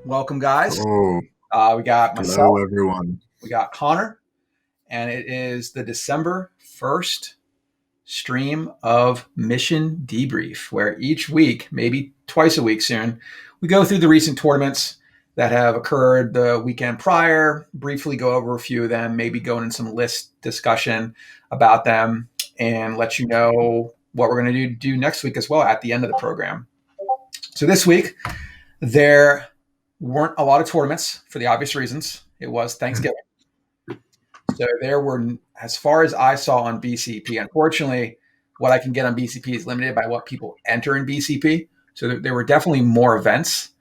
Welcome, guys. Oh, We got hello myself, everyone. we got Connor, and it is the December 1st stream of Mission Debrief, where each week, maybe twice a week soon, we go through the recent tournaments that have occurred the weekend prior, briefly go over a few of them, maybe go into some list discussion about them, and let you know what we're going to do next week as well at the end of the program. So this week, there weren't a lot of tournaments for the obvious reasons. It was Thanksgiving. So there were, as far as I saw on BCP, unfortunately, what I can get on BCP is limited by what people enter in BCP. So there were definitely more events,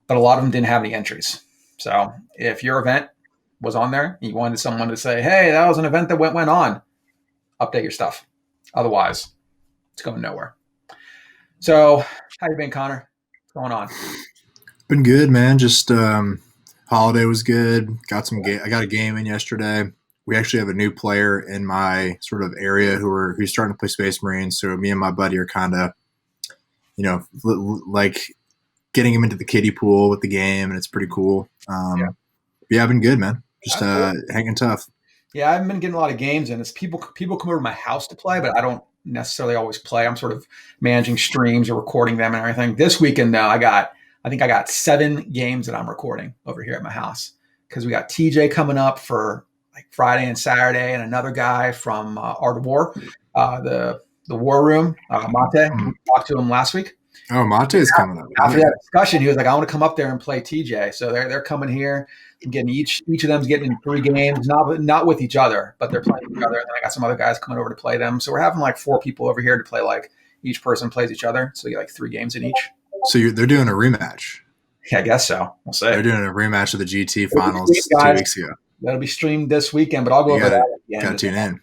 but a lot of them didn't have any entries. So if your event was on there, you wanted someone to say, hey, that was an event that went on, update your stuff. Otherwise, it's going nowhere. So how you been, Connor? What's going on? Been good, man. Just holiday was good. Got some game. I got a game in yesterday. We actually have a new player in my sort of area who's starting to play Space Marines. So me and my buddy are kind of, like getting him into the kiddie pool with the game, and it's pretty cool. Yeah, I've been good, man. Just hanging tough. Yeah, I haven't been getting a lot of games in. It's people come over to my house to play, but I don't necessarily always play. I'm sort of managing streams or recording them and everything. This weekend, though, I think I got 7 games that I'm recording over here at my house because we got TJ coming up for like Friday and Saturday, and another guy from Art of War, the War Room, Mate. We talked to him last week. Oh, Mate is coming up. After that discussion, he was like, "I want to come up there and play TJ." So they're coming here. I'm getting each of them's getting in 3 games, not with each other, but they're playing each other. And then I got some other guys coming over to play them. So we're having like 4 people over here to play. Like each person plays each other, so you get like 3 games in each. So they're doing a rematch. Yeah, I guess so. We'll see. They're doing a rematch of the GT finals 2 weeks ago. That'll be streamed this weekend, but I'll go over that at the end. Got to tune in.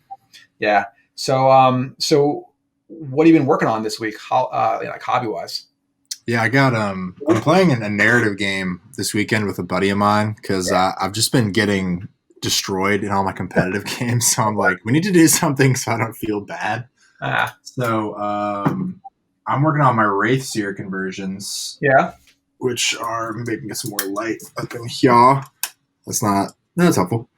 Yeah. So what have you been working on this week? How like hobby wise? Yeah, I got I'm playing a narrative game this weekend with a buddy of mine because I've just been getting destroyed in all my competitive games. So I'm like, we need to do something so I don't feel bad. So I'm working on my Wraithseer conversions. Yeah. Which are making it some more light up in here. That's helpful.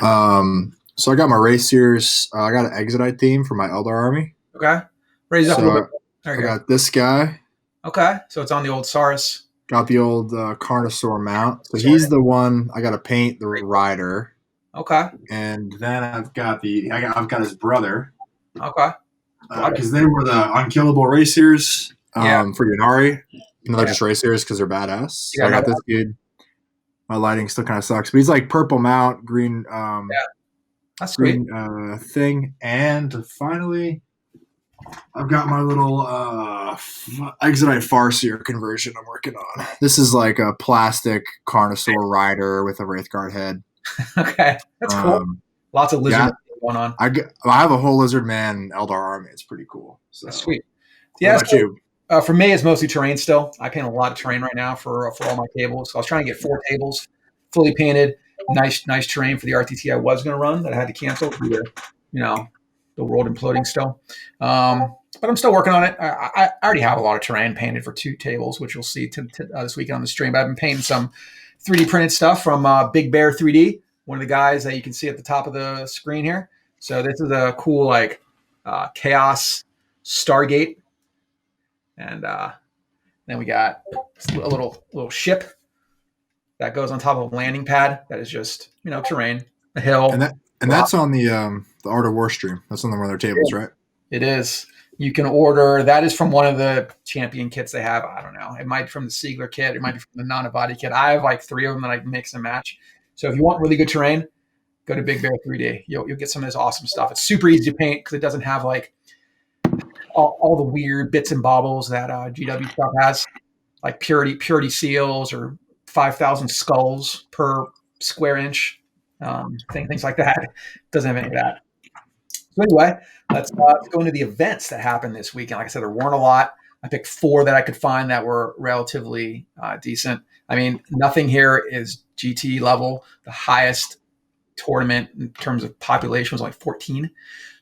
So I got my Wraithseers. I got an Exodite theme for my Eldar army. Okay. Raise up a little bit. There you go. Got this guy. Okay. So it's on the old Saurus. Got the old Carnosaur mount. So he's the one I got to paint the rider. Okay. And then I've got his brother. Okay. Because they were the unkillable Wraithseers for Yunari. They're just Wraithseers because they're badass. So I got this dude. My lighting still kind of sucks, but he's like purple mount, green. That's green great. thing, and finally, I've got my little Exodite Farseer conversion I'm working on. This is like a plastic Carnosaur rider with a Wraithguard head. Okay, that's cool. Lots of lizard going on. I have a whole lizard man Eldar army. It's pretty cool. So. That's sweet. Yeah. What about you? For me, it's mostly terrain still. I paint a lot of terrain right now for all my tables. So I was trying to get 4 tables fully painted, nice terrain for the RTT I was going to run that I had to cancel due to, the world imploding still. But I'm still working on it. I already have a lot of terrain painted for 2 tables, which you'll see this weekend on the stream. But I've been painting some 3D printed stuff from Big Bear 3D, one of the guys that you can see at the top of the screen here. So this is a cool Chaos Stargate. And then we got a little ship that goes on top of a landing pad that is just terrain, a hill, and that's on the Art of War stream. That's on one of their tables, right? It is. You can order. That is from one of the champion kits they have. I don't know. It might be from the Siegler kit. It might be from the Non-Avati kit. I have like 3 of them that I can mix and match. So if you want really good terrain, go to Big Bear 3D. You'll get some of this awesome stuff. It's super easy to paint because it doesn't have like all the weird bits and bobbles that GW stuff has, like purity seals or 5,000 skulls per square inch, things like that. Doesn't have any of that. So anyway, let's go into the events that happened this weekend. Like I said, there weren't a lot. I picked 4 that I could find that were relatively decent. I mean, nothing here is GT level. The highest tournament in terms of population was like 14.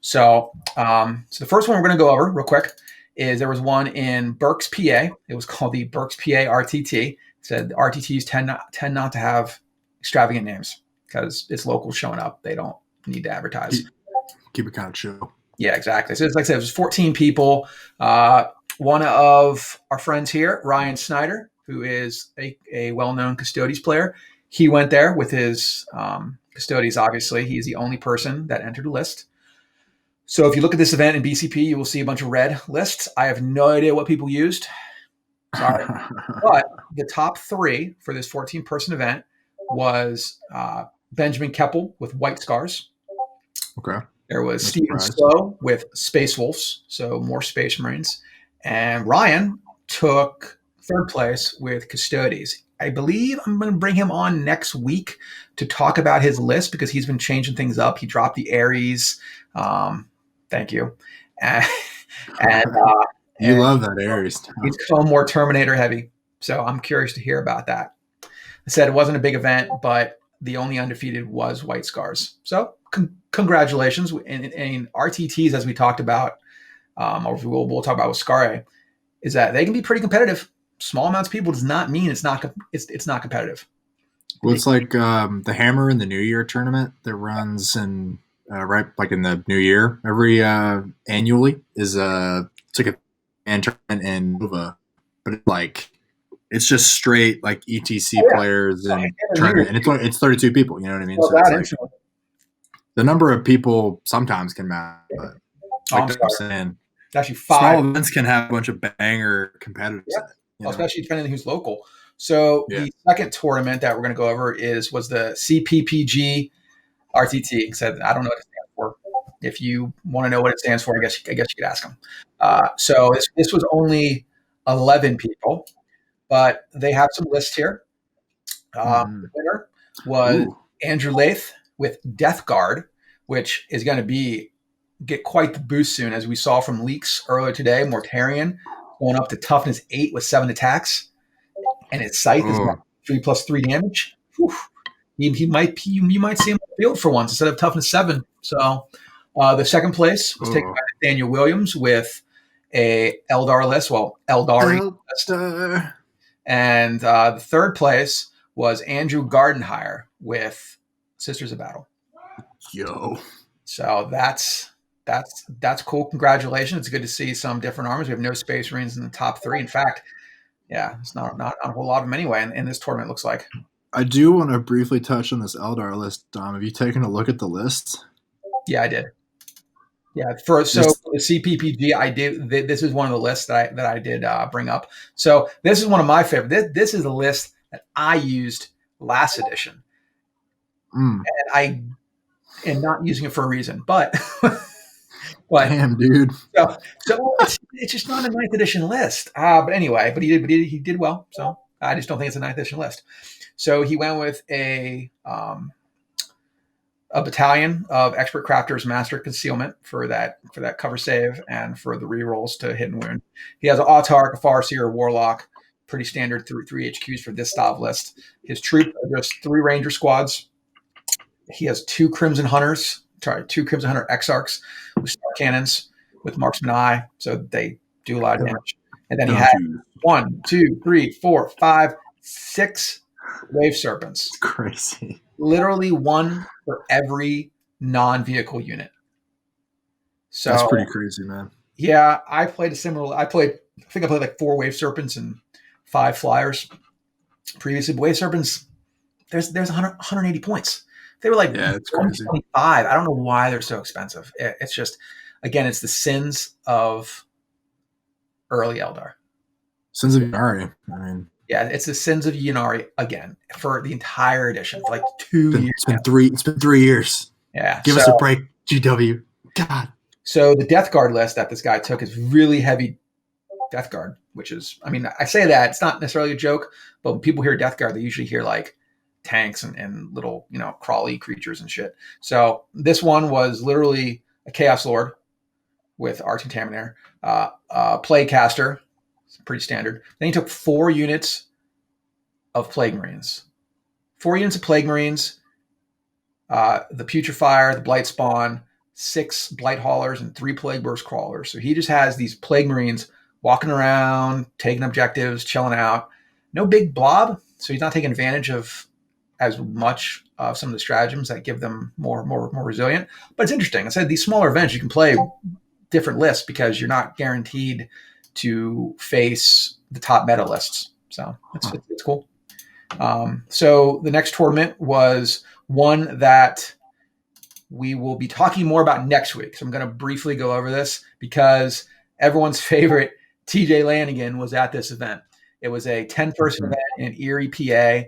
So the first one we're going to go over real quick is there was one in Berks, PA. It was called the Berks, PA RTT. Said RTTs tend not to have extravagant names because it's locals showing up. They don't need to advertise. Keep it kind of chill. Yeah, exactly. So it's like I said, it was 14 people. One of our friends here, Ryan Snyder, who is a well-known Custodes player, he went there with his Custodes. Obviously, he's the only person that entered the list. So if you look at this event in BCP, you will see a bunch of red lists. I have no idea what people used. Sorry. But the top 3 for this 14-person event was Benjamin Keppel with White Scars. Okay. There was Stephen Slow with Space Wolves, so more Space Marines. And Ryan took 3rd place with Custodes. I believe I'm going to bring him on next week to talk about his list because he's been changing things up. He dropped the Ares. Thank you. You love that Ares. He's become more Terminator heavy. So I'm curious to hear about that. I said it wasn't a big event, but the only undefeated was White Scars. So congratulations. And RTTs, as we talked about, or we'll talk about with Skari, is that they can be pretty competitive. Small amounts of people does not mean it's not competitive. Well, it's like the Hammer in the New Year tournament that runs in right like in the New Year every annually is it's like a tournament in Nova, but it's just straight like ETC players and tournament, and it's 32 people. You know what I mean? So it's like, the number of people sometimes can matter, but like I'm saying, actually 5 small events can have a bunch of banger competitors. Yeah. Especially depending on who's local. So the second tournament that we're going to go over was the CPPG RTT. Said I don't know what it stands for. If you want to know what it stands for, I guess you could ask them. So this was only 11 people, but they have some lists here. The winner was Andrew Lath with Death Guard, which is going to get quite the boost soon, as we saw from leaks earlier today. Mortarion going up to toughness 8 with 7 attacks, and its scythe is 3+3 damage. You might see him in the field for once instead of toughness 7. So the second place was taken by Nathaniel Williams with a Eldar list, Eldari list. And the third place was Andrew Gardenhire with Sisters of Battle. Yo. So that's cool. Congratulations. It's good to see some different armies. We have no Space Marines in the top 3. In fact, it's not a whole lot of them anyway in this tournament, looks like. I do want to briefly touch on this Eldar list, Dom. Have you taken a look at the list? Yeah, I did. Yeah, for the CPPG, I did. This is one of the lists that I did bring up. So this is one of my favorite. This is a list that I used last edition, and I am not using it for a reason. But damn, dude. So it's just not a 9th edition list. But anyway, he did well. So I just don't think it's a 9th edition list. So he went with a battalion of expert crafters, master concealment for that cover save and for the rerolls to hit and wound. He has an autarch, a farseer, a warlock, pretty standard 3 HQs for this style of list. His troop, there's 3 ranger squads. He has 2 Crimson Hunter Exarchs with star cannons with marksman eye, so they do a lot of damage. And then he had 1, 2, 3, 4, 5, 6 wave serpents. It's crazy. Literally 1 for every non-vehicle unit. So that's pretty crazy, man. Yeah, I played I think I played like 4 wave serpents and 5 flyers previously. But wave serpents, there's 180 points. They were like 125. I don't know why they're so expensive. It's just, again, it's the sins of early Eldar. Sins of Yunari. I mean, yeah, it's the sins of Yunari again for the entire edition for like 2 years. It's been 3 years. Yeah, give us a break, GW. God. So the Death Guard list that this guy took is really heavy Death Guard, which is, I mean, I say that it's not necessarily a joke, but when people hear Death Guard, they usually hear like tanks and little, crawly creatures and shit. So this one was literally a Chaos Lord with Arch Contaminator, Plague Caster, pretty standard. Then he took 4 units of Plague Marines. 4 units of Plague Marines, the Putrefier, the Blight Spawn, 6 Blight Haulers, and 3 Plague Burst Crawlers. So he just has these Plague Marines walking around, taking objectives, chilling out. no big blob, so he's not taking advantage of as much of some of the stratagems that give them more resilient. But it's interesting. I said these smaller events you can play different lists because you're not guaranteed to face the top meta lists. So it's cool. So the next tournament was one that we will be talking more about next week. So I'm going to briefly go over this because everyone's favorite TJ Lanigan was at this event. It was a 10-person event in Erie, PA.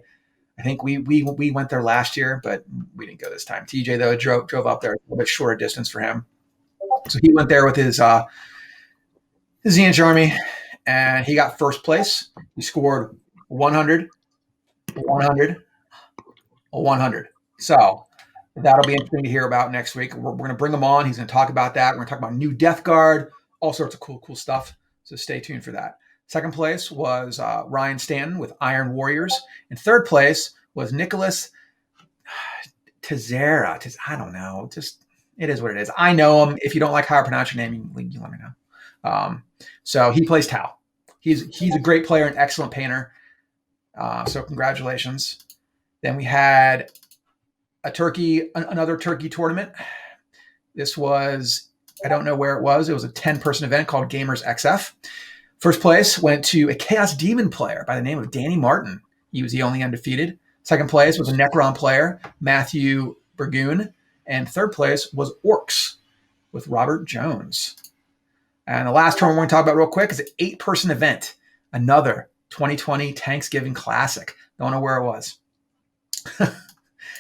I think we went there last year, but we didn't go this time. TJ, though, drove up there, a little bit shorter distance for him. So he went there with his Zenich army, and he got first place. He scored 100, 100, 100. So that'll be interesting to hear about next week. We're going to bring him on. He's going to talk about that. We're going to talk about new Death Guard, all sorts of cool stuff. So stay tuned for that. Second place was Ryan Stanton with Iron Warriors. And third place was Nicholas Tezera. I don't know. Just it is what it is. I know him. If you don't like how I pronounce your name, you let me know. So he plays Tau. He's a great player and excellent painter. So congratulations. Then we had another turkey tournament. This was, I don't know where it was. It was a 10-person event called Gamers XF. First place went to a Chaos Demon player by the name of Danny Martin. He was the only undefeated. Second place was a Necron player, Matthew Burgoon. And third place was Orcs with Robert Jones. And the last tournament we're going to talk about real quick is an 8-person event. Another 2020 Thanksgiving Classic. Don't know where it was.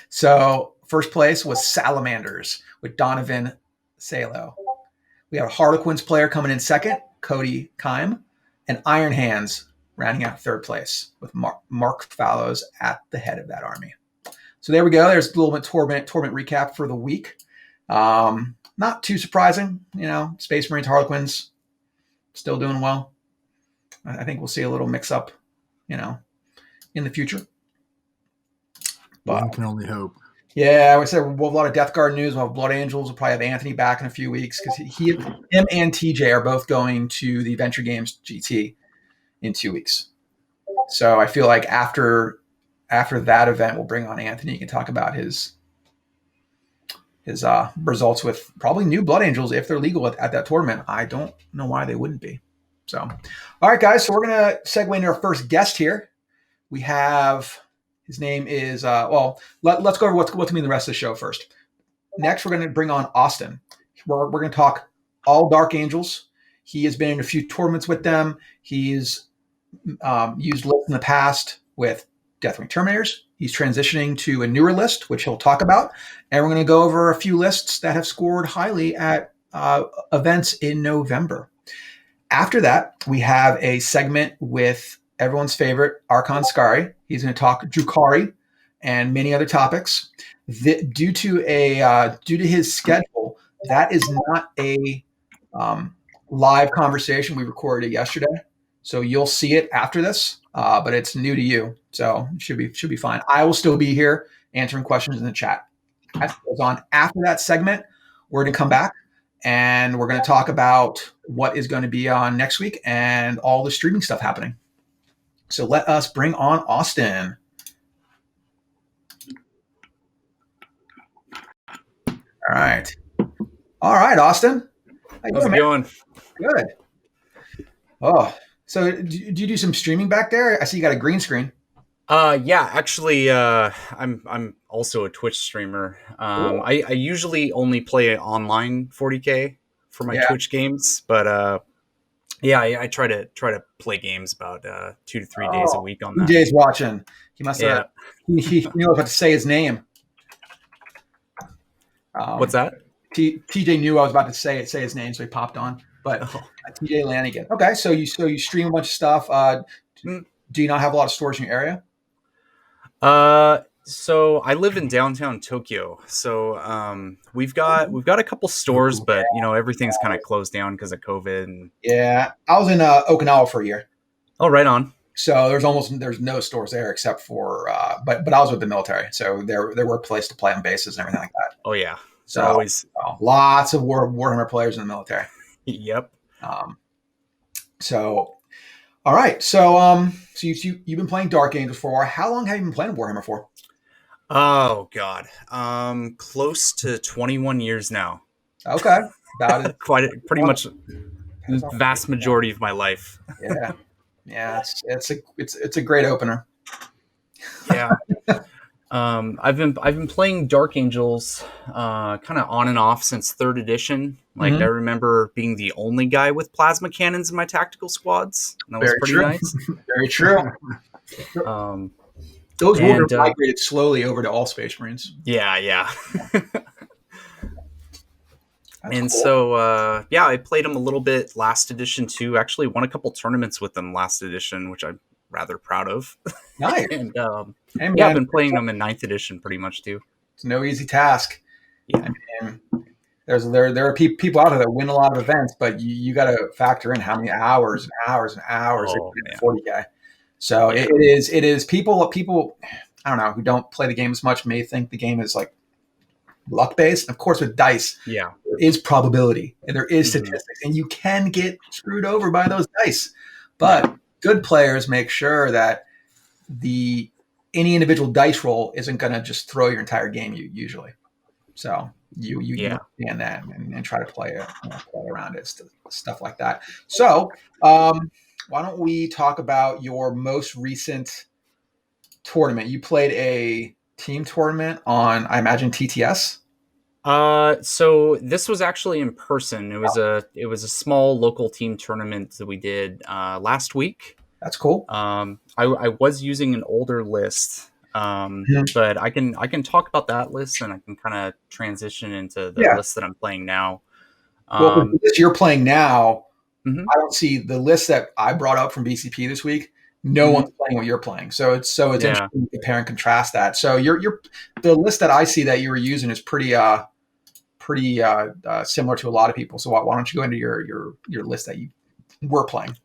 So first place was Salamanders with Donovan Salo. We have a Harlequins player coming in second, Cody Kime, and Iron Hands rounding out third place with Mark Fallows at the head of that army. So there we go. There's a little bit tournament recap for the week. Not too surprising, Space Marines, Harlequins still doing well. I think we'll see a little mix up, in the future. One can only hope. Yeah, I said we'll have a lot of Death Guard news. We'll have Blood Angels. We'll probably have Anthony back in a few weeks because him and TJ are both going to the Adventure Games GT in 2 weeks. So I feel like after that event, we'll bring on Anthony. He can talk about his results with probably new Blood Angels if they're legal at that tournament. I don't know why they wouldn't be. So, all right, guys. So we're going to segue into our first guest here. We have... His name is, let's go over what's going to be in the rest of the show first. Next, we're going to bring on Austin. We're going to talk all Dark Angels. He has been in a few tournaments with them. He's used lists in the past with Deathwing Terminators. He's transitioning to a newer list, which he'll talk about. And we're going to go over a few lists that have scored highly at events in November. After that, we have a segment with everyone's favorite, Archon Skari. He's going to talk Drukhari and many other topics. Due to his schedule, that is not a live conversation. We recorded it yesterday, so you'll see it after this, but it's new to you, so it should be fine. I will still be here answering questions in the chat. As it goes on after that segment, we're going to come back and we're going to talk about what is going to be on next week and all the streaming stuff happening. So let us bring on Austin. All right, Austin. How's it going? Good. Oh, so do you do some streaming back there? I see you got a green screen. Yeah, actually, I'm also a Twitch streamer. I usually only play online 40K for my Twitch games, but yeah, I try to play games about 2 to 3 days a week on that. DJ's watching. He must have. He knew about to say his name. What's that? TJ knew I was about to say his name, so he popped on. But TJ Lanigan. Okay, so you stream a bunch of stuff. Do you not have a lot of stores in your area? So I live in downtown Tokyo. So we've got a couple stores, but everything's kind of closed down because of COVID. And... Yeah, I was in Okinawa for a year. Oh, right on. So there's no stores there except for but I was with the military, so there were places to play on bases and everything like that. Oh yeah, so always lots of Warhammer players in the military. Yep. So All right. So you've been playing Dark Angels for a while. How long have you been playing Warhammer for? Oh God, close to 21 years now. Okay. About it. Pretty much Depends on- vast majority of my life. Yeah. Yeah. It's a great opener. Yeah. I've been playing Dark Angels, kind of on and off since third edition. Like I remember being the only guy with plasma cannons in my tactical squads. And that was Very pretty true. nice. Very true. Those would have migrated slowly over to all Space Marines. Yeah. And cool. so, I played them a little bit last edition too. Actually, won a couple tournaments with them last edition, which I'm rather proud of. Nice. And I've been playing them in 9th edition pretty much too. It's no easy task. Yeah. I mean, there are people out there that win a lot of events, but you got to factor in how many hours and hours and hours Oh, in 40K. So it is people I don't know, who don't play the game as much may think the game is like luck based. Of course, with dice, there is probability and there is statistics, and you can get screwed over by those dice. But good players make sure that any individual dice roll isn't going to just throw your entire game. Usually, so you understand that and try to play around it, stuff like that. So why don't we talk about your most recent tournament? You played a team tournament on, I imagine, TTS. So this was actually in person. It was a small local team tournament that we did last week. That's cool. I was using an older list, but I can talk about that list, and I can kind of transition into the list that I'm playing now. Well, the list you're playing now, I don't see the list that I brought up from BCP this week. No one's playing what you're playing, so it's interesting to compare and contrast that. So the list that I see that you were using is pretty similar to a lot of people. So why don't you go into your list that you were playing?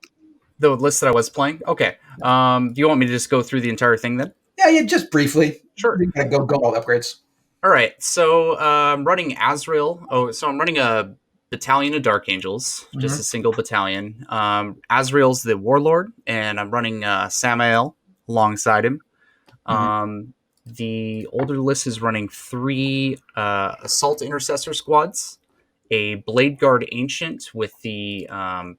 The list that I was playing? Okay. Do you want me to just go through the entire thing then? Yeah, just briefly. Sure. You gotta go all the upgrades. All right. So I'm running Azrael. So I'm running a battalion of Dark Angels, just a single battalion. Azrael's the warlord, and I'm running Samael alongside him. The older list is running 3 assault intercessor squads, a Blade Guard Ancient with the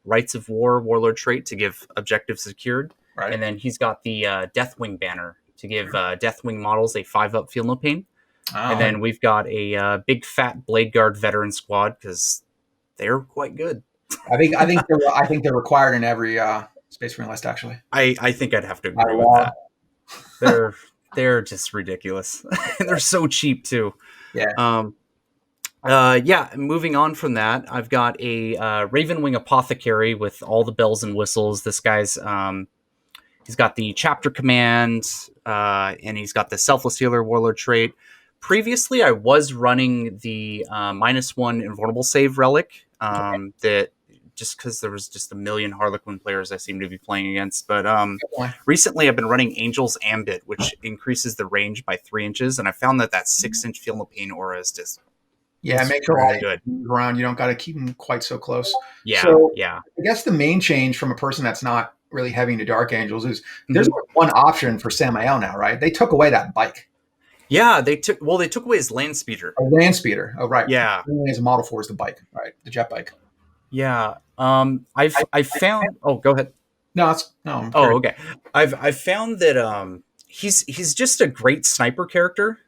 Rights of War warlord trait to give objectives secured, and then he's got the Deathwing banner to give Deathwing models a 5-up feel no pain. And then we've got a big fat Blade Guard veteran squad because they're quite good. I think they're required in every Space Marine list. Actually, I think I'd have to agree with that. They're just ridiculous. They're so cheap too. Yeah. Moving on from that, I've got a Ravenwing Apothecary with all the bells and whistles. This guy's he's got the chapter command, and he's got the Selfless Healer warlord trait. Previously, I was running the -1 invulnerable save relic, that just because there was just a million Harlequin players I seem to be playing against. But recently I've been running Angel's Ambit, which increases the range by 3 inches, and I found that 6-inch Feel No Pain aura is just make sure really good. Around, you don't got to keep them quite so close. Yeah. I guess the main change from a person that's not really heavy into Dark Angels is there's only one option for Samael now, right? They took away that bike. Yeah, they took away his land speeder. A land speeder. Oh, right. Yeah. The only as a model for is the bike, right? The jet bike. Yeah. I found. Oh, go ahead. No. Oh, okay. I've found that he's just a great sniper character.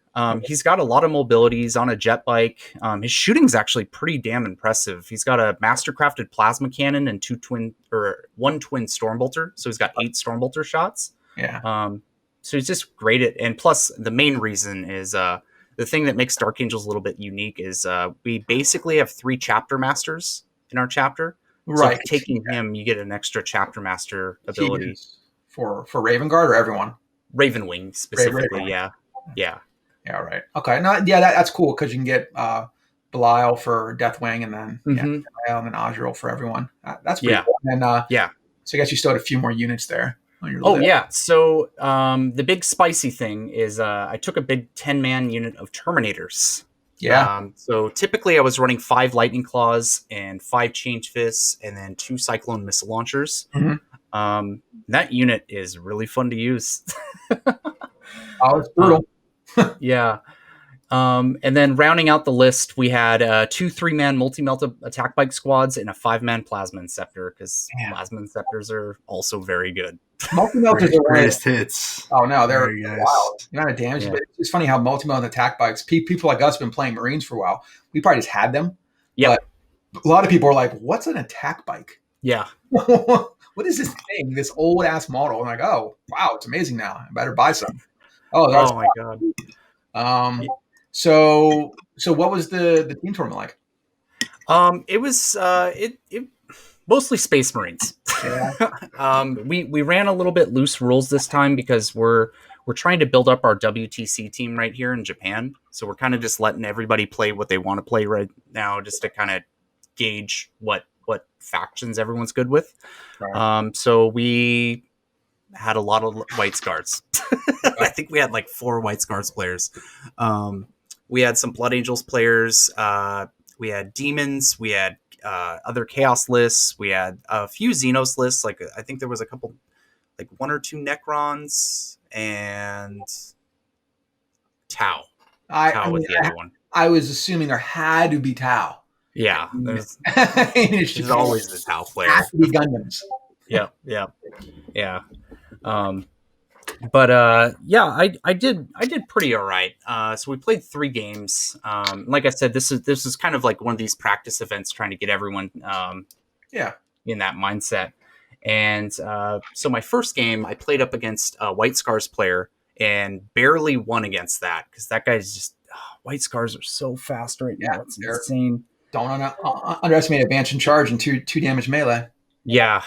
He's got a lot of mobility. He's on a jet bike. His shooting's actually pretty damn impressive. He's got a mastercrafted plasma cannon and 1 twin stormbolter. So he's got 8 stormbolter shots. Yeah. So he's just great at, and plus the main reason is the thing that makes Dark Angels a little bit unique is we basically have 3 chapter masters in our chapter. Right. So taking him, you get an extra chapter master ability. For Raven Guard or everyone? Ravenwing specifically, Ravenwing. Yeah. Yeah, right. Okay. No, that's cool because you can get Belial for Deathwing and then and then Azrael for everyone. That's pretty cool. And so I guess you still had a few more units there. So the big spicy thing is I took a big 10-man unit of Terminators. So typically I was running 5 Lightning Claws and 5 Change Fists and then 2 Cyclone Missile Launchers. That unit is really fun to use. Oh, it's brutal. Yeah. And then rounding out the list, we had 2 3-man multi-melt attack bike squads and a 5-man plasma inceptor, because plasma inceptors are also very good. Multi-melters are greatest hits. Oh no, they're Very nice. wild. The amount of damage. Yeah. But it's funny how multi-melt attack bikes. People like us have been playing Marines for a while. We probably just had them. Yep. But a lot of people are like, "What's an attack bike? Yeah. What is this thing? This old ass model?" I'm like, "Oh wow, it's amazing now. I better buy some." Oh, that's my god. So what was the team tournament like? It was it mostly Space Marines. Yeah. We ran a little bit loose rules this time because we're trying to build up our WTC team right here in Japan. So we're kind of just letting everybody play what they want to play right now, just to kind of gauge what factions everyone's good with. Right. So we had a lot of White Scars. I think we had like 4 White Scars players. We had some Blood Angels players. We had demons. We had other chaos lists. We had a few Xenos lists. Like I think there was a couple, like 1 or 2 Necrons and Tau. Tau was the other one. I was assuming there had to be Tau. Yeah, there's always the Tau player. Has to be Gundams. Yeah. But yeah, I did pretty all right. So we played 3 games. Like I said, this is kind of like one of these practice events, trying to get everyone in that mindset. And so my first game, I played up against a White Scars player and barely won against that, because that guy's just White Scars are so fast right now. It's insane. Don't underestimate advance and charge and two damage melee. Yeah.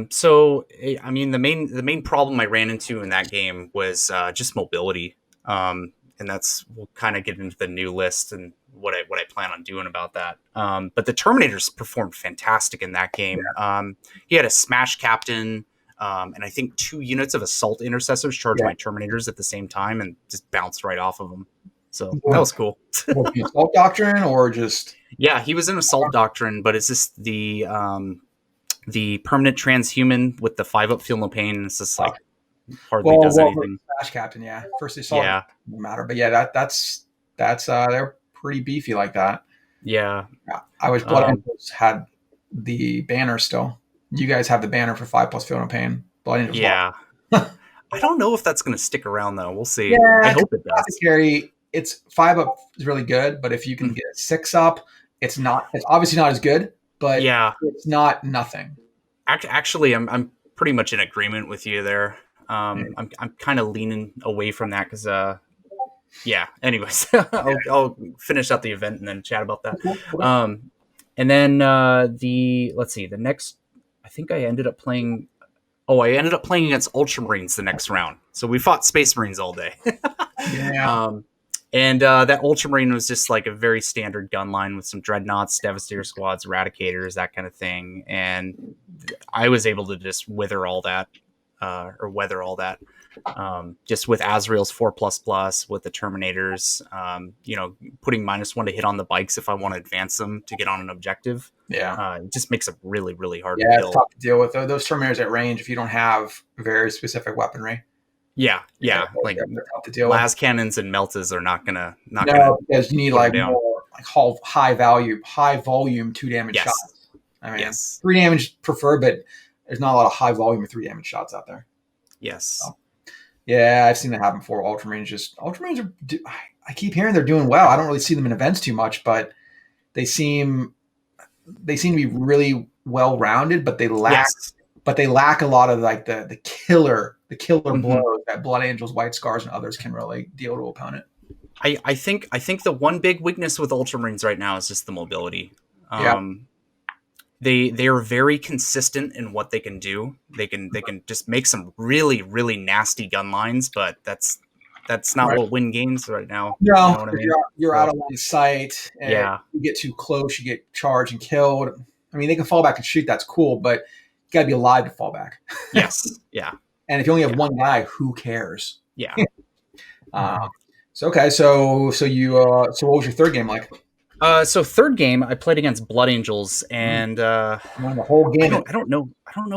So I mean, the main problem I ran into in that game was just mobility. And we'll kind of get into the new list and what I plan on doing about that. But the Terminators performed fantastic in that game. Yeah. He had a Smash Captain, and I think 2 units of Assault Intercessors charged my Terminators at the same time and just bounced right off of them. So that was cool. Was he Assault Doctrine or just? Yeah, he was an Assault Doctrine, but it's just the permanent transhuman with the 5-up feel no pain. It's just like hardly does anything. Smash Captain, yeah. First they saw it, no matter. But yeah, that's they're pretty beefy like that. Yeah. I wish Blood Angels had the banner still. You guys have the banner for 5+ feel no pain. Blood Angels. Yeah. I don't know if that's going to stick around though. We'll see. Yeah, I hope it does. Scary. It's 5-up is really good, but if you can get 6-up, it's obviously not as good. But it's not nothing. Actually, I'm pretty much in agreement with you there. I'm kind of leaning away from that because, anyways, I'll finish out the event and then chat about that. And then the next, I think I ended up playing against Ultramarines the next round. So we fought Space Marines all day. Yeah. And that Ultramarine was just like a very standard gun line with some Dreadnoughts, Devastator Squads, Eradicators, that kind of thing. And I was able to just weather all that, just with Azrael's 4++, with the Terminators, putting -1 to hit on the bikes if I want to advance them to get on an objective. Yeah. It just makes it really, really hard to kill. It's tough to deal with. Those Terminators at range, if you don't have very specific weaponry. Yeah. Like las cannons and meltas are not gonna because you need like more like high volume 2 damage shots. I mean, 3 damage preferred, but there's not a lot of high volume of 3 damage shots out there. Yes. So, yeah, I've seen that happen before. Ultramarines I keep hearing they're doing well. I don't really see them in events too much, but they seem to be really well rounded, but they lack. Yes. But they lack a lot of like the killer blows that Blood Angels, White Scars, and others can really deal to opponent. I think the one big weakness with Ultramarines right now is just the mobility. They are very consistent in what they can do. They can just make some really, really nasty gun lines, but that's not what win games right now. No, you know what I mean? You're out of line of sight. And you get too close, you get charged and killed. I mean, they can fall back and shoot. That's cool, but you got to be alive to fall back. Yes. Yeah. And if you only have one guy, who cares? Yeah. So what was your third game like? So third game, I played against Blood Angels, and Won the whole I game. don't know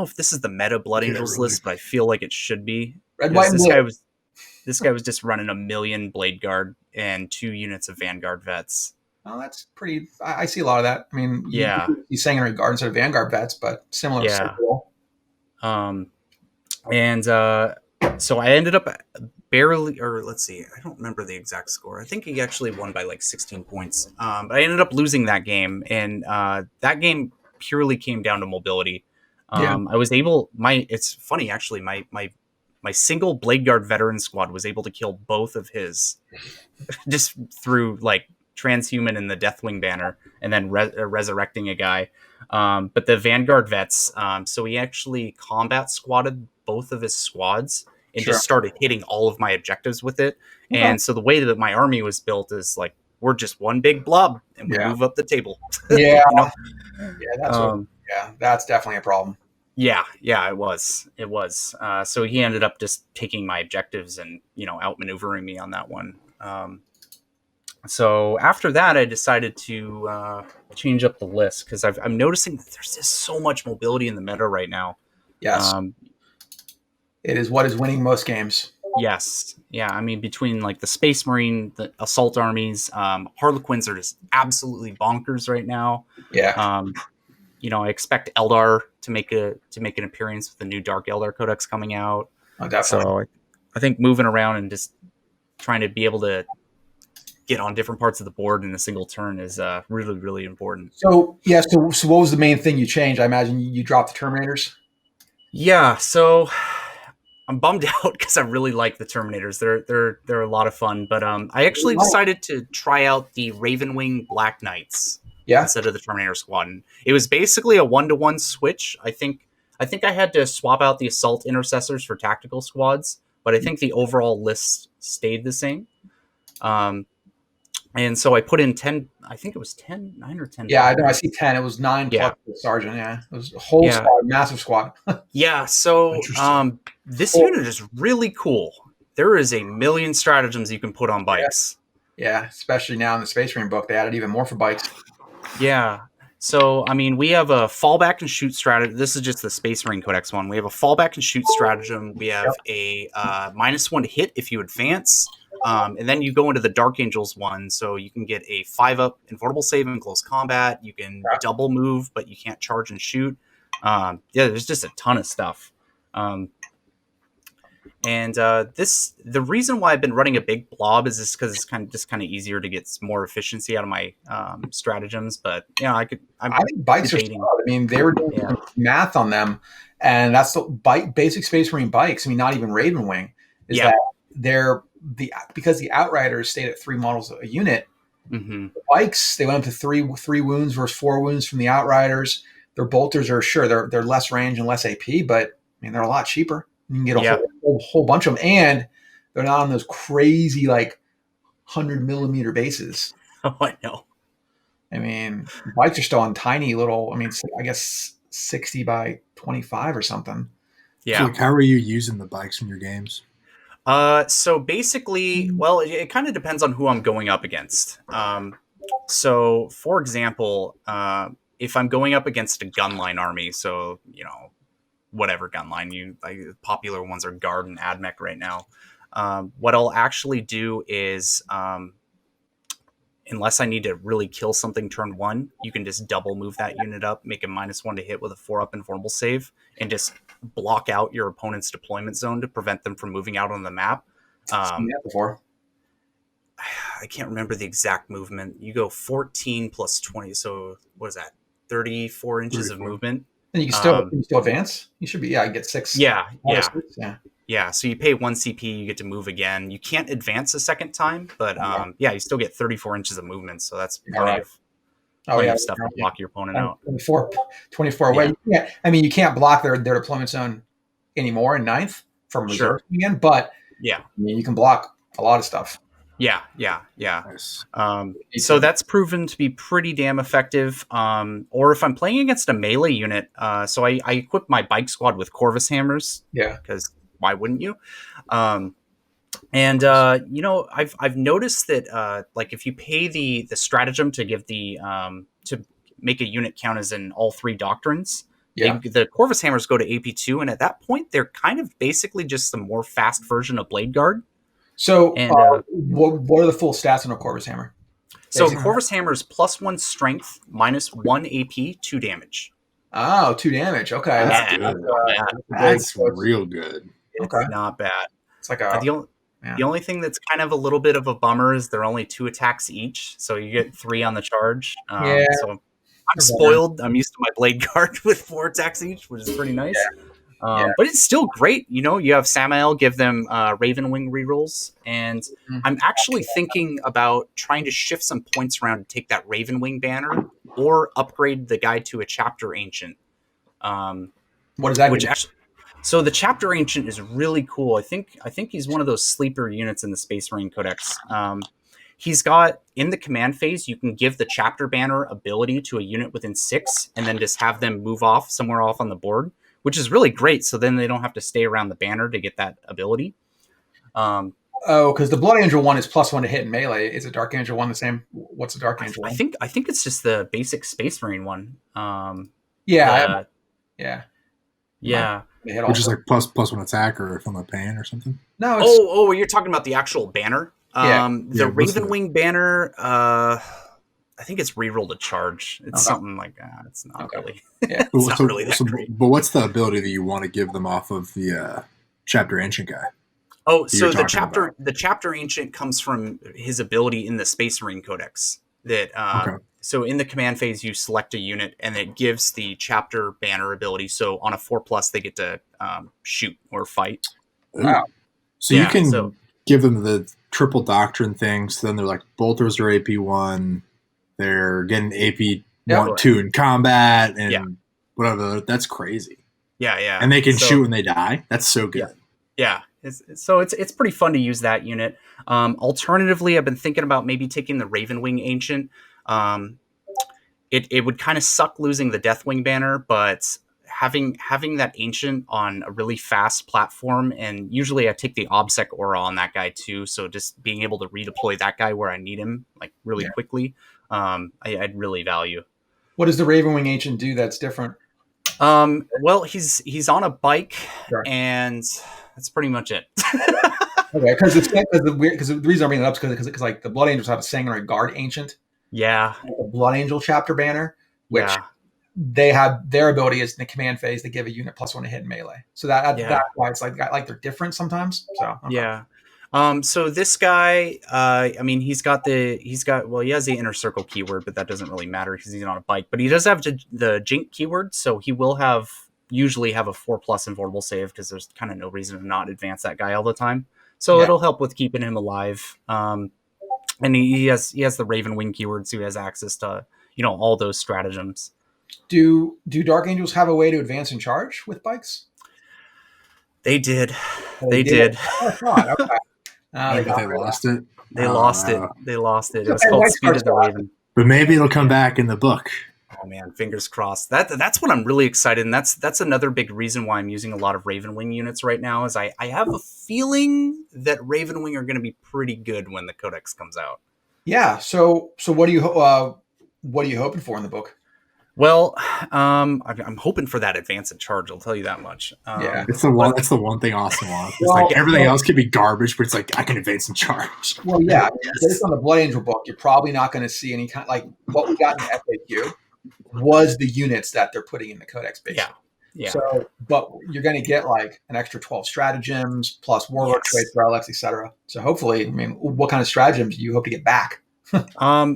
if this is the meta Blood Angels really? list, but I feel like it should be. Red, white, and This blue. guy was just running 1,000,000 Blade Guard and 2 units of Vanguard vets. Oh, that's pretty. I see a lot of that. I mean, Yeah, he's Sanguinary Guard instead of Vanguard vets, but similar. yeah. Role. And so I ended up barely, or let's see, I don't remember the exact score. I think he actually won by like 16 points. But I ended up losing that game, and that game purely came down to mobility. I was able. It's funny actually. My single Blade Guard veteran squad was able to kill both of his just through like transhuman and the Deathwing banner, and then resurrecting a guy. But the Vanguard vets, so he actually combat squatted both of his squads and just started hitting all of my objectives with it. Okay. And so the way that my army was built is like, we're just one big blob and we move up the table. Yeah. You know? That's definitely a problem. Yeah, it was. So he ended up just taking my objectives and, outmaneuvering me on that one. So after that, I decided to change up the list because I'm noticing that there's just so much mobility in the meta right now. Yes. It is what is winning most games. Yes. Yeah. I mean, between like the Space Marine, the assault armies, Harlequins are just absolutely bonkers right now. Yeah. I expect Eldar to make an appearance with the new Dark Eldar Codex coming out. Oh, definitely. So I think moving around and just trying to be able to get on different parts of the board in a single turn is really, really important. So what was the main thing you changed? I imagine you dropped the Terminators. Yeah, so I'm bummed out because I really like the Terminators. They're a lot of fun, but I actually decided to try out the Ravenwing Black Knights instead of the Terminator squad. And it was basically a 1-to-1 switch. I think I had to swap out the Assault Intercessors for tactical squads, but I think the overall list stayed the same. And so I put in 10, I think it was 9 or 10. Yeah, I know. I see 10. It was 9 plus the sergeant. Yeah. It was a whole squad, massive squad. Yeah. So this unit is really cool. There is 1,000,000 stratagems you can put on bikes. Yeah. Especially now in the Space Marine book, they added even more for bikes. Yeah. So, I mean, we have a fallback and shoot strategy. This is just the Space Marine Codex one. We have a fallback and shoot stratagem. We have a -1 to hit if you advance. And then you go into the Dark Angels one, so you can get a 5-up invulnerable save in close combat. You can double move, but you can't charge and shoot. There's just a ton of stuff. The reason why I've been running a big blob is just because it's kind of easier to get more efficiency out of my stratagems. But I think bikes are solid. I mean, they were doing math on them, and that's the basic Space Marine bikes. I mean, not even Ravenwing is that they're because the Outriders stayed at 3 models a unit. Mm-hmm. The bikes, they went up to 3 wounds versus 4 wounds from the Outriders. Their bolters are they're less range and less AP, but I mean they're a lot cheaper. You can get a whole bunch of them, and they're not on those crazy like 100mm bases. Oh, I know. I mean, bikes are still on tiny little. I mean, I guess 60 by 25 or something. Yeah. So how are you using the bikes in your games? So basically, well, it kind of depends on who I'm going up against. So for example, if I'm going up against a gunline army, so, whatever gunline popular ones are Guard and AdMech right now. What I'll actually do is, unless I need to really kill something turn 1, you can just double move that unit up, make a -1 to hit with a 4-up invulnerable save, and just block out your opponent's deployment zone to prevent them from moving out on the map. Before. I can't remember the exact movement. You go 14 plus 20, so what is that? 34 inches of movement. And you can still advance. You should be get 6. Yeah. So you pay 1 CP, you get to move again. You can't advance a second time, but you still get 34 inches of movement. So that's plenty of stuff to block your opponent out. 24. Well, you can't block their deployment zone anymore in 9th from reserve again, but I mean, you can block a lot of stuff. Yeah. Nice. So that's proven to be pretty damn effective. Or if I'm playing against a melee unit, so I equip my bike squad with Corvus hammers. Yeah. Because why wouldn't you? And I've noticed that like if you pay the stratagem to give to make a unit count as in all 3 doctrines, the Corvus Hammers go to AP2, and at that point they're kind of basically just the more fast version of Blade Guard. So, and what are the full stats on a Corvus Hammer? So Corvus Hammer is +1 strength, -1 AP, 2 damage. Oh, 2 damage. Okay, that's real good. It's not bad. It's like the only thing that's kind of a little bit of a bummer is they're only 2 attacks each, so you get 3 on the charge. So I'm spoiled. I'm used to my Blade Guard with 4 attacks each, which is pretty nice. But it's still great. You have Samael give them Ravenwing rerolls, and I'm actually thinking about trying to shift some points around to take that Ravenwing banner or upgrade the guy to a Chapter Ancient. What does that mean? So the Chapter Ancient is really cool. I think he's one of those sleeper units in the Space Marine Codex. He's got, in the command phase, you can give the Chapter Banner ability to a unit within 6, and then just have them move off somewhere off on the board, which is really great. So then they don't have to stay around the banner to get that ability. Because the Blood Angel one is +1 to hit in melee. Is the Dark Angel one the same? What's the Dark Angel one? I think it's just the basic Space Marine one. Yeah. Which is like +1 attack or from a pan or something. No. You're talking about the actual banner. The Ravenwing banner. I think it's reroll to charge. It's something like that. It's not really. It's not really that great. But what's the ability that you want to give them off of the Chapter Ancient guy? Oh, so the Chapter Ancient comes from his ability in the Space Marine Codex. So in the command phase, you select a unit, and it gives the Chapter Banner ability. So on a 4+, they get to shoot or fight. Wow! So you can give them the triple doctrine thing. So then they're like bolters are AP1. They're getting AP 2 in combat and whatever. That's crazy. Yeah. And they can shoot when they die. That's so good. Yeah. It's pretty fun to use that unit. Alternatively, I've been thinking about maybe taking the Ravenwing Ancient. It would kind of suck losing the Deathwing banner, but having that Ancient on a really fast platform, and usually I take the Obsec Aura on that guy too, so just being able to redeploy that guy where I need him like really quickly, I'd really value. What does the Ravenwing Ancient do that's different? Well, he's on a bike, and that's pretty much it. Okay, because the reason I'm bringing it up is because like the Blood Angels have a Sanguinary Guard Ancient. Yeah, the Blood Angel Chapter Banner, which they have their ability is in the command phase. They give a unit +1 to hit in melee. So that's why it's like they're different sometimes. So So this guy, he has the inner circle keyword, but that doesn't really matter because he's on a bike. But he does have the Jink keyword, so he will usually have a 4+ invulnerable save because there's kind of no reason to not advance that guy all the time. So it'll help with keeping him alive. And he has the Ravenwing keyword, so he has access to all those stratagems. Do Dark Angels have a way to advance and charge with bikes? They did. They did. Okay. They lost it. They lost it. They lost it. It was called Speed of the Raven. But maybe it'll come back in the book. Oh man, fingers crossed. That's what I'm really excited, and that's another big reason why I'm using a lot of Ravenwing units right now. Is I have a feeling that Ravenwing are going to be pretty good when the Codex comes out. Yeah. So what are you hoping for in the book? Well, I'm hoping for that advance and charge. I'll tell you that much. It's the one. That's the one thing Austin wants. It's like everything else could be garbage, but it's like I can advance and charge. Well, yeah. Based on the Blood Angel book, you're probably not going to see any kind like what we got in the FAQ was the units that they're putting in the Codex base. Yeah. So, but you're going to get like an extra 12 stratagems plus warlord traits, relics, etc. So hopefully, what kind of stratagems do you hope to get back?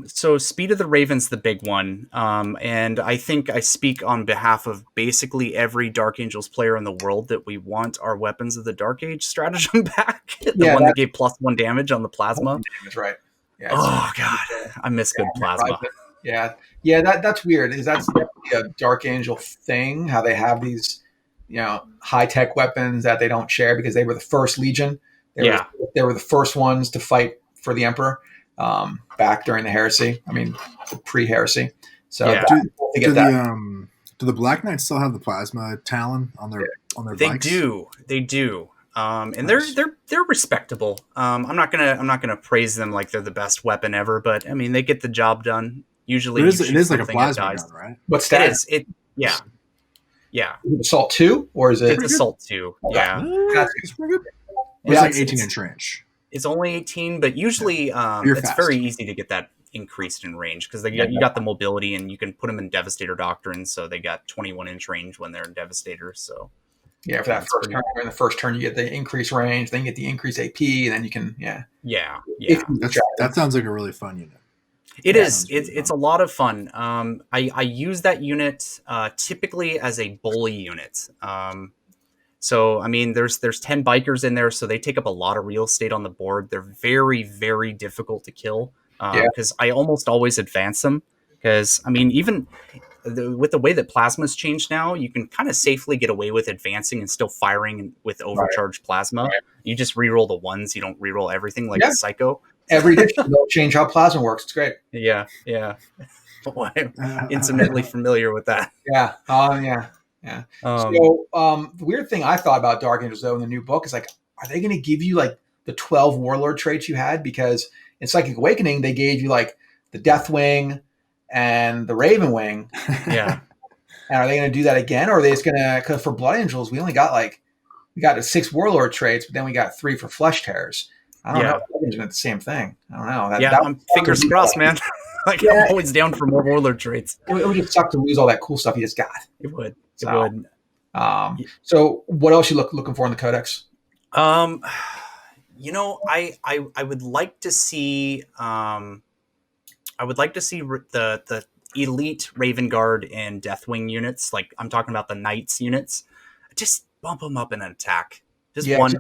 So Speed of the Raven's the big one. And I think I speak on behalf of basically every Dark Angels player in the world that we want our Weapons of the Dark Age stratagem back. The one that gave +1 damage on the plasma. That's right. Yeah, oh God, I miss good plasma. Yeah. That's weird. Is that's a Dark Angel thing? How they have these, high tech weapons that they don't share because they were the first Legion. They were the first ones to fight for the Emperor back during the Heresy. The pre-Heresy. So do the Black Knights still have the plasma talon on their bikes? They do. And Nice. they're respectable. I'm not gonna praise them like they're the best weapon ever, but I mean they get the job done. Usually, But you it shoot is like a something, it plasma dies. gun, right? What It stat? is. Yeah. Is it Assault 2 or is it? It's Assault 2. Okay. Yeah. It's pretty good. It's Yeah, like 18-inch range. It's only 18, but usually You're it's fast. very easy to get that increased in range because you got the mobility and you can put them in Devastator Doctrine, so they got 21-inch range when they're in Devastator. So Yeah, for that first turn, in the first turn you get the increased range, then you get the increased AP, and then you can yeah. That sounds like a really fun unit. It That is. sounds really It's a fun. lot of fun. I use that unit typically as a bully unit. So I mean, there's 10 bikers in there, so they take up a lot of real estate on the board. They're very, very difficult to kill because I almost always advance them. Because I mean, even with the way that plasma's changed now, you can kind of safely get away with advancing and still firing with overcharged plasma. Right. You just reroll the ones. You don't reroll everything like Yeah. a psycho. every edition they'll change how plasma works. It's great. Yeah. Well, I'm intimately familiar with that. Yeah. Yeah. So the weird thing I thought about Dark Angels though in the new book is like, are they going to give you like the 12 warlord traits you had? Because in Psychic Awakening they gave you like the Deathwing and the Raven Wing. Yeah. And are they going to do that again, or are they just going to? Because for Blood Angels we got the 6 warlord traits, but then we got 3 for Flesh Tears. I don't know. If they're the same thing. I don't know. I'm fingers crossed, man. I'm always down for more warlord traits. It would just suck to lose all that cool stuff you just got. It would. So what else you looking for in the Codex? You know, I would like to see the elite Raven Guard and Deathwing units. Like I'm talking about the Knights units. Just bump them up in an attack. Just one.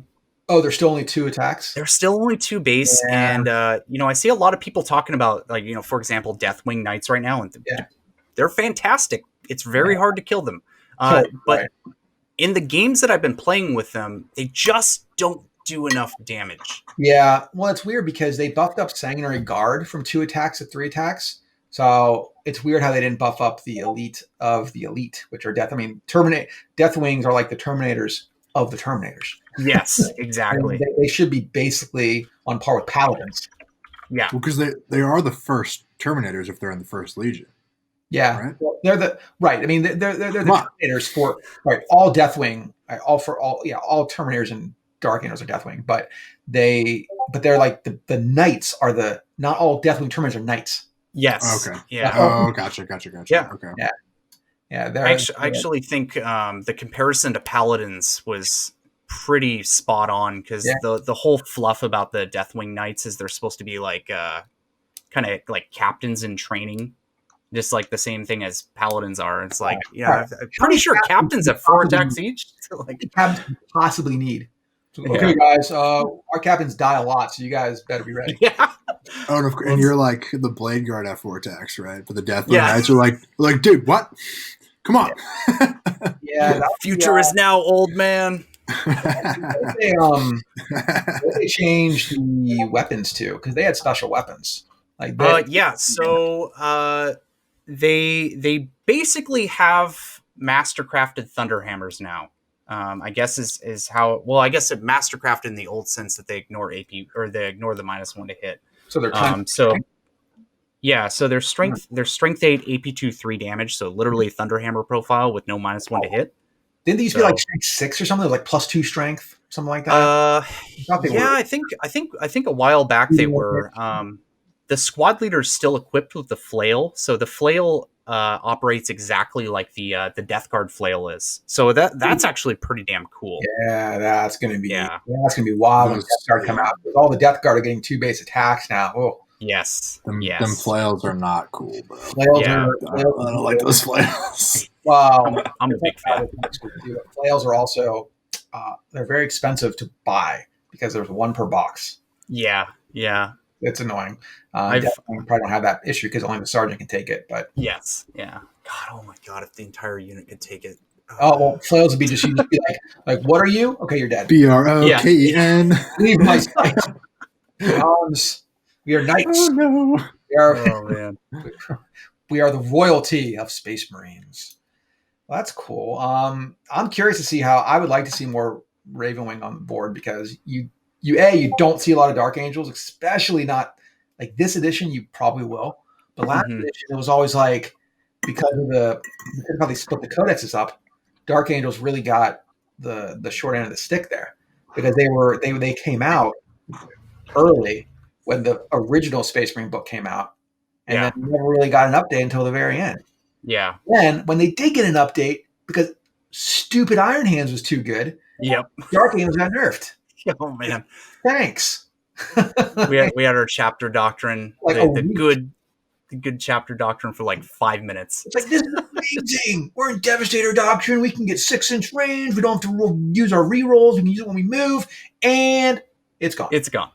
Oh, there's still only 2 attacks? There's still only 2 base. Yeah. And, I see a lot of people talking about, like, for example, Deathwing Knights right now. And they're fantastic. It's very hard to kill them. But in the games that I've been playing with them, they just don't do enough damage. Yeah. Well, it's weird because they buffed up Sanguinary Guard from 2 attacks to 3 attacks. So it's weird how they didn't buff up the elite of the elite, which are Deathwings are like the Terminators of the Terminators. Yes, exactly. They should be basically on par with Paladins. Yeah. Well, because they are the first Terminators if they're in the First Legion. Yeah. Right? Well, they're the Terminators for all Deathwing, all Terminators and Dark Angels are Deathwing, but they're like the Knights are not all Deathwing Terminators are Knights. Yes. Okay. Yeah. Oh, gotcha. Yeah. Okay. Yeah. Yeah, I actually think the comparison to Paladins was pretty spot on because the whole fluff about the Deathwing Knights is they're supposed to be like kind of like captains in training, just like the same thing as Paladins are. It's like, I'm pretty sure captains have 4 attacks each. So like captains possibly need. Okay, guys, our captains die a lot, so you guys better be ready. Yeah. Oh, and you're like the Blade Guard have 4 attacks, right? But the Deathwing Knights are like, dude, what? Come on. Future is now, old man. They changed the weapons too because they had special weapons. So they basically have mastercrafted Thunderhammers now. I guess is how. Well, I guess it mastercrafted in the old sense that they ignore AP or they ignore the -1 to hit. So they're so their strength 8 AP2 3 damage. So literally Thunderhammer profile with no -1 to hit. Didn't these be like strength 6 or something? Like +2 strength, something like that. I think a while back they were. The squad leader is still equipped with the flail, so the flail operates exactly like the Death Guard flail is. So that's actually pretty damn cool. Yeah, that's gonna be wild when Death Guard come out. All the Death Guard are getting 2 base attacks now. Oh. Yes. Them flails are not cool, bro. Flails I don't like those flails. Wow. I'm a big fan. Flails are also they're very expensive to buy because there's 1 per box. Yeah. It's annoying. I probably don't have that issue because only the sergeant can take it. But yes, yeah. God, oh my God! If the entire unit could take it. Oh well, flails would be just you'd be like, what are you? Okay, you're dead. BROKEN. Leave my sight. We are knights. Oh no. We are the royalty of Space Marines. Well, that's cool. I'm curious to see how. I would like to see more Ravenwing on the board because you don't see a lot of Dark Angels, especially not like this edition. You probably will, but last edition it was always like because of how they split the codexes up, Dark Angels really got the short end of the stick there because they came out early when the original Space Marine book came out, and then never really got an update until the very end. Yeah. Then when they did get an update, because stupid Iron Hands was too good, Dark Angels got nerfed. Oh man, thanks. we had our chapter doctrine, like the good chapter doctrine for like 5 minutes. It's like, this is amazing. We're in Devastator Doctrine. We can get 6-inch range. We don't have to use our rerolls. We can use it when we move, and it's gone. It's gone.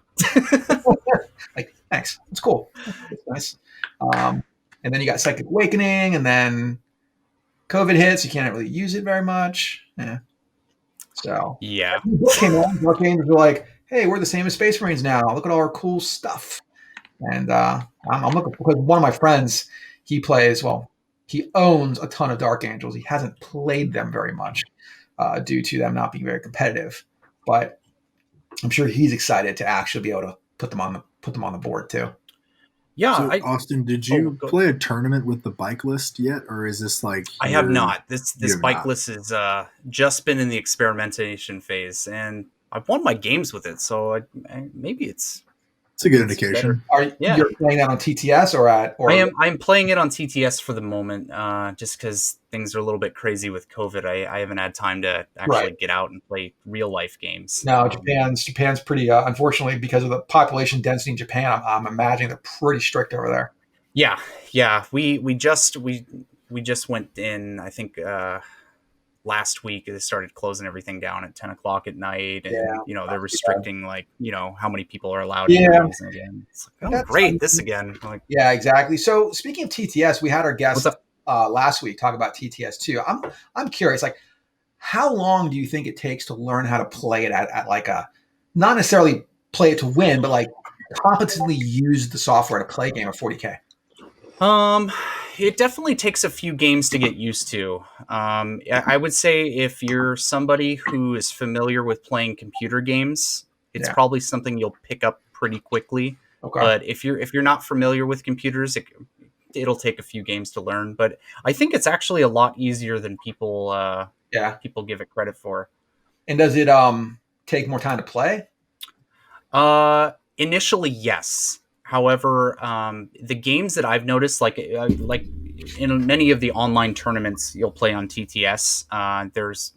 Like, thanks. It's cool. It's nice. And then you got Psychic Awakening, and then COVID hits. You can't really use it very much. Yeah. So yeah. Dark Angels were like, hey, we're the same as Space Marines now. Look at all our cool stuff. And I'm looking because one of my friends, he owns a ton of Dark Angels. He hasn't played them very much due to them not being very competitive. But I'm sure he's excited to actually be able to put them on the board too. Yeah. So, Austin, did you play a tournament with the bike list yet, or is this like? I have not. This bike list has just been in the experimentation phase, and I've won my games with it. So maybe it's a good indication. You're playing that on TTS or I'm playing it on TTS for the moment, just because things are a little bit crazy with COVID. I haven't had time to actually get out and play real life games. No, Japan's pretty. Unfortunately, because of the population density in Japan, I'm imagining they're pretty strict over there. Yeah. We just went in. I think last week they started closing everything down at 10 o'clock at night, and they're restricting how many people are allowed in again. It's like, oh great, this again. Like, yeah, exactly. So speaking of TTS, we had our guest last week talk about TTS too. I'm curious, like, how long do you think it takes to learn how to play it at like a, not necessarily play it to win, but like competently use the software to play a game of 40K? It definitely takes a few games to get used to. I would say if you're somebody who is familiar with playing computer games, it's probably something you'll pick up pretty quickly. Okay. But if you're not familiar with computers, it'll take a few games to learn. But I think it's actually a lot easier than people give it credit for. And does it take more time to play? Initially, yes. However, the games that I've noticed, like in many of the online tournaments you'll play on TTS, there's,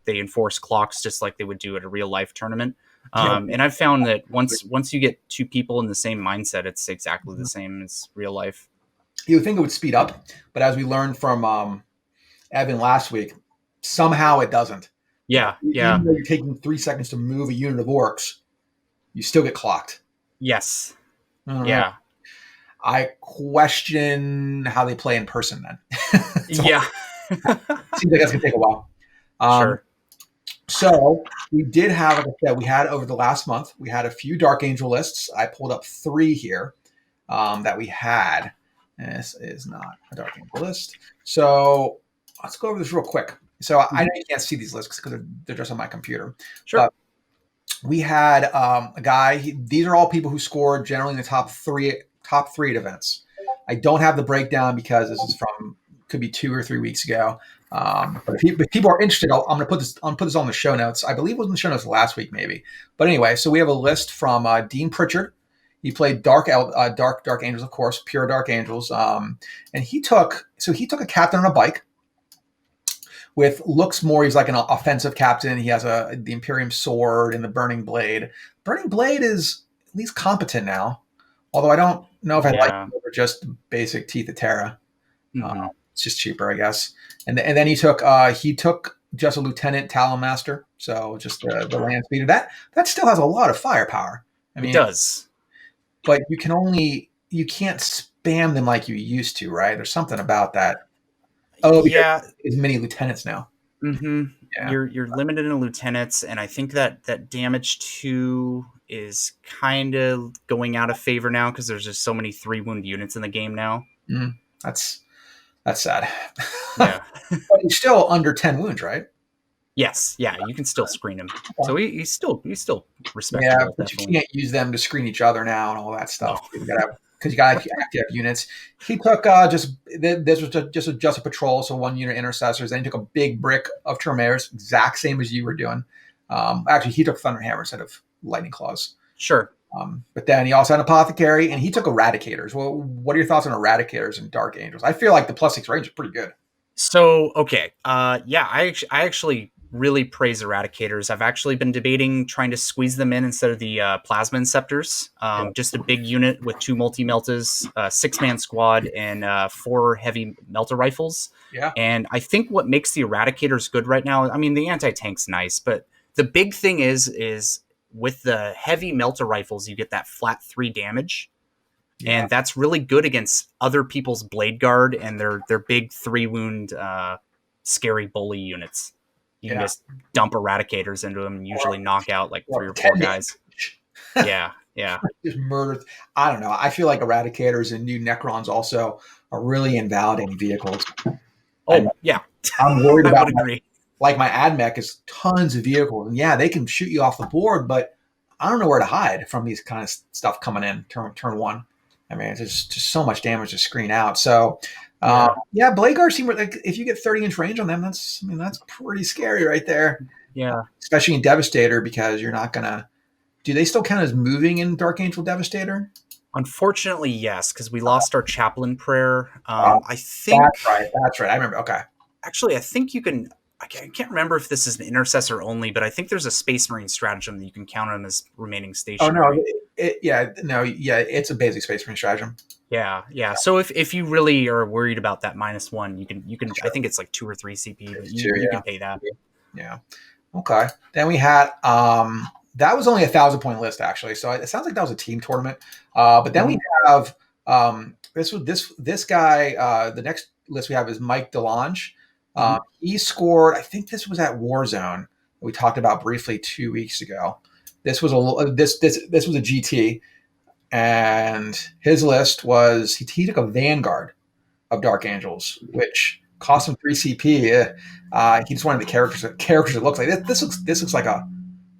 they enforce clocks just like they would do at a real life tournament. And I've found that once you get two people in the same mindset, it's exactly the same as real life. You would think it would speed up, but as we learned from Evan last week, somehow it doesn't. Yeah. Even though you're taking 3 seconds to move a unit of orcs, you still get clocked. Yes. Yeah. I question how they play in person then. Yeah. Seems like that's going to take a while. Sure. So we did have, like I said, we had over the last month, we had a few Dark Angel lists. I pulled up 3 here that we had. This is not a Dark Angel list. So let's go over this real quick. So I know you can't see these lists because they're just on my computer. Sure. We had a guy. These are all people who scored generally in the top three at events. I don't have the breakdown because this is could be 2 or 3 weeks ago. But if people are interested, I'm going to put this on the show notes. I believe it was in the show notes last week, maybe. But anyway, so we have a list from Dean Pritchard. He played Dark Angels, of course, pure Dark Angels. And he took a captain on a bike. He's like an offensive captain. He has the Imperium sword and the Burning Blade. Burning Blade is at least competent now, although I don't know if I like it over just basic Teeth of Terra. Mm-hmm. It's just cheaper, I guess. And then he took just a Lieutenant Talon Master, so just the land speeder. That still has a lot of firepower. I mean, it does, but you can't spam them like you used to, right? There's something about that. Oh, yeah, as many lieutenants now. Mm-hmm. Yeah. You're limited in lieutenants, and I think that damage 2 is kind of going out of favor now because there's just so many 3-wound units in the game now. Mm, that's sad. Yeah, but he's still under 10 wounds, right? Yes, yeah, you can still screen him. So he's still respectable. Yeah, but definitely. you can't use them to screen each other now and all that stuff. No. Because you got to have units. He took this was just a patrol, so 1 unit intercessors. Then he took a big brick of Terminators, exact same as you were doing. Actually, he took Thunderhammer instead of Lightning Claws. Sure. But then he also had Apothecary, and he took Eradicators. Well, what are your thoughts on Eradicators and Dark Angels? I feel like the +6 range is pretty good. So, okay. Yeah, I actually really praise Eradicators. I've actually been debating trying to squeeze them in instead of the Plasma Inceptors. Just a big unit with 2 multi-meltas, 6-man squad, and 4 heavy melta rifles. Yeah. And I think what makes the Eradicators good right now, I mean, the anti-tank's nice, but the big thing is with the heavy melta rifles, you get that flat 3 damage. Yeah. And that's really good against other people's Blade Guard and their big 3-wound scary bully units. You can just dump Eradicators into them and usually knock out like 3 or 4 guys. Yeah. Just murder. I don't know. I feel like Eradicators and new Necrons also are really invalidating vehicles. Yeah. I'm worried about I would agree. Like my AdMech is tons of vehicles. And yeah, they can shoot you off the board, but I don't know where to hide from these kind of stuff coming in turn 1. I mean, it's just so much damage to screen out. So, Blade Guards seem like if you get 30-inch range on them, that's pretty scary right there. Yeah, especially in Devastator, because you're not gonna. Do they still count as moving in Dark Angel Devastator? Unfortunately, yes, because we lost our Chaplain Prayer. I think that's right. I remember. Okay. Actually, I think you can. I can't remember if this is an intercessor only, but I think there's a Space Marine stratagem that you can count on as remaining stationary. Oh no, it's a basic Space Marine stratagem. Yeah. So if you really are worried about that -1, you can. Sure. I think it's like 2 or 3 CP, but you can pay that. Yeah. Okay. Then we had that was only a 1,000-point list actually, so it sounds like that was a team tournament. But then we have this guy. The next list we have is Mike Delange. He scored. I think this was at Warzone. We talked about briefly 2 weeks ago. This was this was a GT, and his list was he took a Vanguard of Dark Angels, which cost him 3 CP. He just wanted the characters that looks like this looks like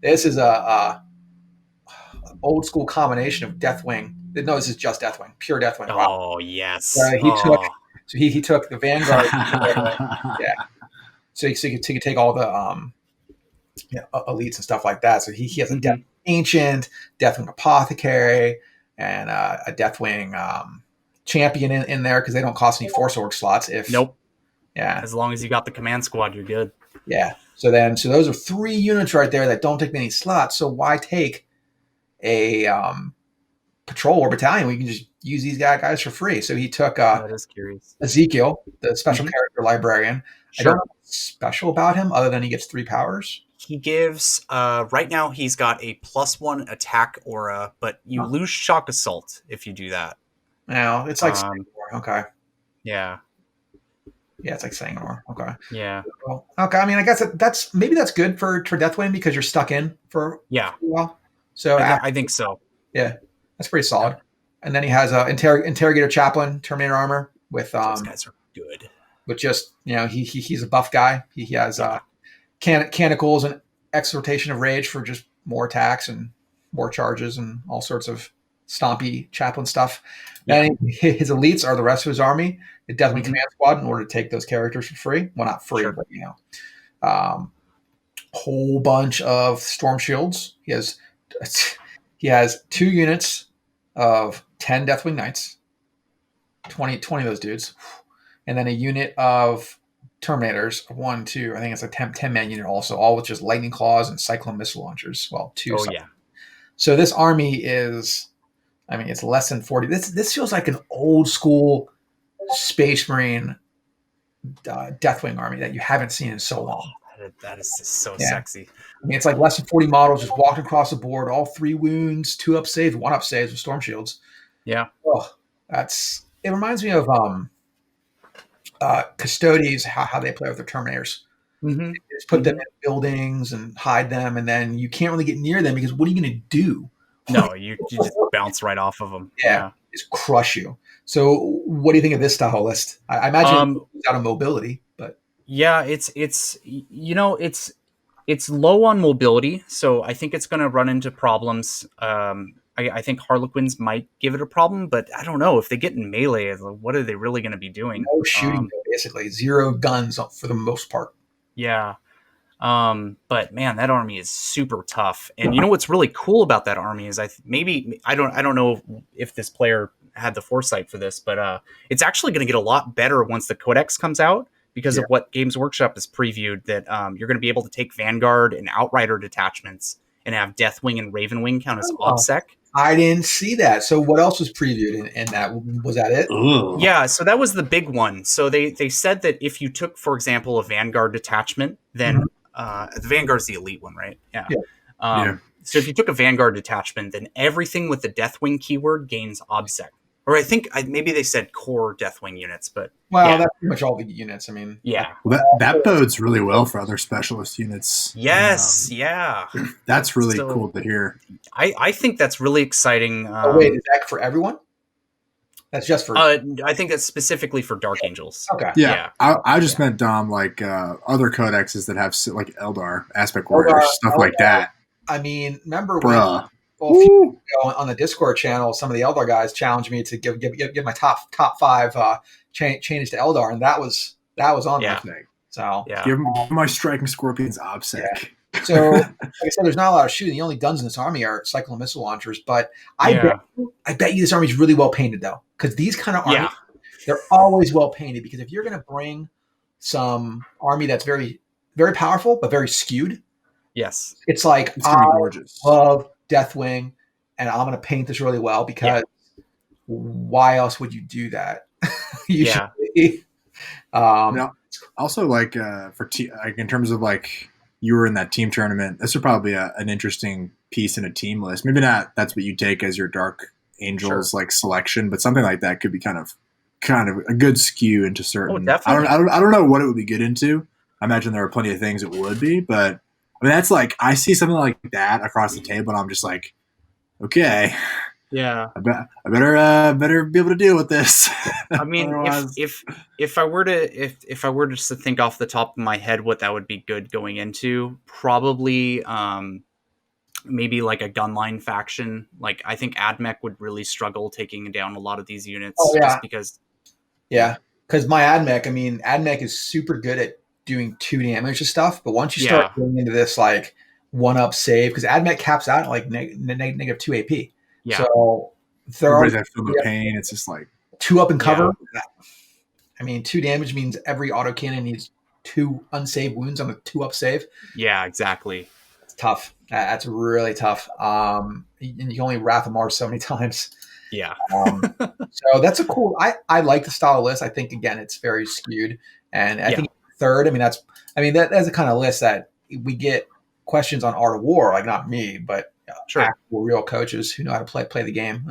this is a old school combination of Deathwing. No, this is just Deathwing, pure Deathwing. Wow. Oh yes. He took the Vanguard. Yeah. So he could take all the elites and stuff like that. So he has a Deathwing Ancient, Deathwing Apothecary, and a Deathwing Champion in there because they don't cost any Force Org slots. Nope. Yeah. As long as you got the command squad, you're good. Yeah. So those are 3 units right there that don't take many slots. So why take a patrol or battalion? We can just use these guys for free. So he took that is curious. Ezekiel, the special character librarian. Sure. I don't know what's special about him other than he gets 3 powers. He gives right now he's got a +1 attack aura, but you lose shock assault if you do that. No, it's like okay. Yeah. Yeah, it's like Sanganor. Okay. Yeah. Well, okay. I mean, I guess that's good for Deathwing because you're stuck in for a while. So I think so. Yeah, that's pretty solid. And then he has a Interrogator Chaplain, Terminator armor with those guys are good. With just he's a buff guy. He has Canicles and Exhortation of Rage for just more attacks and more charges and all sorts of stompy Chaplain stuff. Then his elites are the rest of his army. The Deathwing Command Squad in order to take those characters for free. Well, not free, but whole bunch of Storm Shields. He has 2 units of 10 Deathwing Knights. 20 of those dudes. And then a unit of Terminators, 1, 2, I think it's a 10-man unit also, all with just Lightning Claws and Cyclone Missile Launchers. Well, 2. Oh, yeah. So this army is, it's less than 40. This feels like an old school Space Marine Deathwing army that you haven't seen in so long. That is just so sexy. It's like less than 40 models just walking across the board, all 3 wounds, 2 up saves, 1 up saves with Storm Shields. Yeah. Oh, it reminds me of Custodes, how they play with their Terminators. Mm-hmm. They just put them in buildings and hide them, and then you can't really get near them because what are you going to do? No, you just bounce right off of them. Yeah, just crush you. So what do you think of this style list? I imagine it's out of mobility, but yeah, it's It's low on mobility, so I think it's going to run into problems. I think Harlequins might give it a problem, but I don't know if they get in melee. What are they really going to be doing? No shooting, basically 0 guns for the most part. Yeah. But man, that army is super tough. And you know what's really cool about that army is I don't know if this player had the foresight for this, but it's actually going to get a lot better once the Codex comes out because of what Games Workshop has previewed, that you're going to be able to take Vanguard and Outrider detachments and have Deathwing and Ravenwing count as OBSEC. I didn't see that. So what else was previewed in that? Was that it? Ugh. Yeah, so that was the big one. So they said that if you took, for example, a Vanguard detachment, then the Vanguard's the elite one, right? Yeah. So if you took a Vanguard detachment, then everything with the Deathwing keyword gains OBSEC. Or I think maybe they said core Deathwing units, but that's pretty much all the units. I mean, well, that bodes really well for other specialist units. Yes, that's really cool to hear. I think that's really exciting. Wait, is that for everyone? That's just for. I think that's specifically for Dark Angels. Okay. Yeah. I just meant Dom, like other codexes that have like Eldar, Aspect Warriors, stuff like that. I mean, remember Bruh. a few years ago on the Discord channel, some of the Eldar guys challenged me to give my top 5 changes to Eldar, and that was on my thing. So give my Striking Scorpions OBSEC. Yeah. So, like I said, there's not a lot of shooting. The only guns in this army are cyclone missile launchers. But I bet you this army is really well painted, though, because these kind of armies, they're always well painted. Because if you're going to bring some army that's very, very powerful but very skewed, it's like it's gonna be gorgeous. Love Deathwing, and I'm going to paint this really well because why else would you do that? Also, like like in terms of like you were in that team tournament, this would probably be an interesting piece in a team list. Maybe not that's what you take as your Dark Angels like selection, but something like that could be kind of a good skew into certain. Definitely. I don't know what it would be good into. I imagine there are plenty of things it would be, but I mean that's like I see something like that across the table, and I'm just like, okay. Yeah, I better be able to deal with this. I mean, if I were to just to think off the top of my head what that would be good going into, probably maybe like a gunline faction. Like I think AdMech would really struggle taking down a lot of these units. Just because. Yeah, because my AdMech is super good at doing 2 damage and stuff, but once you start going into this like 1-up save, because AdMech caps out at like negative 2 AP. Yeah. So everybody's that feel the pain. It's just like 2-up and cover. Yeah. I mean, 2 damage means every autocannon needs 2 unsaved wounds on a 2-up save. Yeah, exactly. It's tough. That's really tough. And you can only Wrath of Mars so many times. Yeah. So that's a cool. I like the style list. I think again it's very skewed, and I think third. that's a kind of list that we get questions on Art of War. Like not me, but. Actual real coaches who know how to play the game.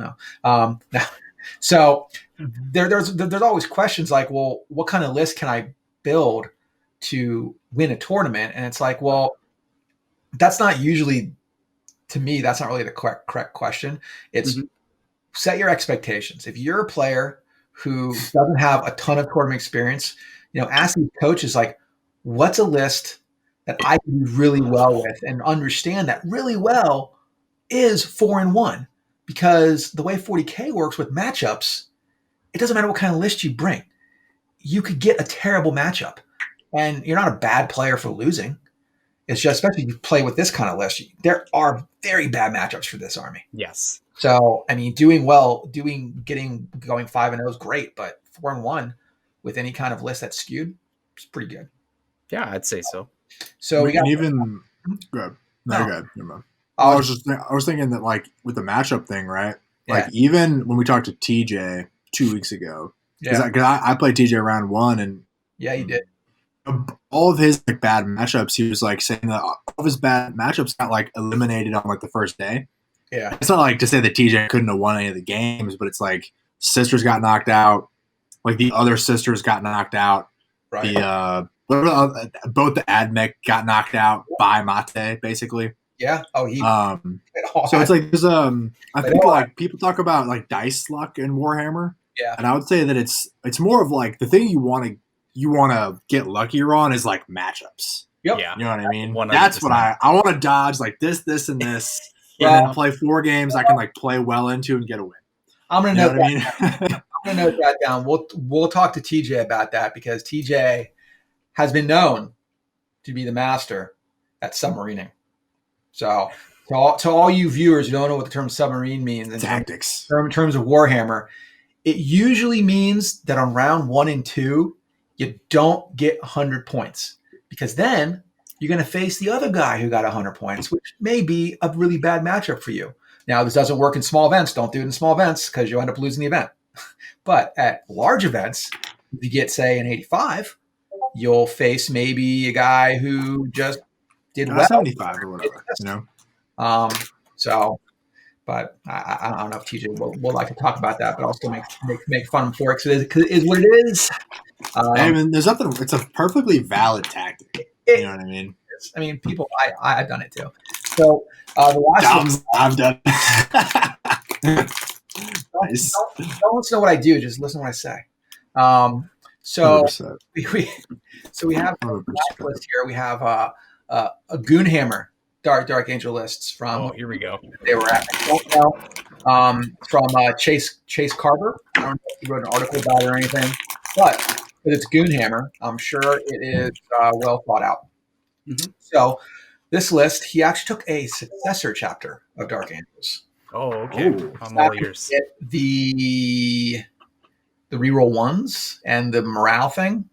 So there's always questions like, well, what kind of list can I build to win a tournament? And it's like, well, that's not usually, to me, that's not really the correct question. It's set your expectations. If you're a player who doesn't have a ton of tournament experience, ask these coaches like, what's a list that I can do really well with, and understand that really well is 4-1, because the way 40K works with matchups, it doesn't matter what kind of list you bring. You could get a terrible matchup, and you're not a bad player for losing. It's just, especially if you play with this kind of list, there are very bad matchups for this army. Yes. So, I mean, doing well, going 5-0 is great, but 4-1 with any kind of list that's skewed is pretty good. Yeah, I'd say so. So we got even good. No, good. Never mind. I was thinking that like with the matchup thing, right? Like even when we talked to TJ 2 weeks ago, because I played TJ round 1, and you did. All of his like bad matchups, he was like saying that all of his bad matchups got like eliminated on like the first day. Yeah, it's not like to say that TJ couldn't have won any of the games, but it's like sisters got knocked out, like the other sisters got knocked out. Right. Both the AdMech got knocked out by Mate, basically. Yeah. Oh, so it's like there's I think like people talk about like dice luck in Warhammer. Yeah. And I would say that it's more of like the thing you want to get luckier on is like matchups. Yep. Yeah. You know what I mean? 100%. That's what I want to dodge like this, and this, and then play 4 games I can like play well into and get a win. I'm gonna note that. I mean? I'm gonna note that down. We'll talk to TJ about that because TJ has been known to be the master at submarining. So to all you viewers who don't know what the term submarine means in tactics, in terms of Warhammer, it usually means that on round 1 and 2, you don't get 100 points because then you're going to face the other guy who got 100 points, which may be a really bad matchup for you. Now, this doesn't work in small events. Don't do it in small events because you'll end up losing the event. But at large events, if you get, say, an 85, you'll face maybe a guy who just did well. 75 or whatever, you know? But I don't know if TJ will like to talk about that, but I'll still make fun for it because it is what it is. I mean, there's nothing. It's a perfectly valid tactic. You know what I mean? I mean, people. I've done it too. So the last I've done. Nice. Don't listen to what I do. Just listen to what I say. So we have a list here. We have a Goonhammer Dark Angel lists from. Oh, here we go. They were at. From Chase Carver. I don't know if he wrote an article about it or anything, but it's Goonhammer. I'm sure it is well thought out. Mm-hmm. So this list, he actually took a successor chapter of Dark Angels. Oh, okay. I'm all ears. The reroll ones and the morale thing.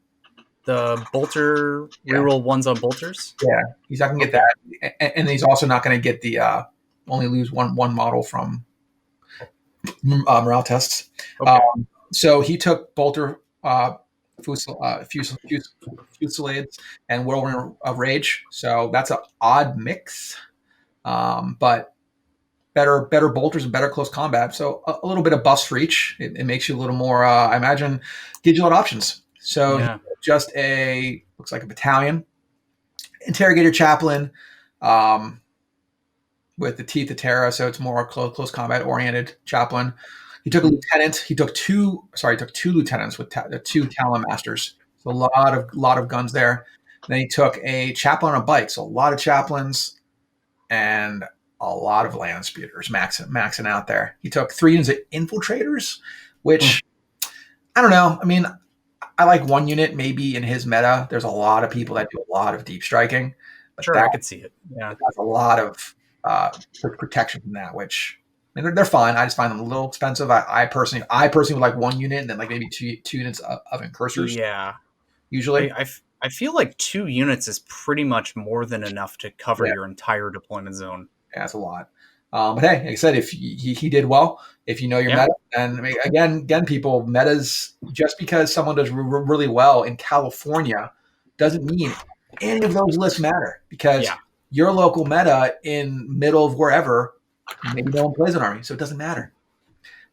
The bolter reroll ones on bolters. Yeah, he's not gonna get that, and he's also not gonna get the only lose one model from morale tests. Okay. So he took bolter fusillades and whirlwind of rage. So that's an odd mix, but better bolters and better close combat. So a little bit of buffs for each. It makes you a little more. I imagine gives you a lot of options. So just looks like a battalion, interrogator chaplain, with the teeth of Terra. So it's more close combat oriented chaplain. He took a lieutenant. He took two lieutenants with 2 Talon Masters. So a lot of guns there. And then he took a chaplain on a bike. So a lot of chaplains and a lot of land speeders maxing out there. He took 3 units of infiltrators, which I don't know. I mean, I like 1 unit maybe in his meta. There's a lot of people that do a lot of deep striking. But sure, I could see it. Yeah, that's a lot of protection from that, which I mean, they're fine. I just find them a little expensive. I personally would like 1 unit and then like maybe two units of incursors. Yeah, usually I feel like 2 units is pretty much more than enough to cover your entire deployment zone. Yeah, that's a lot. But hey, like I said, if he did well, if you know your meta, and I mean, again, people, metas, just because someone does really well in California doesn't mean any of those lists matter, because your local meta in middle of wherever, maybe no one plays an army, so it doesn't matter.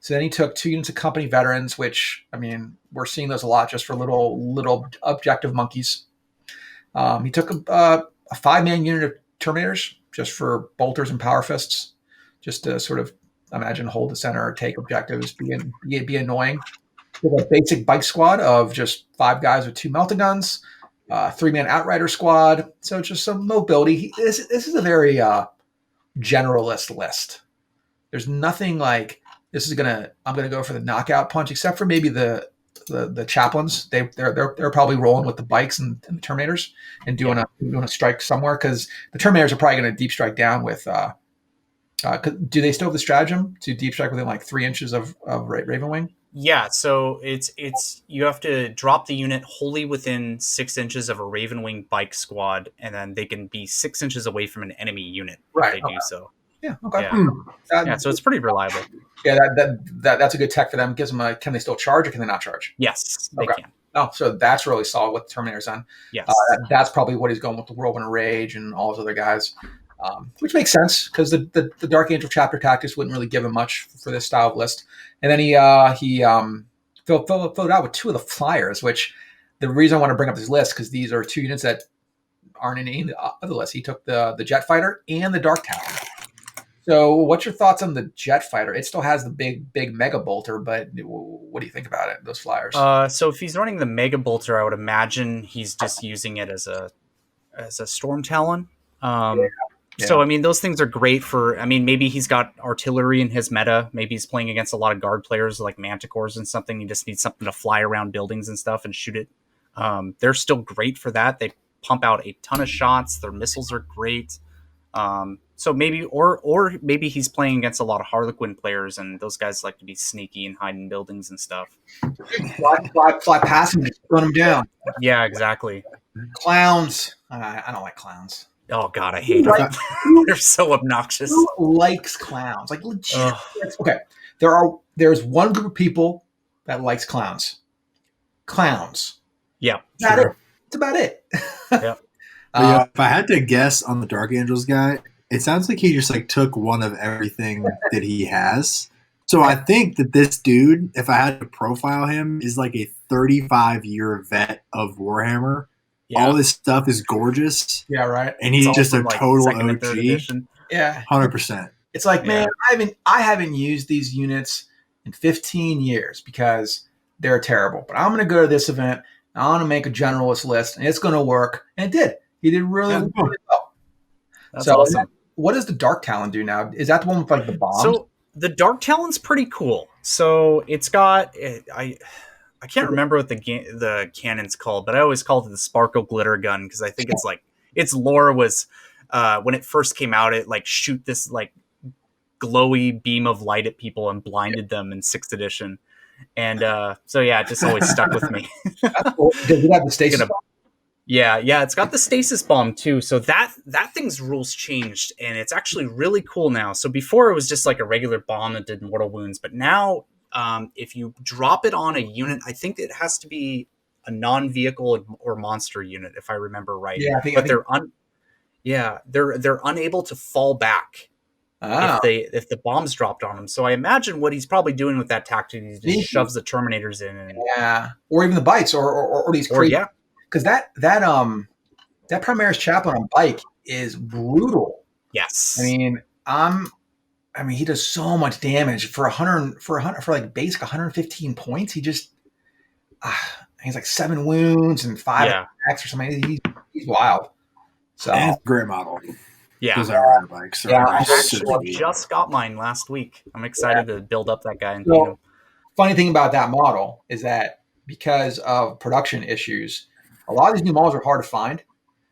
So then he took 2 units of company veterans, which, I mean, we're seeing those a lot just for little objective monkeys. He took a 5-man unit of Terminators just for bolters and power fists, just to sort of, imagine, hold the center or take objectives, be annoying. With a basic bike squad of just 5 guys with 2 melta guns, 3-man outrider squad. So just some mobility. This is a very generalist list. There's nothing like I'm gonna go for the knockout punch, except for maybe the chaplains. They're probably rolling with the bikes and the Terminators and doing a strike somewhere, because the Terminators are probably going to deep strike down with. Do they still have the stratagem to deep strike within like 3 inches of Raven Wing? Yeah, so it's you have to drop the unit wholly within 6 inches of a Raven Wing bike squad, and then they can be 6 inches away from an enemy unit if they do so. Yeah. Okay. Yeah. So it's pretty reliable. Yeah, that's a good tech for them. Gives them can they still charge or can they not charge? Yes, they can. Oh, so that's really solid with the Terminator's on. Yes. That's probably what he's going with the Whirlwind of Rage and all those other guys, which makes sense because the Dark Angel chapter tactics wouldn't really give him much for this style of list. And then he filled it out with 2 of the Flyers, which the reason I want to bring up this list, because these are 2 units that aren't in any of the other lists. He took the Jet Fighter and the Dark Tower. So what's your thoughts on the Jet Fighter? It still has the big Mega Bolter, but what do you think about it, those Flyers? So if he's running the Mega Bolter, I would imagine he's just using it as a as a Storm Talon. Yeah. So, I mean, those things are great for, I mean, maybe he's got artillery in his meta. Maybe he's playing against a lot of guard players like Manticores and something. He just needs something to fly around buildings and stuff and shoot it. They're still great for that. They pump out a ton of shots. Their missiles are great. So maybe, or maybe he's playing against a lot of Harlequin players, and those guys like to be sneaky and hide in buildings and stuff. Fly past him, run them down. Yeah, exactly. Clowns. I don't like clowns. Oh God, I hate them. They're so obnoxious. Who likes clowns? Like legit. Okay, there's one group of people that likes clowns. Clowns. Yeah, That's about it. Yeah. If I had to guess on the Dark Angels guy, it sounds like he just like took one of everything that he has. So I think that this dude, if I had to profile him, is like a 35-year vet of Warhammer. Yeah. All this stuff is gorgeous. Yeah, right. And he's just a total OG. Yeah, 100%. It's like, man, I haven't used these units in 15 years because they're terrible. But I'm going to go to this event. I'm going to make a generalist list, and it's going to work. And it did. He did really well. That's awesome. What does the Dark Talon do now? Is that the one with like the bombs? So the Dark Talon's pretty cool. So it's got I can't remember what the cannon's called, but I always called it the Sparkle Glitter Gun because I think it's like its lore was when it first came out, it like shoot this like glowy beam of light at people and blinded them in 6th edition. And so yeah, it just always stuck with me. Does it have the stasis bomb? Yeah, it's got the stasis bomb too. So that thing's rules changed, and it's actually really cool now. So before it was just like a regular bomb that did mortal wounds, but now if you drop it on a unit, I think it has to be a non-vehicle or monster unit, if I remember right. Yeah, they're unable to fall back if the bombs dropped on them. So I imagine what he's probably doing with that tactic is he just shoves the Terminators in, or even the bites, or these crazy. Because that Primaris Chaplain on bike is brutal. Yes, I mean he does so much damage for like basic 115 points. He just he's like 7 wounds and 5 attacks or something. He's wild. So and great model. Yeah, those are bikes. I actually just got mine last week. I'm excited to build up that guy and paint him. Funny thing about that model is that because of production issues, a lot of these new models are hard to find.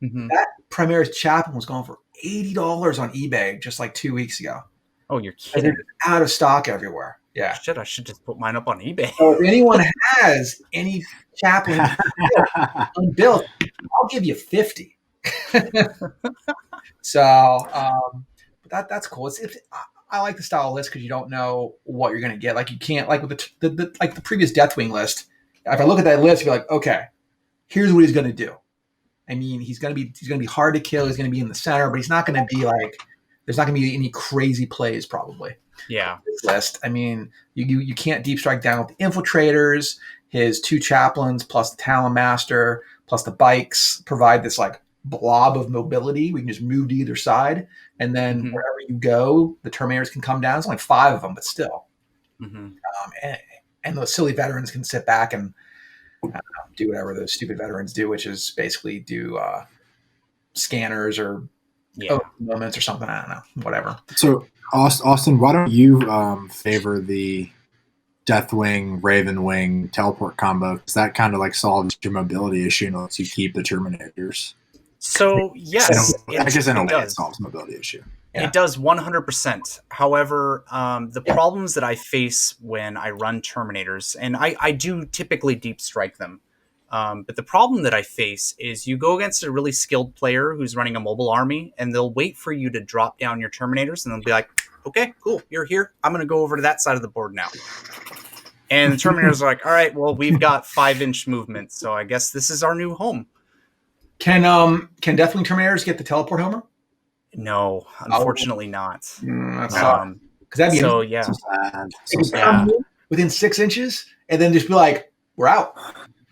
Mm-hmm. That Primaris Chaplain was going for $80 on eBay just like 2 weeks ago. Oh, you're kidding! They're out of stock everywhere. Yeah, shit! I should just put mine up on eBay. So if anyone has any Chaplain unbuilt, I'll give you 50. So, but that's cool. I like the style list because you don't know what you're going to get. Like you can't like with the previous Deathwing list. If I look at that list, you're like, okay, here's what he's going to do. I mean, he's going to be hard to kill. He's going to be in the center, but he's not going to be like. There's not going to be any crazy plays probably. Yeah. This list. I mean, you can't deep strike down with the infiltrators. His 2 chaplains plus the Talon Master plus the bikes provide this like blob of mobility. We can just move to either side, and then wherever you go, the Terminators can come down. It's only 5 of them, but still. Mm-hmm. And those silly veterans can sit back and do whatever those stupid veterans do, which is basically do scanners or moments or something. I don't know, whatever. So, Austin, why don't you favor the Deathwing, Ravenwing teleport combo? Because that kind of like solves your mobility issue and lets you keep the Terminators. So, yes. I guess in a way it solves mobility issue. Yeah. It does 100%. However, the problems that I face when I run Terminators, and I do typically deep strike them, but the problem that I face is you go against a really skilled player who's running a mobile army, and they'll wait for you to drop down your Terminators, and they'll be like, okay, cool, you're here. I'm going to go over to that side of the board now. And the Terminators are like, all right, well, we've got 5-inch movement, so I guess this is our new home. Can Deathwing Terminators get the teleport homer? No, unfortunately not. That's because that'd be so sad. Within 6 inches, and then just be like, "We're out."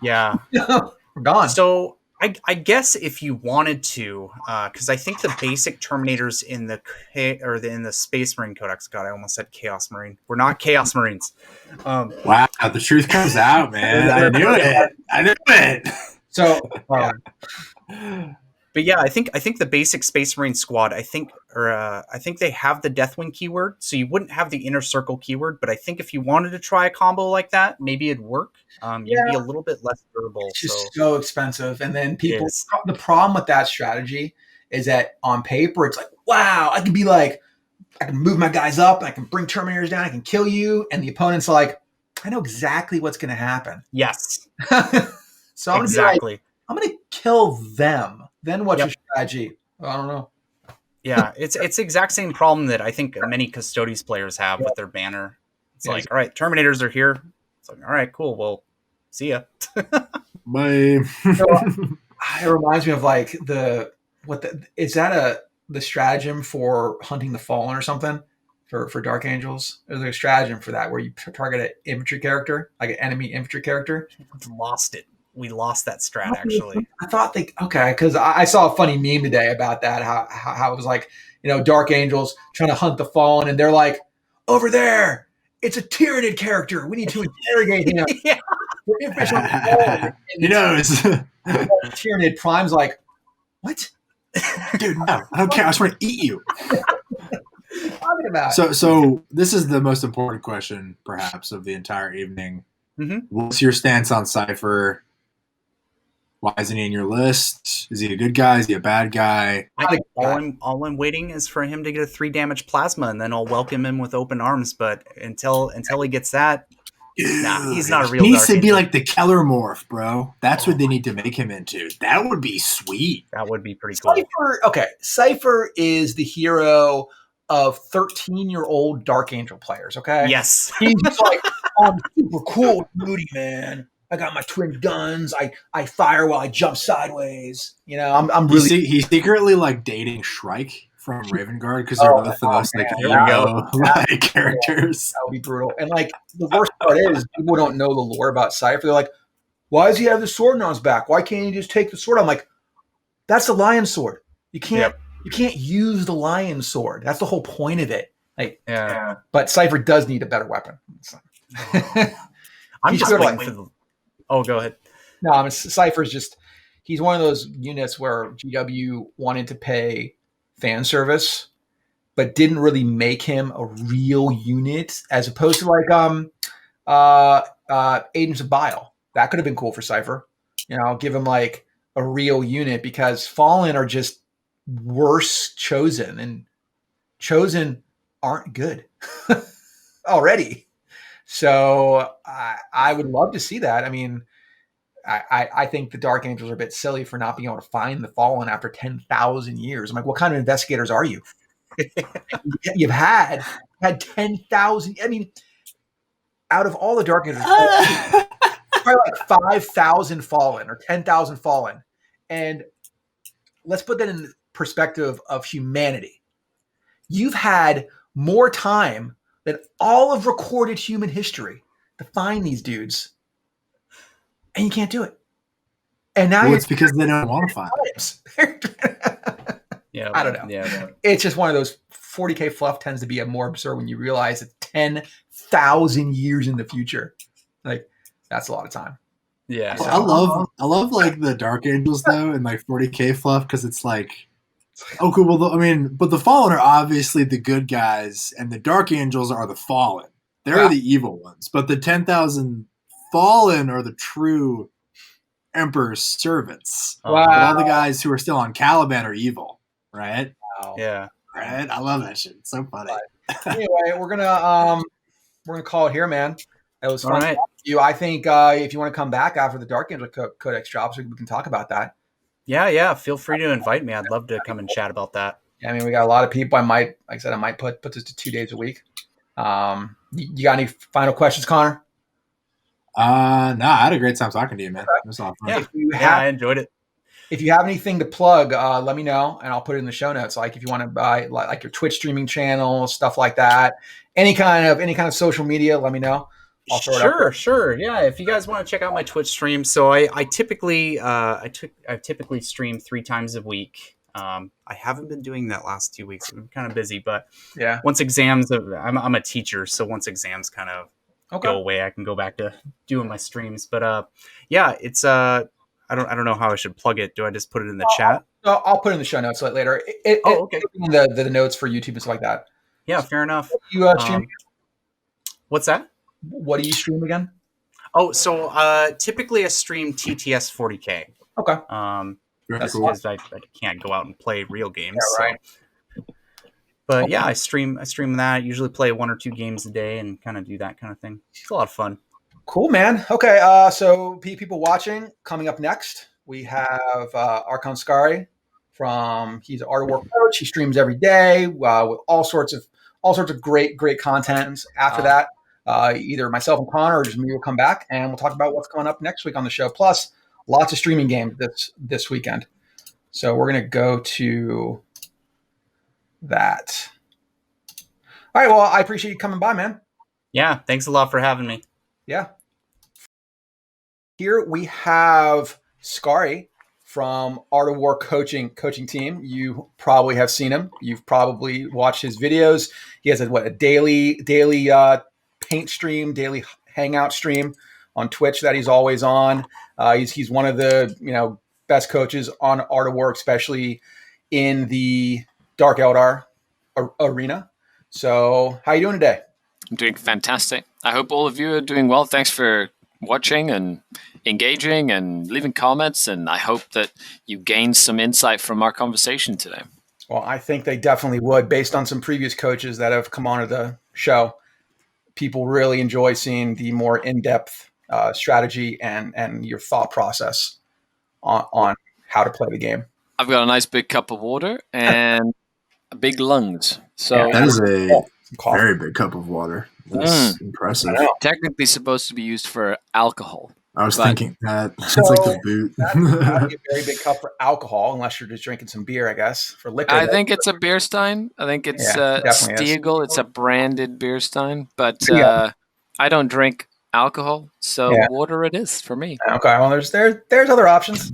Yeah, we're gone. So I guess if you wanted to, because I think the basic Terminators in the Space Marine Codex. God, I almost said Chaos Marine. We're not Chaos Marines. Wow, the truth comes out, man. I knew it. So But yeah, I think the basic Space Marine squad, I think they have the Deathwing keyword, so you wouldn't have the inner circle keyword. But I think if you wanted to try a combo like that, maybe it'd work. You'd be a little bit less durable. It's just so expensive, and then people. Is. The problem with that strategy is that on paper, it's like, wow, I can be like, I can move my guys up, I can bring Terminators down, I can kill you, and the opponent's like, I know exactly what's going to happen. Yes. So I'm exactly. I'm going to kill them. Then what's your strategy? I don't know. Yeah, it's the exact same problem that I think many Custodes players have with their banner. It's like, all right, Terminators are here. It's like, all right, cool. Well, see ya. Bye. So, it reminds me of like the stratagem for hunting the fallen or something for Dark Angels? There's a stratagem for that where you target an infantry character, like an enemy infantry character. Lost it. We lost that strat, actually. I thought because I saw a funny meme today about that, how it was like, Dark Angels trying to hunt the fallen, and they're like, over there, it's a Tyrannid character. We need to interrogate him. Yeah. He knows. Tyrannid Prime's like, what? Dude, no, I don't care. I just want to eat you. Talking about. So this is the most important question, perhaps, of the entire evening. Mm-hmm. What's your stance on Cypher? Why isn't he in your list? Is he a good guy? Is he a bad guy? All I'm waiting is for him to get a 3 damage plasma, and then I'll welcome him with open arms. But until he gets that, he's not a real. He needs to be like the Keller morph, bro. That's what they need to make him into. That would be sweet. That would be pretty cool. Cypher is the hero of 13-year-old Dark Angel players. Okay. Yes. He's just like, I'm super cool, moody man. I got my twin guns. I fire while I jump sideways. I'm really. He's secretly like dating Shrike from Ravengard because they're both the most like characters. That would be brutal. And like the worst part is people don't know the lore about Cypher. They're like, why does he have the sword on his back? Why can't he just take the sword? I'm like, that's the lion sword. You can't use the lion sword. That's the whole point of it. Like, but Cypher does need a better weapon. I'm just waiting for the. Oh, go ahead. No, Cypher's just, he's one of those units where GW wanted to pay fan service, but didn't really make him a real unit, as opposed to like Agents of Bile. That could have been cool for Cypher. Give him like a real unit, because Fallen are just worse Chosen, and Chosen aren't good already. So I would love to see that. I mean, I think the Dark Angels are a bit silly for not being able to find the Fallen after 10,000 years. I'm like, what kind of investigators are you? You've had 10,000. I mean, out of all the Dark Angels, probably like 5,000 Fallen or 10,000 Fallen. And let's put that in perspective of humanity. You've had more time than all of recorded human history to find these dudes, and you can't do it. And now it's because they don't want to find them. I don't know. Yeah, it's just one of those 40K fluff tends to be more absurd when you realize it's 10,000 years in the future. Like, that's a lot of time. Yeah. Well, I love like the Dark Angels though, and like 40K fluff, because it's like, oh, cool. Well, but the Fallen are obviously the good guys, and the Dark Angels are the Fallen. They're the evil ones. But the 10,000 Fallen are the true Emperor's servants. Wow. But all the guys who are still on Caliban are evil, right? Wow. Yeah. Right? I love that shit. It's so funny. Anyway, we're gonna call it here, man. It was fun. Right. You, I think if you want to come back after the Dark Angel Codex drops, we can talk about that. Yeah. Feel free to invite me. I'd love to come and chat about that. Yeah, I mean, we got a lot of people. I might put this to 2 days a week. You got any final questions, Connor? No, I had a great time talking to you, man. It was a lot of fun. I enjoyed it. If you have anything to plug, let me know, and I'll put it in the show notes. Like if you want to buy like your Twitch streaming channel, stuff like that, any kind of social media, let me know. I'll throw it up. Sure. Yeah, if you guys want to check out my Twitch stream, so I typically stream 3 times a week. I haven't been doing that last 2 weeks. I'm kind of busy, but once exams, I'm a teacher, so once exams kind of go away, I can go back to doing my streams. But it's I don't know how I should plug it. Do I just put it in the chat? So I'll put it in the show notes later. Okay. In the notes for YouTube and stuff like that. Yeah, fair enough. You stream? What's that? What do you stream again? Oh, so typically I stream TTS 40K. Okay. That's cool. because I can't go out and play real games. Yeah, right. So. But yeah, I stream that. Usually play 1 or 2 games a day and kind of do that kind of thing. It's a lot of fun. Cool, man. Okay, so people watching, coming up next, we have Archon Skari he's an Art of War coach. He streams every day with all sorts of great content. After that, either myself and Connor or just me will come back and we'll talk about what's coming up next week on the show. Plus, lots of streaming games this weekend. So we're gonna go to that. All right. Well, I appreciate you coming by, man. Yeah, thanks a lot for having me. Yeah. Here we have Skari from Art of War coaching team. You probably have seen him. You've probably watched his videos. He has a daily paint stream, daily hangout stream on Twitch that he's always on. He's one of the best coaches on Art of War, especially in the Dark Eldar arena. So, how are you doing today? I'm doing fantastic. I hope all of you are doing well. Thanks for watching and engaging and leaving comments, and I hope that you gained some insight from our conversation today. Well, I think they definitely would, based on some previous coaches that have come onto the show. People really enjoy seeing the more in-depth strategy and your thought process on how to play the game. I've got a nice big cup of water and big lungs. So that is a very big cup of water. That's impressive. Technically supposed to be used for alcohol. I was thinking that. It's like the boot. That'd be a very big cup for alcohol, unless you're just drinking some beer, I guess. For liquor, I think it's a beer stein. I think it's Stiegel. It's a branded beer stein. But I don't drink alcohol, so water it is for me. Okay, well, there's other options.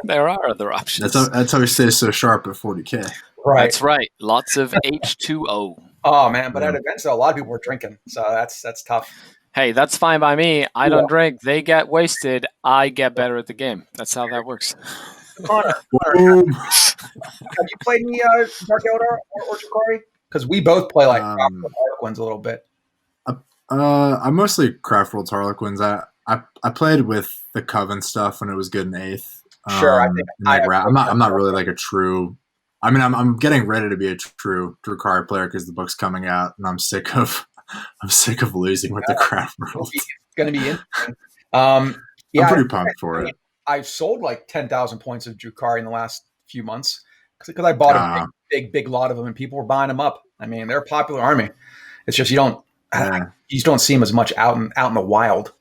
There are other options. That's how we stay so sharp at 40K. Right. That's right. Lots of H2O. Oh man, but at events, a lot of people were drinking, so that's tough. Hey, that's fine by me. I don't drink. They get wasted. I get better at the game. That's how that works. Connor, have you played any Dark Eldar or Drukhari? Because we both play like Harlequins a little bit. I'm mostly Craftworlds Harlequins. I played with the Coven stuff when it was good in 8th. Sure, I think I'm not really like a true. I mean, I'm getting ready to be a true Drukhari player because the book's coming out, and I'm sick of losing with the Craftworlds. It's going to be interesting. I'm pretty pumped for it. I've sold like 10,000 points of Drukhari in the last few months because I bought a big lot of them, and people were buying them up. I mean, they're a popular army. It's just you just don't see them as much out in the wild.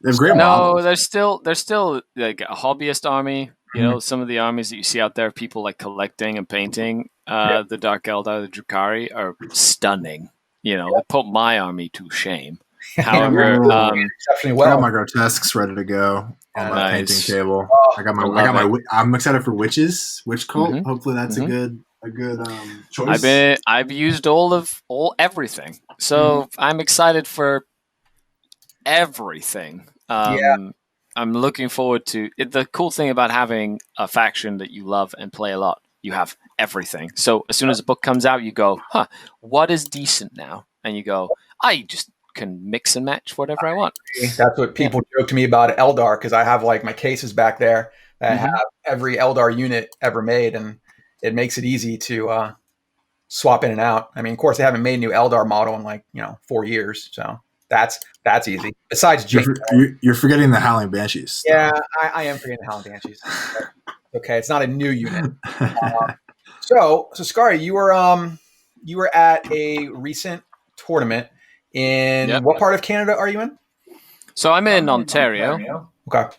They're great models. They're still like a hobbyist army. You know, some of the armies that you see out there, people like collecting and painting the Dark Eldar, the Drukhari, are stunning. You know, put my army to shame. However, exceptionally well. I got my grotesques ready to go on my painting table. I'm excited for Witch Cult. Mm-hmm. Hopefully, that's a good choice. I've used everything, so I'm excited for everything. I'm looking forward to it. The cool thing about having a faction that you love and play a lot, you have everything. So as soon as a book comes out, you go, what is decent now? And you go, I just can mix and match whatever I want. That's what people joke to me about Eldar, because I have like my cases back there that have every Eldar unit ever made, and it makes it easy to swap in and out. I mean, of course, they haven't made a new Eldar model in 4 years, so that's easy. Besides, you're forgetting the Howling Banshees. Yeah, I am forgetting the Howling Banshees. Okay, it's not a new unit. So Skari, you were at a recent tournament in what part of Canada are you in? So I'm in Ontario. Okay,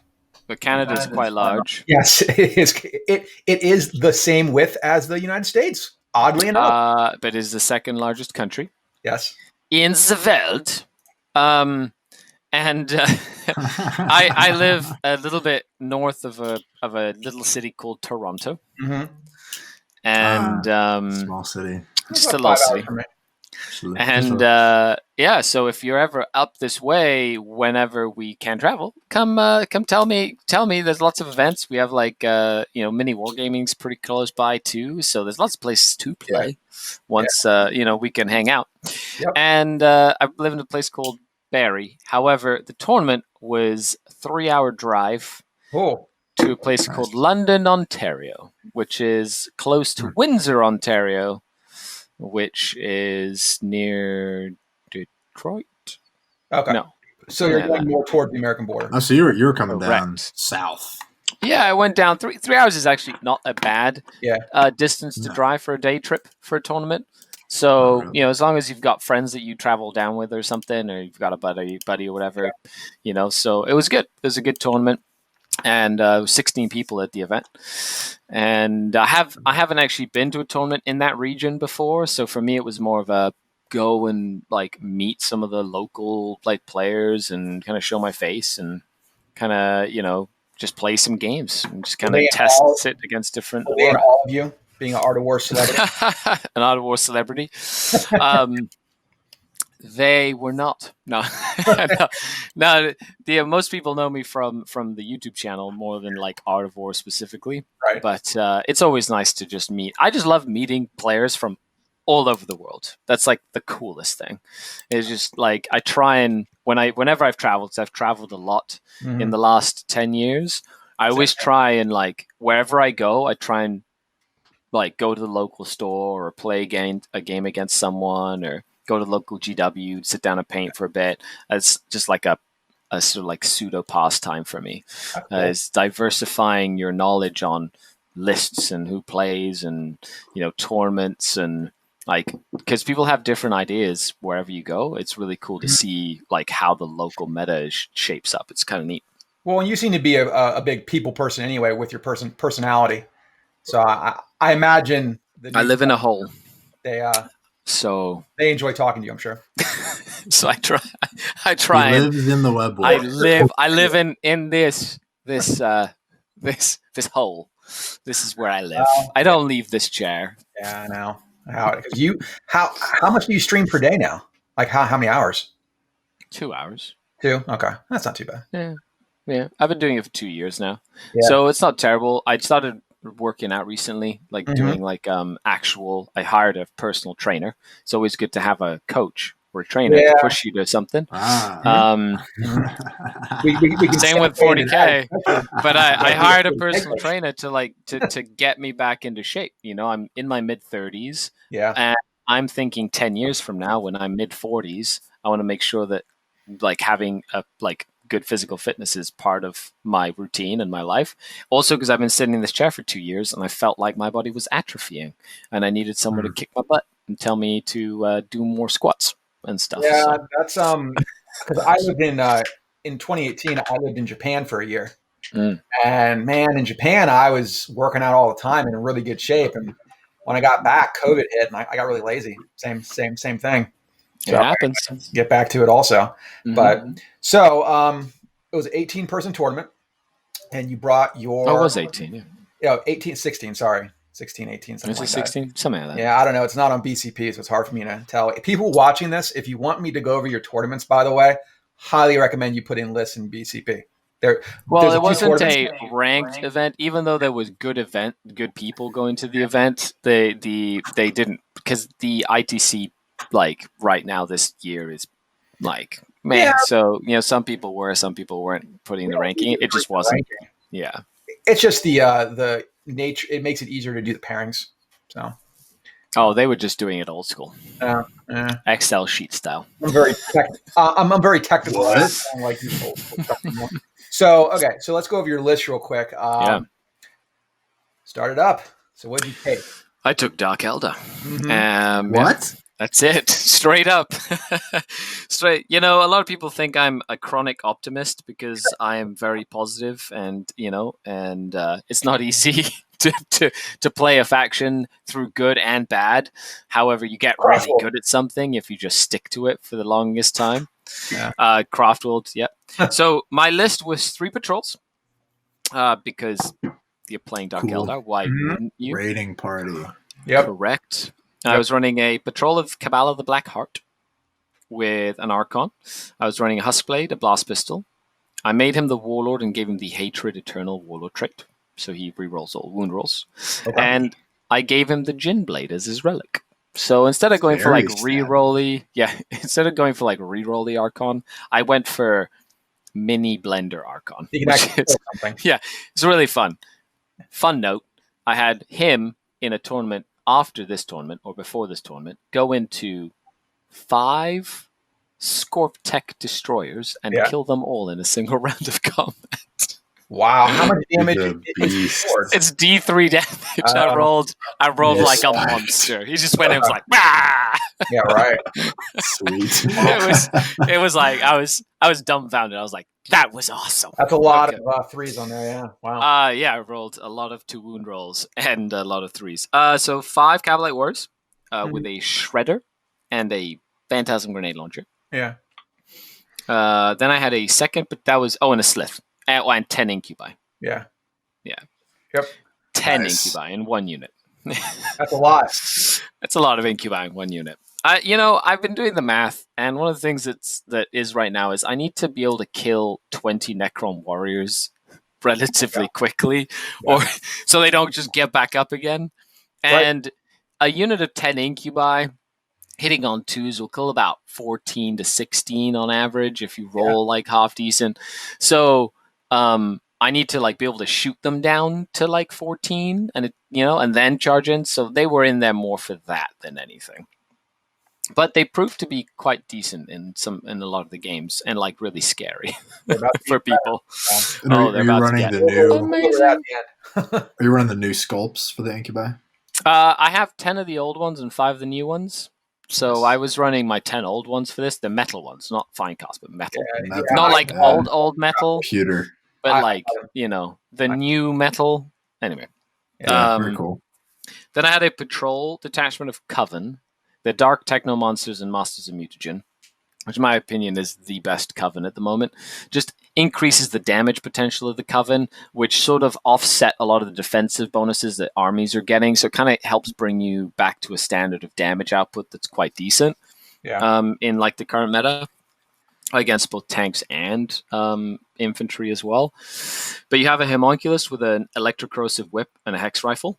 but Canada is quite large. Yes, it is. It is the same width as the United States. Oddly enough, but it is the second largest country. Yes, in the world. I live a little bit north of a little city called Toronto, and small city, just a little city. And so if you're ever up this way, whenever we can travel, come tell me. There's lots of events. We have like mini wargaming's pretty close by too, so there's lots of places to play. Once we can hang out. Yep. And I live in a place called Barrie. However, the tournament was a 3-hour drive to a place called London, Ontario, which is close to Windsor, Ontario, which is near Detroit. Okay. No. So you're going more toward the American border. Oh, so you're coming down south. Yeah, I went down 3 hours is actually not a bad distance to drive for a day trip for a tournament. So, as long as you've got friends that you travel down with or something, or you've got a buddy or whatever, so it was good. It was a good tournament. And 16 people at the event. And I haven't actually been to a tournament in that region before. So for me, it was more of a go and like meet some of the local like players and kind of show my face and kind of, just play some games and just kind of test it against different. All of you being an Art of War celebrity. An Art of War celebrity. They were not. No. No. Most people know me from the YouTube channel more than like Art of War specifically. Right. But it's always nice to just meet. I just love meeting players from all over the world. That's like the coolest thing. It's just like I try and whenever I've traveled, because I've traveled a lot in the last 10 years, I always try and like wherever I go, I try and like go to the local store or play a game against someone or go to the local GW, sit down and paint for a bit. It's just like a sort of like pseudo pastime for me. It's diversifying your knowledge on lists and who plays and, tournaments and like, because people have different ideas wherever you go. It's really cool to see like how the local meta shapes up. It's kind of neat. Well, and you seem to be a big people person anyway with your personality. So I imagine that I live in a hole. So they enjoy talking to you, I'm sure. So I try. He lives in the web world. I live in this hole. This is where I live. I don't leave this chair. Yeah, I know. How much do you stream per day now? Like how many hours? 2 hours. 2? Okay, that's not too bad. Yeah. I've been doing it for 2 years now, so it's not terrible. I started working out recently, like doing like actual. I hired a personal trainer. It's always good to have a coach or a trainer to push you to something. We same with 40K, but I hired a personal trainer to get me back into shape. I'm in my mid-30s, and I'm thinking 10 years from now, when I'm mid-40s, I want to make sure that like having a good physical fitness is part of my routine and my life. Also, because I've been sitting in this chair for 2 years and I felt like my body was atrophying, and I needed someone to kick my butt and tell me to do more squats and stuff. Yeah, that's because I lived in 2018. I lived in Japan for a year, and man, in Japan I was working out all the time in really good shape. And when I got back, COVID hit, and I got really lazy. Same thing. So it happens. Get back to it also. But so it was an 18-person tournament, and you brought your. Oh, it was 18. Yeah. 18, 16. Sorry. 16, 18, something like 16? that. Something like that. Yeah, I don't know. It's not on BCP, so it's hard for me to tell. People watching this, if you want me to go over your tournaments, by the way, highly recommend you put in lists in BCP. It wasn't a ranked event, even though there was good people going to the event. They didn't, because the ITC like right now this year is like so some people were, some people weren't putting the ranking. It just wasn't. Yeah, it's just the nature. It makes it easier to do the pairings. So they were just doing it old school, Excel sheet style. I'm very I'm very technical. I don't like these old school stuff anymore. So let's go over your list real quick. Start it up. So what did you take? I took Dark Eldar. What? That's it. Straight up. Straight. A lot of people think I'm a chronic optimist because I am very positive and it's not easy to play a faction through good and bad. However, you get really good at something if you just stick to it for the longest time. Yeah. Craftworlds, yeah. So my list was 3 patrols because you're playing Dark Eldar. Why wouldn't you? Raiding party. Yep. Correct. I was running a patrol of Cabal of the Black Heart with an Archon. I was running a Huskblade, a Blast Pistol. I made him the Warlord and gave him the Hatred Eternal Warlord trait, so he rerolls all wound rolls. Okay. And I gave him the Gin Blade as his relic. So instead of going for like re-rolly, instead of going for like re-rolly Archon, I went for mini blender Archon. It's really fun. Fun note, I had him in a tournament after this tournament, or before this tournament, go into 5 Scorp Tech destroyers and kill them all in a single round of combat. Wow, how much damage? It's D3 damage. I rolled like a monster. He just went in and was like, bah! Yeah, right. Sweet. It was like I was dumbfounded. I was like, that was awesome. That's a lot of 3s on there, yeah. Wow. I rolled a lot of 2 wound rolls and a lot of 3s. So 5 Cavalite Wars with a Shredder and a Phantasm Grenade Launcher. Yeah. Then I had a second, but that was and a Slith. And 10 Incubi. Yeah. Yeah. Yep. 10 Incubi in 1 unit. That's a lot. That's a lot of Incubi in 1 unit. I've been doing the math, and one of the things that is right now is I need to be able to kill 20 Necron Warriors relatively quickly, or so they don't just get back up again. And a unit of 10 Incubi hitting on 2s will kill about 14 to 16 on average if you roll like half decent. So I need to like be able to shoot them down to like 14 and and then charge in. So they were in there more for that than anything. But they proved to be quite decent in a lot of the games and like really scary for people. Are you running the new sculpts for the Incubi? I have 10 of the old ones and 5 of the new ones. So I was running my 10 old ones for this, the metal ones, not fine cast, but metal. Not like old metal. Computer. But like, the new metal. Anyway. Very cool. Then I had a patrol detachment of Coven, the Dark Techno Monsters and Masters of Mutagen, which in my opinion is the best Coven at the moment. Just increases the damage potential of the Coven, which sort of offset a lot of the defensive bonuses that armies are getting. So it kind of helps bring you back to a standard of damage output that's quite decent in like the current meta against both tanks and infantry as well. But you have a Homunculus with an Electrocorrosive Whip and a Hex Rifle.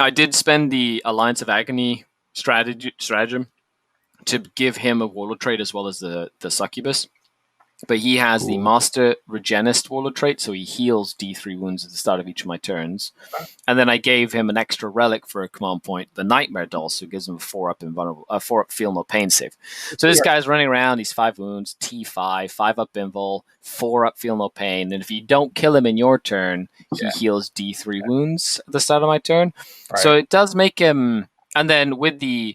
I did spend the Alliance of Agony stratagem to give him a Warlord trait as well as the Succubus. But he has the Master Regenist Warlord trait, so he heals D3 wounds at the start of each of my turns. And then I gave him an extra relic for a command point, the Nightmare Doll, so it gives him a 4-up Feel No Pain save. So this guy's running around, he's 5 wounds, T5, 5-up Invul, 4-up Feel No Pain, and if you don't kill him in your turn, he heals D3 wounds at the start of my turn. Right. So it does make him... And then with the...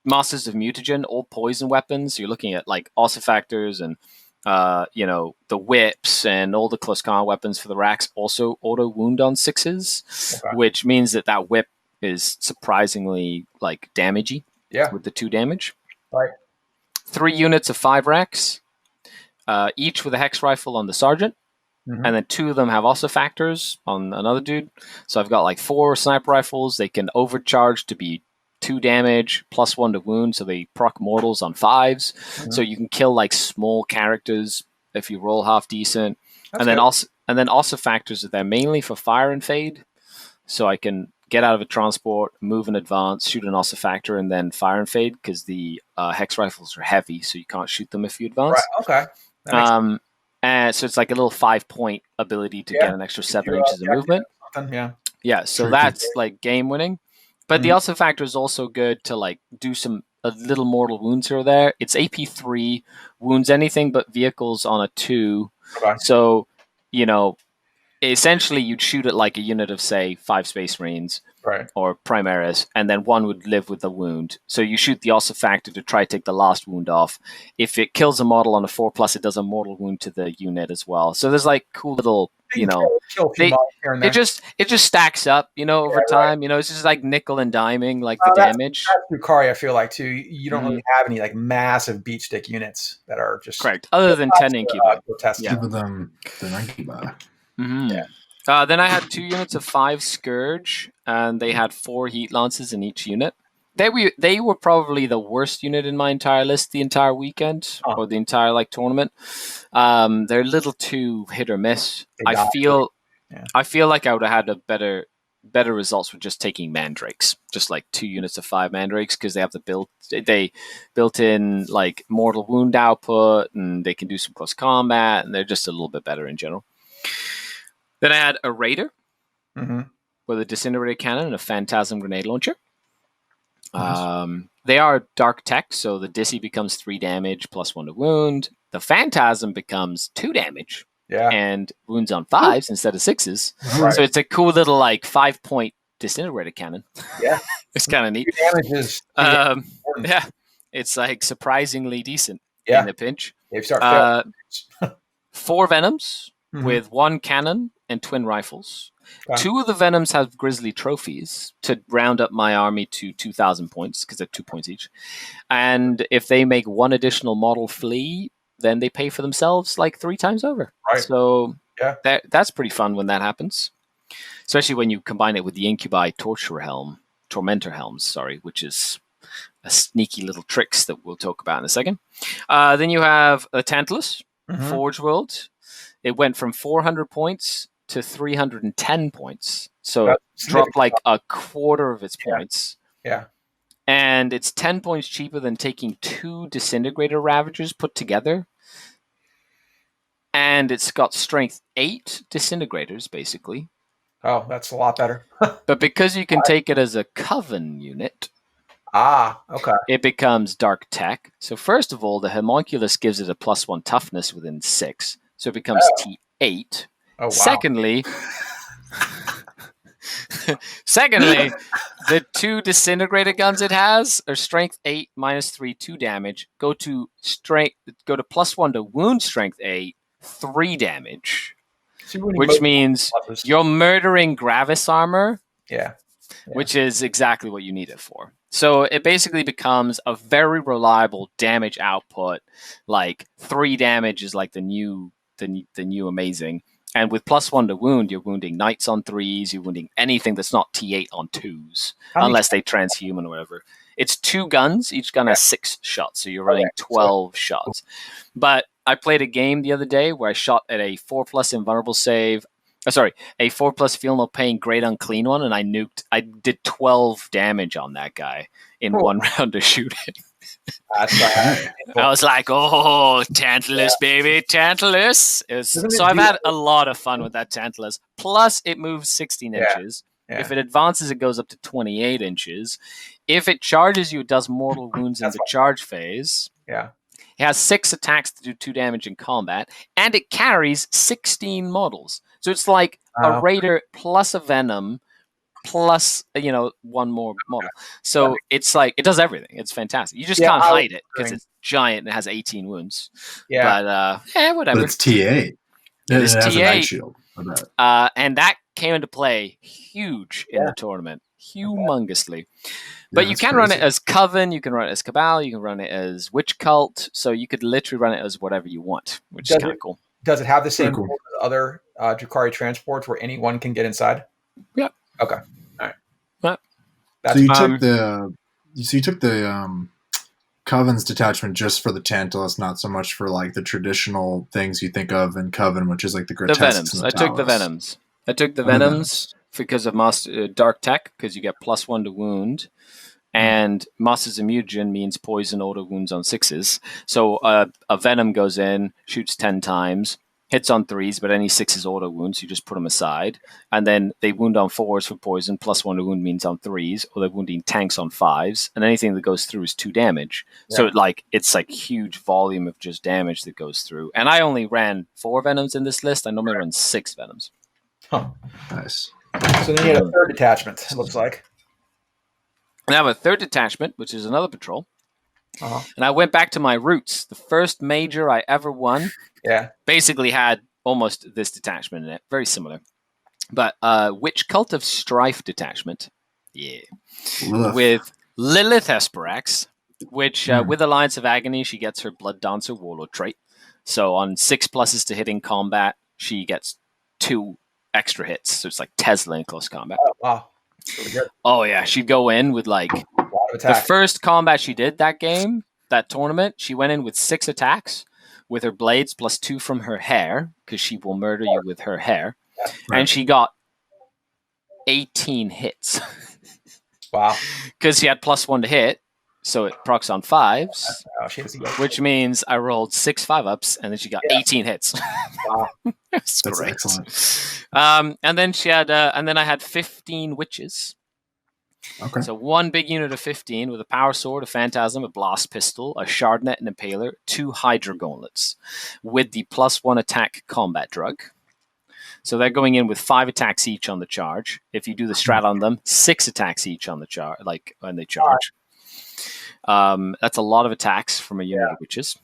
Masters of Mutagen, all poison weapons. You're looking at like Ossifactors and the whips and all the close combat weapons for the racks also auto wound on 6s, which means that whip is surprisingly like damagey with the 2 damage. Right. 3 units of 5 racks, each with a hex rifle on the sergeant, and then 2 of them have Ossifactors on another dude. So I've got like 4 sniper rifles. They can overcharge to be 2 damage, +1 to wound, so they proc mortals on 5s. So you can kill like small characters if you roll half decent. And then Ossifactors are there mainly for fire and fade. So I can get out of a transport, move in advance, shoot an Ossifactor, and then fire and fade because the hex rifles are heavy, so you can't shoot them if you advance. Right. Okay. And so it's like a little 5-point ability to get an extra 7 inches of movement. Yeah. So that's like game winning. But the Ossifactor is also good to like do a little mortal wounds here or there. It's AP 3, wounds anything but vehicles on a 2. Okay. So, essentially you'd shoot at like a unit of say 5 Space Marines or Primaris, and then 1 would live with the wound. So you shoot the Ossifactor to try to take the last wound off. If it kills a model on a 4+, it does a mortal wound to the unit as well. So there's like cool little it just stacks up, over time. It's just like nickel and diming, like the damage. That's Drukhari, I feel like too. You don't really have any like massive beat stick units that are just correct, other than 10 Incubi. Give them the Incubi. Mm-hmm. Yeah. Then I had 2 units of 5 Scourge, and they had 4 Heat Lances in each unit. They were probably the worst unit in my entire list the entire weekend or the entire tournament. They're a little too hit or miss. I feel like I would have had a better results with just taking mandrakes, just 2 units of 5 mandrakes, because they have built in mortal wound output, and they can do some close combat, and they're just a little bit better in general. Then I had a Raider with a Disintegrator Cannon and a Phantasm Grenade Launcher. Nice. They are dark tech, so the Dissy becomes 3 damage plus 1 to wound. The Phantasm becomes 2 damage. Yeah. And wounds on 5s instead of 6s. Right. So it's a cool little 5-point Disintegrator Cannon. Yeah. It's kind of neat. Damages. Yeah. It's surprisingly decent in the pinch. They've started 4 Venoms with 1 cannon and twin rifles. Okay. 2 of the Venoms have Grizzly trophies to round up my army to 2,000 points, because they're 2 points each. And if they make 1 additional model flee, then they pay for themselves 3 times over. Right. So that's pretty fun when that happens, especially when you combine it with the Incubi Tormentor Helms, which is a sneaky little tricks that we'll talk about in a second. Then you have a Tantalus, Forge World. It went from 400 points to 310 points. So it dropped a quarter of its points. Yeah. And it's 10 points cheaper than taking 2 Disintegrator Ravagers put together. And it's got strength 8 Disintegrators, basically. Oh, that's a lot better. But because you can take it as a Coven unit, okay, it becomes dark tech. So first of all, the Homunculus gives it a +1 toughness within 6. So it becomes T8. Oh, wow. Secondly, the 2 Disintegrator guns it has are strength 8 -3 2 damage. Go to +1 to wound strength 8 3 damage, which means you're murdering Gravis armor. Yeah. Which is exactly what you need it for. So it basically becomes a very reliable damage output. 3 damage is the new amazing. And with +1 to wound, you're wounding knights on 3s. You're wounding anything that's not T8 on 2s, unless they transhuman or whatever. It's 2 guns. Each gun has 6 shots, so you're running 12 shots. But I played a game the other day where I shot at a 4+ invulnerable save. A 4+ feel no pain, great unclean one, and I did 12 damage on that guy in 1 round of shooting. I was like, oh, Tantalus, baby, Tantalus. So I've had a lot of fun with that Tantalus. Plus, it moves 16 inches. Yeah. If it advances, it goes up to 28 inches. If it charges you, it does mortal wounds in the charge phase. Yeah. It has 6 attacks to do 2 damage in combat, and it carries 16 models. So it's like a Raider plus a Venom plus, 1 more model. So it's it does everything. It's fantastic. You just can't hide it because it's giant and it has 18 wounds. Yeah. But, whatever. But it's T8. It's T8. A Night shield. And that came into play huge in the tournament. Humongously. But you can run it as Coven, you can run it as Cabal, you can run it as Witch Cult, so you could literally run it as whatever you want, which is kind of cool. Does it have the same rules as other Drukhari transports where anyone can get inside? Yeah. Okay. All right. Well, so you took the Coven's detachment just for the Tantalus, not so much for the traditional things you think of in Coven, which is the grotesques. The Venoms. I took the Venoms because of Master Dark Tech, because you get +1 to wound. And Master's Immunogen means poison auto wounds on 6s. So a Venom goes in, shoots 10 times, hits on 3s, but any 6s auto wounds, you just put them aside. And then they wound on 4s for poison, +1 to wound means on 3s, or they're wounding tanks on 5s. And anything that goes through is 2 damage. Yeah. So it's huge volume of just damage that goes through. And I only ran 4 Venoms in this list. I normally run 6 Venoms. Huh. Nice. So then you had a third detachment, it looks like. And I have a third detachment, which is another patrol. And I went back to my roots. The first major I ever won basically had almost this detachment in it. Very similar. But Witch Cult of Strife detachment. Yeah. With Lilith Esperax, which with Alliance of Agony, she gets her Blood Dancer Warlord trait. So on 6 pluses to hit in combat, she gets 2 extra hits. So it's like Tesla in close combat. Oh, wow. Really good. Oh yeah, she'd go in with like A lot of the attack. first combat she did that game, that tournament. She went in with 6 attacks with her blades plus 2 from her hair, because she will murder you with her hair, and she got 18 hits. Wow. Because she had plus 1 to hit, so it procs on 5s, Oh, she has a good which means I rolled 6 5-ups, and then she got 18 hits. Wow. That's That's great. excellent. And then she had, and then I had 15 witches. Okay. So 1 big unit of 15 with a power sword, a phantasm, a blast pistol, a shardnet, an impaler, 2 hydra gauntlets with the plus 1 attack combat drug. So they're going in with 5 attacks each on the charge. If you do the strat on them, 6 attacks each on the charge, like when they charge. That's a lot of attacks from a unit of witches.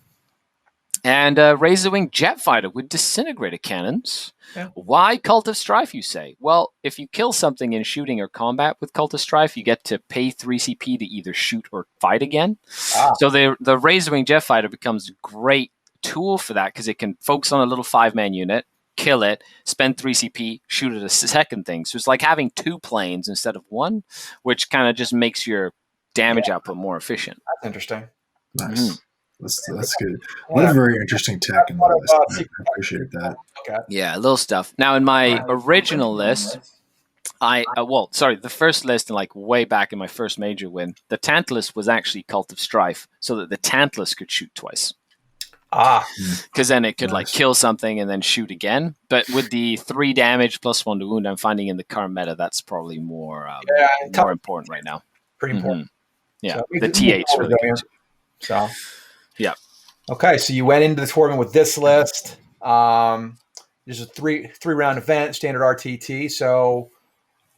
And Razorwing Jet Fighter with disintegrator cannons. Yeah. Why Cult of Strife, you say? Well, if you kill something in shooting or combat with Cult of Strife, you get to pay 3 CP to either shoot or fight again. So the Razorwing Jet Fighter becomes a great tool for that, because it can focus on a little 5-man unit, kill it, spend 3 CP, shoot at a second thing. So it's like having 2 planes instead of 1, which kind of just makes your damage output more efficient. That's interesting. Nice. Mm-hmm. That's good. What a very interesting tech in the list. I appreciate that. Okay. Yeah, little stuff. Now, in my original list, the first list, and like way back in my first major win, the Tantalus was actually Cult of Strife, so that the Tantalus could shoot twice. Because then it could like kill something and then shoot again. But with the 3 damage plus 1 to wound, I'm finding in the current meta that's probably more important right now. Pretty important. Yeah, So the TH really good. So yeah. Okay, so you went into the tournament with this list. There's a three round event, standard RTT. So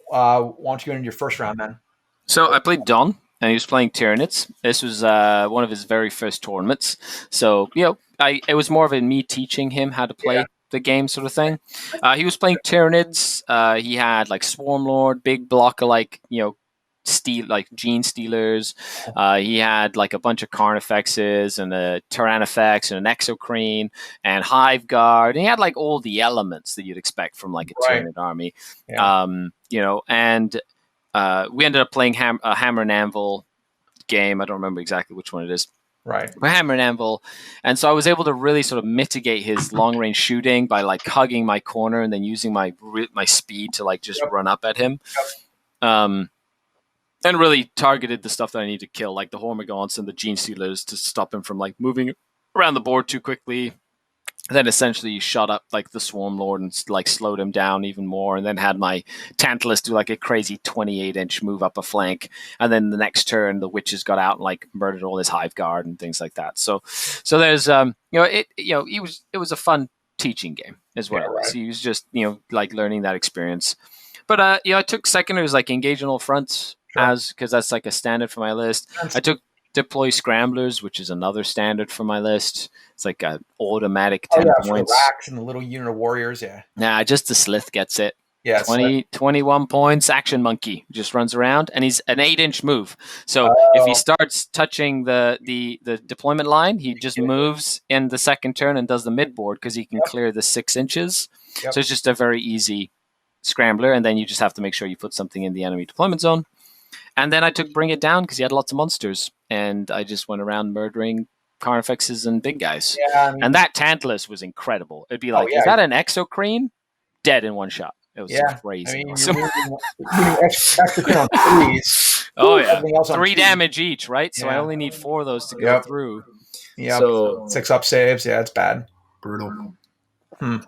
why don't you go into your first round then? So I played Don, and he was playing Tyranids. This was one of his very first tournaments. So, it was more of me teaching him how to play the game sort of thing. He was playing Tyranids. He had like Swarmlord, big block of gene stealers. He had like a bunch of Carnifexes and a Tyrannifex and an Exocrine and Hive Guard. And he had like all the elements that you'd expect from like a Tyranid army. Yeah. And we ended up playing a Hammer and Anvil game. I don't remember exactly which one it is. Right. But Hammer and Anvil. And so I was able to really sort of mitigate his long range shooting by like hugging my corner and then using my speed to like just run up at him. And really targeted the stuff that I need to kill, like the Hormagaunts and the Gene Stealers, to stop him from like moving around the board too quickly. And then essentially shot up like the Swarm Lord and like slowed him down even more, and then had my Tantalus do like a crazy 28-inch move up a flank. And then the next turn, the witches got out and like murdered all his Hive Guard and things like that. So there's it was a fun teaching game as well. Right. So he was just like learning that experience. But I took seconders like Engage on All Fronts. Because that's like a standard for my list. I took Deploy Scramblers, which is another standard for my list. It's like an automatic 10 points. Racks and the little unit of warriors, Nah, just the Slith gets it. Yeah, 21 points. Action Monkey just runs around, and he's an 8-inch move. So if he starts touching the deployment line, he just moves in the second turn and does the mid board because he can clear the 6 inches. So it's just a very easy scrambler, and then you just have to make sure you put something in the enemy deployment zone. And then I took Bring It Down because he had lots of monsters, and I just went around murdering Carnifexes and big guys. Yeah, and that Tantalus was incredible. It'd be like, is that an Exocrine? Dead in one shot. It was crazy. You're Exocrine on 3s. Oh, yeah. 3 damage each, right? So I only need 4 of those to go through. Yeah. So 6 up saves. Yeah, it's bad. Brutal.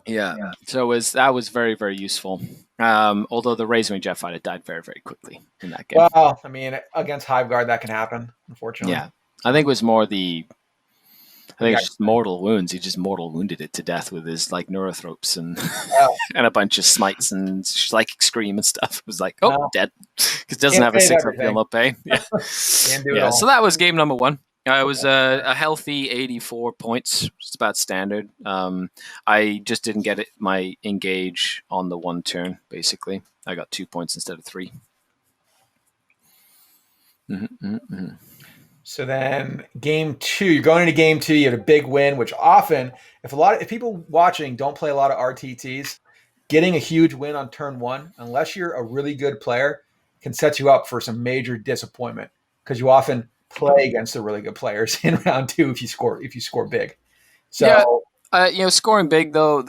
Yeah. So that was very, very useful. Although the Razorwing Jet Fighter died very, very quickly in that game. Well, I mean, against Hive Guard, that can happen, unfortunately. Yeah. I think it was more it's just mortal wounds. He just mortal wounded it to death with his like neurothropes and and a bunch of smites and psychic scream and stuff. It was like, dead. Because it doesn't have a 6 up heal up pay. Yeah. So that was game number 1. It was a healthy 84 points, just about standard. I just didn't get my engage on the 1 turn, basically. I got 2 points instead of 3. So then game 2, you're going into game 2, you had a big win, which often, if people watching don't play a lot of RTTs, getting a huge win on turn 1, unless you're a really good player, can set you up for some major disappointment because you often play against the really good players in round 2 if you score big. So scoring big though,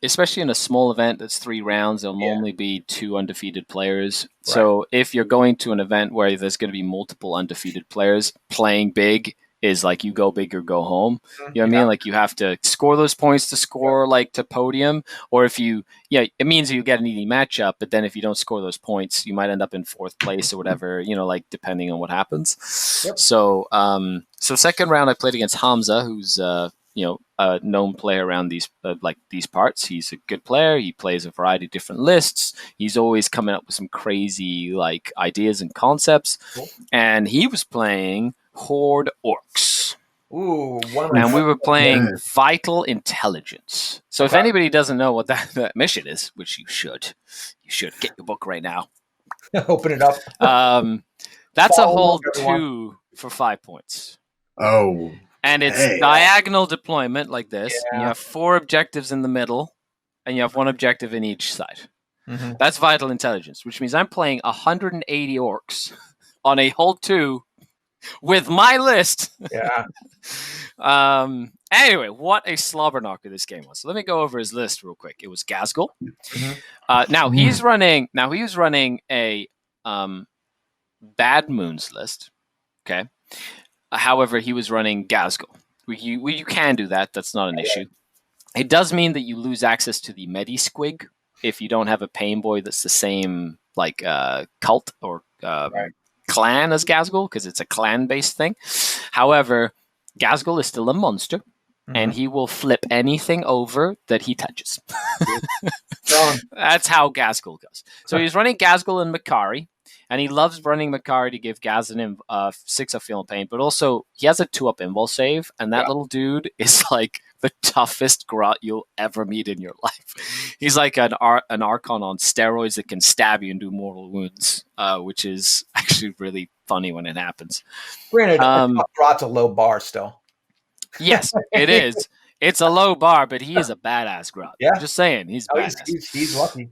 especially in a small event that's 3 rounds, there'll normally be 2 undefeated players. Right. So if you're going to an event where there's going to be multiple undefeated players, playing big is like you go big or go home. You know what I mean? Like you have to score those points to score like to podium, or if you, it means you get an easy matchup, but then if you don't score those points, you might end up in 4th place or whatever, like depending on what happens. Yep. So second round I played against Hamza, who's, a known player around these parts. He's a good player. He plays a variety of different lists. He's always coming up with some crazy ideas and concepts. Cool. And he was playing Horde Orcs. Ooh, and we were playing Vital Intelligence. So if anybody doesn't know what that mission is, which you should get your book right now. Open it up. That's a hold 2 for 5 points. Oh. And it's diagonal deployment like this. Yeah. And you have 4 objectives in the middle, and you have 1 objective in each side. Mm-hmm. That's Vital Intelligence, which means I'm playing 180 orcs on a hold 2 with my list. Yeah. Anyway, what a slobber knocker this game was. So let me go over his list real quick. It was Gazgul. Mm-hmm. Now he was running a Bad Moons list. Okay. However, he was running Gazgul. You can do that. That's not an issue. It does mean that you lose access to the Medi-Squig if you don't have a Pain Boy that's the same cult or clan as Gazgul, because it's a clan-based thing. However, Gazgul is still a monster, and he will flip anything over that he touches. That's how Gazgul goes. So he's running Gazgul and Makari. And he loves running Makari to give Gazan 6 of Feel Pain, but also he has a 2-up invul save, and that little dude is like the toughest grot you'll ever meet in your life. He's like an Archon on steroids that can stab you and do mortal wounds, which is actually really funny when it happens. Granted, grot's a low bar still. Yes, it is. It's a low bar, but he is a badass grot. Yeah. I'm just saying, he's badass. He's lucky.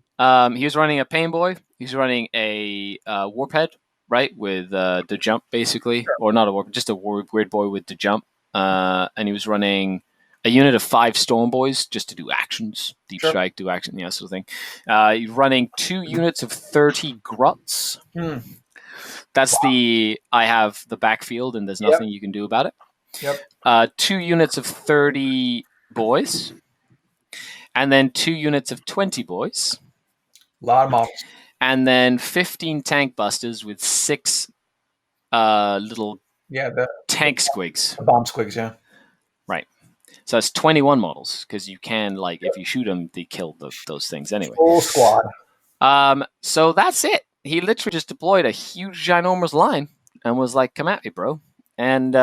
He was running a Pain Boy. He's running a Warp Head, right, with the jump, basically. Or not a Warp, just a Weird Boy with the jump. And he was running a unit of 5 Storm Boys just to do actions. Deep Strike, do action, sort of thing. He's running 2 units of 30 Gruts. That's I have the backfield, and there's nothing you can do about it. Yep. 2 units of 30 boys, and then 2 units of 20 boys. A lot of models. And then 15 tank busters with 6 little tank squigs. Bomb squigs, yeah. Right. So that's 21 models, because you can, if you shoot them, they kill those things anyway. Full squad. So that's it. He literally just deployed a huge, ginormous line and was like, come at me, bro. And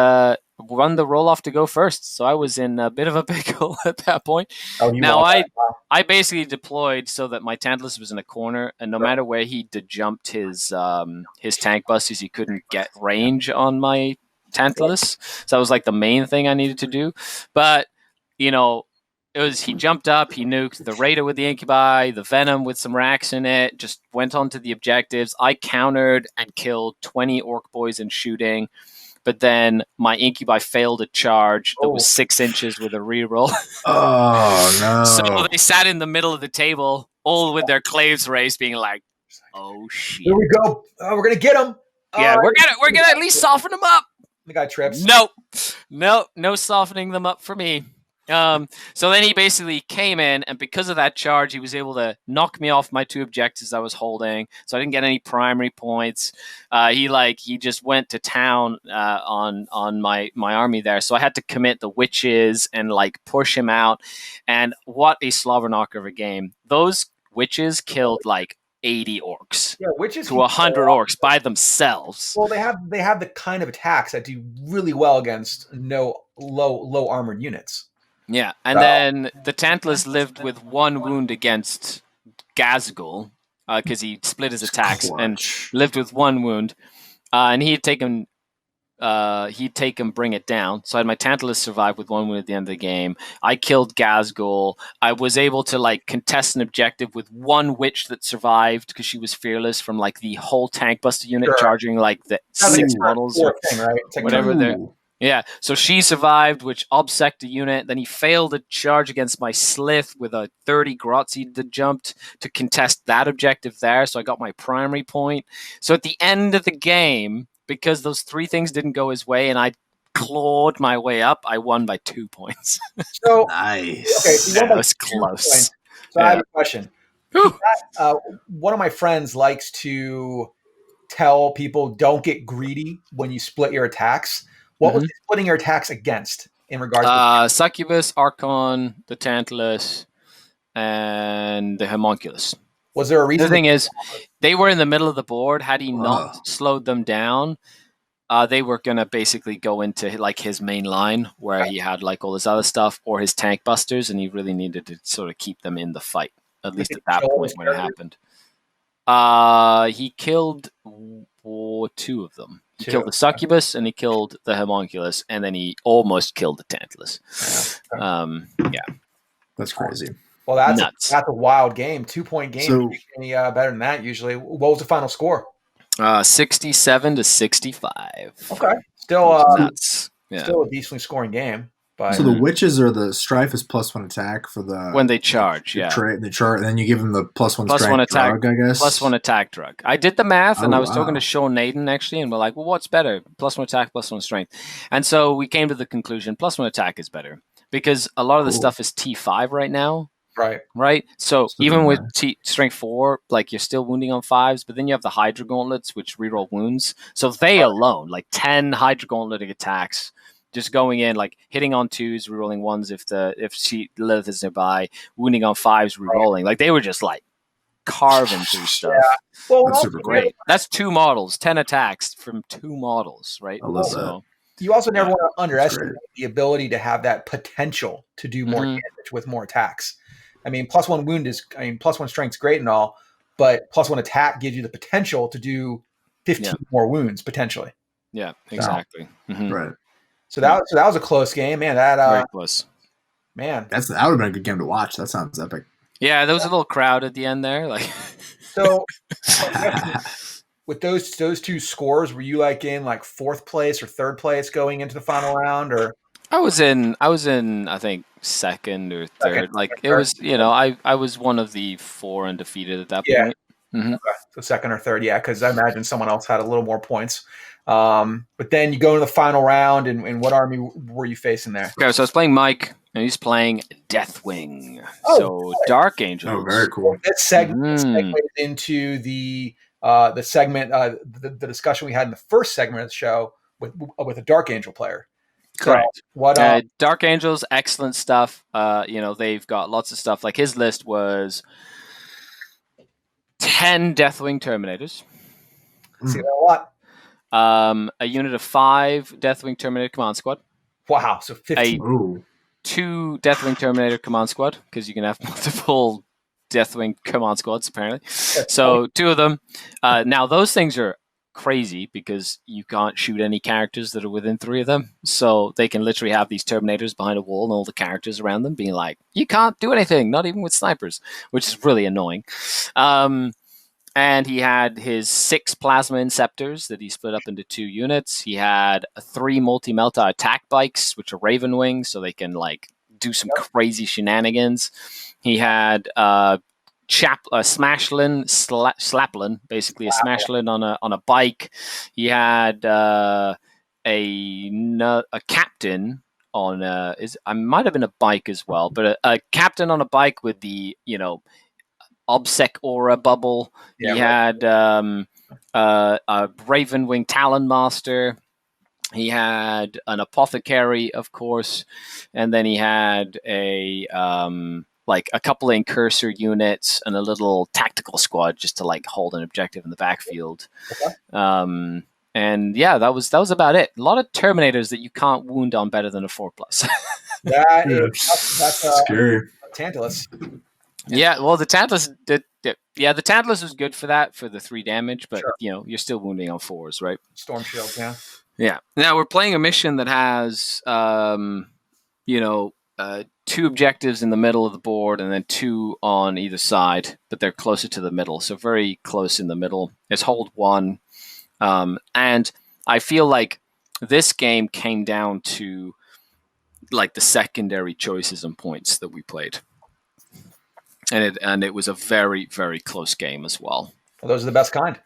run the roll-off to go first. So I was in a bit of a pickle at that point. Now, I basically deployed so that my Tantalus was in a corner, and no matter where he jumped his tank busters, he couldn't get range on my Tantalus. So that was like the main thing I needed to do. But, he jumped up, he nuked the Raider with the Incubi, the Venom with some racks in it, just went on to the objectives. I countered and killed 20 Orc Boys in shooting. But then my Incubi failed a charge that was 6 inches with a reroll. Oh, no. So they sat in the middle of the table, all with their claves raised, being like, oh, shit. Here we go. Oh, we're going to get him. Yeah, we're gonna at least soften them up. The guy trips. Nope. No softening them up for me. So then he basically came in, and because of that charge, he was able to knock me off my 2 objectives I was holding. So I didn't get any primary points. He just went to town on my army there. So I had to commit the witches and push him out. And what a slobber knocker of a game! Those witches killed 80 orcs. Yeah, witches to 100 orcs by themselves. Well, they have the kind of attacks that do really well against low armored units. Yeah, and then the Tantalus lived with 1 wound against Gazgul because he split his attacks and lived with 1 wound. And he had taken he'd take and bring it down. So I had my Tantalus survive with 1 wound at the end of the game. I killed Gazgul. I was able to like contest an objective with 1 witch that survived because she was fearless from like the whole tank buster unit charging like the 6 models or thing, right? whatever they're. Yeah, so she survived, which obsect a unit. Then he failed a charge against my Slith with a 30 Grotzi that jumped to contest that objective there. So I got my primary point. So at the end of the game, because those 3 things didn't go his way and I clawed my way up, I won by 2 points. So nice. Okay, so that was close. So I have a question. One of my friends likes to tell people don't get greedy when you split your attacks. What was he splitting your attacks against in regards to Succubus, Archon, the Tantalus, and the Homunculus? Was there a reason? The thing is, they were in the middle of the board. Had he not slowed them down, they were going to basically go into like his main line where he had like all this other stuff or his tank busters, and he really needed to sort of keep them in the fight, at least at that point when it happened. He killed 2 of them. He killed the Succubus and he killed the Homunculus, and then he almost killed the Tantalus. That's crazy. Well, that's a wild game. 2-point game. So, any better than that usually. What was the final score? 67 to 65. Okay, still nuts. Still a decently scoring game. But so the witches or the strife is +1 attack for the when they charge. They charge, and then you give them the +1 strength attack drug, I guess. +1 attack drug. I did the math, and I was talking to Sean Naden actually, and we're like, well, what's better? +1 attack, +1 strength. And so we came to the conclusion +1 attack is better because a lot of the stuff is T5 right now. Right. So even with strength 4, like you're still wounding on 5s, but then you have the Hydra Gauntlets, which reroll wounds. So they alone, like 10 Hydra Gauntlet attacks, just going in, like hitting on 2s, rerolling 1s if Lilith is nearby, wounding on 5s, rerolling. Like they were just like carving through stuff. Well, that's super great. That's 2 models, 10 attacks from 2 models, right? I love that. You also never want to underestimate the ability to have that potential to do more damage with more attacks. I mean, +1 wound +1 strength is great and all, but +1 attack gives you the potential to do 15 more wounds potentially. Yeah, exactly. Right. So that was a close game, man. Very close. Man, that would have been a good game to watch. That sounds epic. Yeah, there was a little crowd at the end there, like. So, with those 2 scores, were you like in like 4th place or 3rd place going into the final round, or? I was in I think 2nd or 3rd. It was, I was one of the 4 undefeated at that point. Okay. So 2nd or 3rd, because I imagine someone else had a little more points. But then you go into the final round, and what army were you facing there? Okay, so I was playing Mike, and he's playing Deathwing. Dark Angels. Oh, very cool. This segues into the segment, the discussion we had in the first segment of the show with a Dark Angel player. Correct. What Dark Angels, excellent stuff. They've got lots of stuff. Like his list was 10 Deathwing Terminators. See that a lot. A unit of 5 Deathwing Terminator Command Squad. Wow, so 15. 2 Deathwing Terminator Command Squad, because you can have multiple Deathwing Command Squads, apparently. So 2 of them. Now, those things are crazy because you can't shoot any characters that are within 3 of them. So they can literally have these Terminators behind a wall and all the characters around them being like, you can't do anything, not even with snipers, which is really annoying. And he had his 6 Plasma Inceptors that he split up into 2 units. He had 3 Multi-Melta attack bikes, which are Raven Wings, so they can like do some crazy shenanigans. He had Smashlin, Slaplin, basically a Smashlin on a bike. He had a captain on I might have been a bike as well, but a captain on a bike with the Obsec aura bubble. He had a Ravenwing Talon Master. He had an Apothecary, of course, and then he had a couple of Incursor units and a little tactical squad just to like hold an objective in the backfield. Okay. And yeah, that was about it. A lot of Terminators that you can't wound on better than a 4+. That's scary. Tantalus. Yeah, well, the Tantalus the Tantalus was good for that, for the 3 damage, but you're still wounding on 4s, right? Storm Shield, yeah. Yeah. Now we're playing a mission that has, two objectives in the middle of the board and then two on either side, but they're closer to the middle. So very close in the middle. It's hold one. And I feel like this game came down to like the secondary choices and points that we played. And it was a very, very close game as well. Those are the best kind.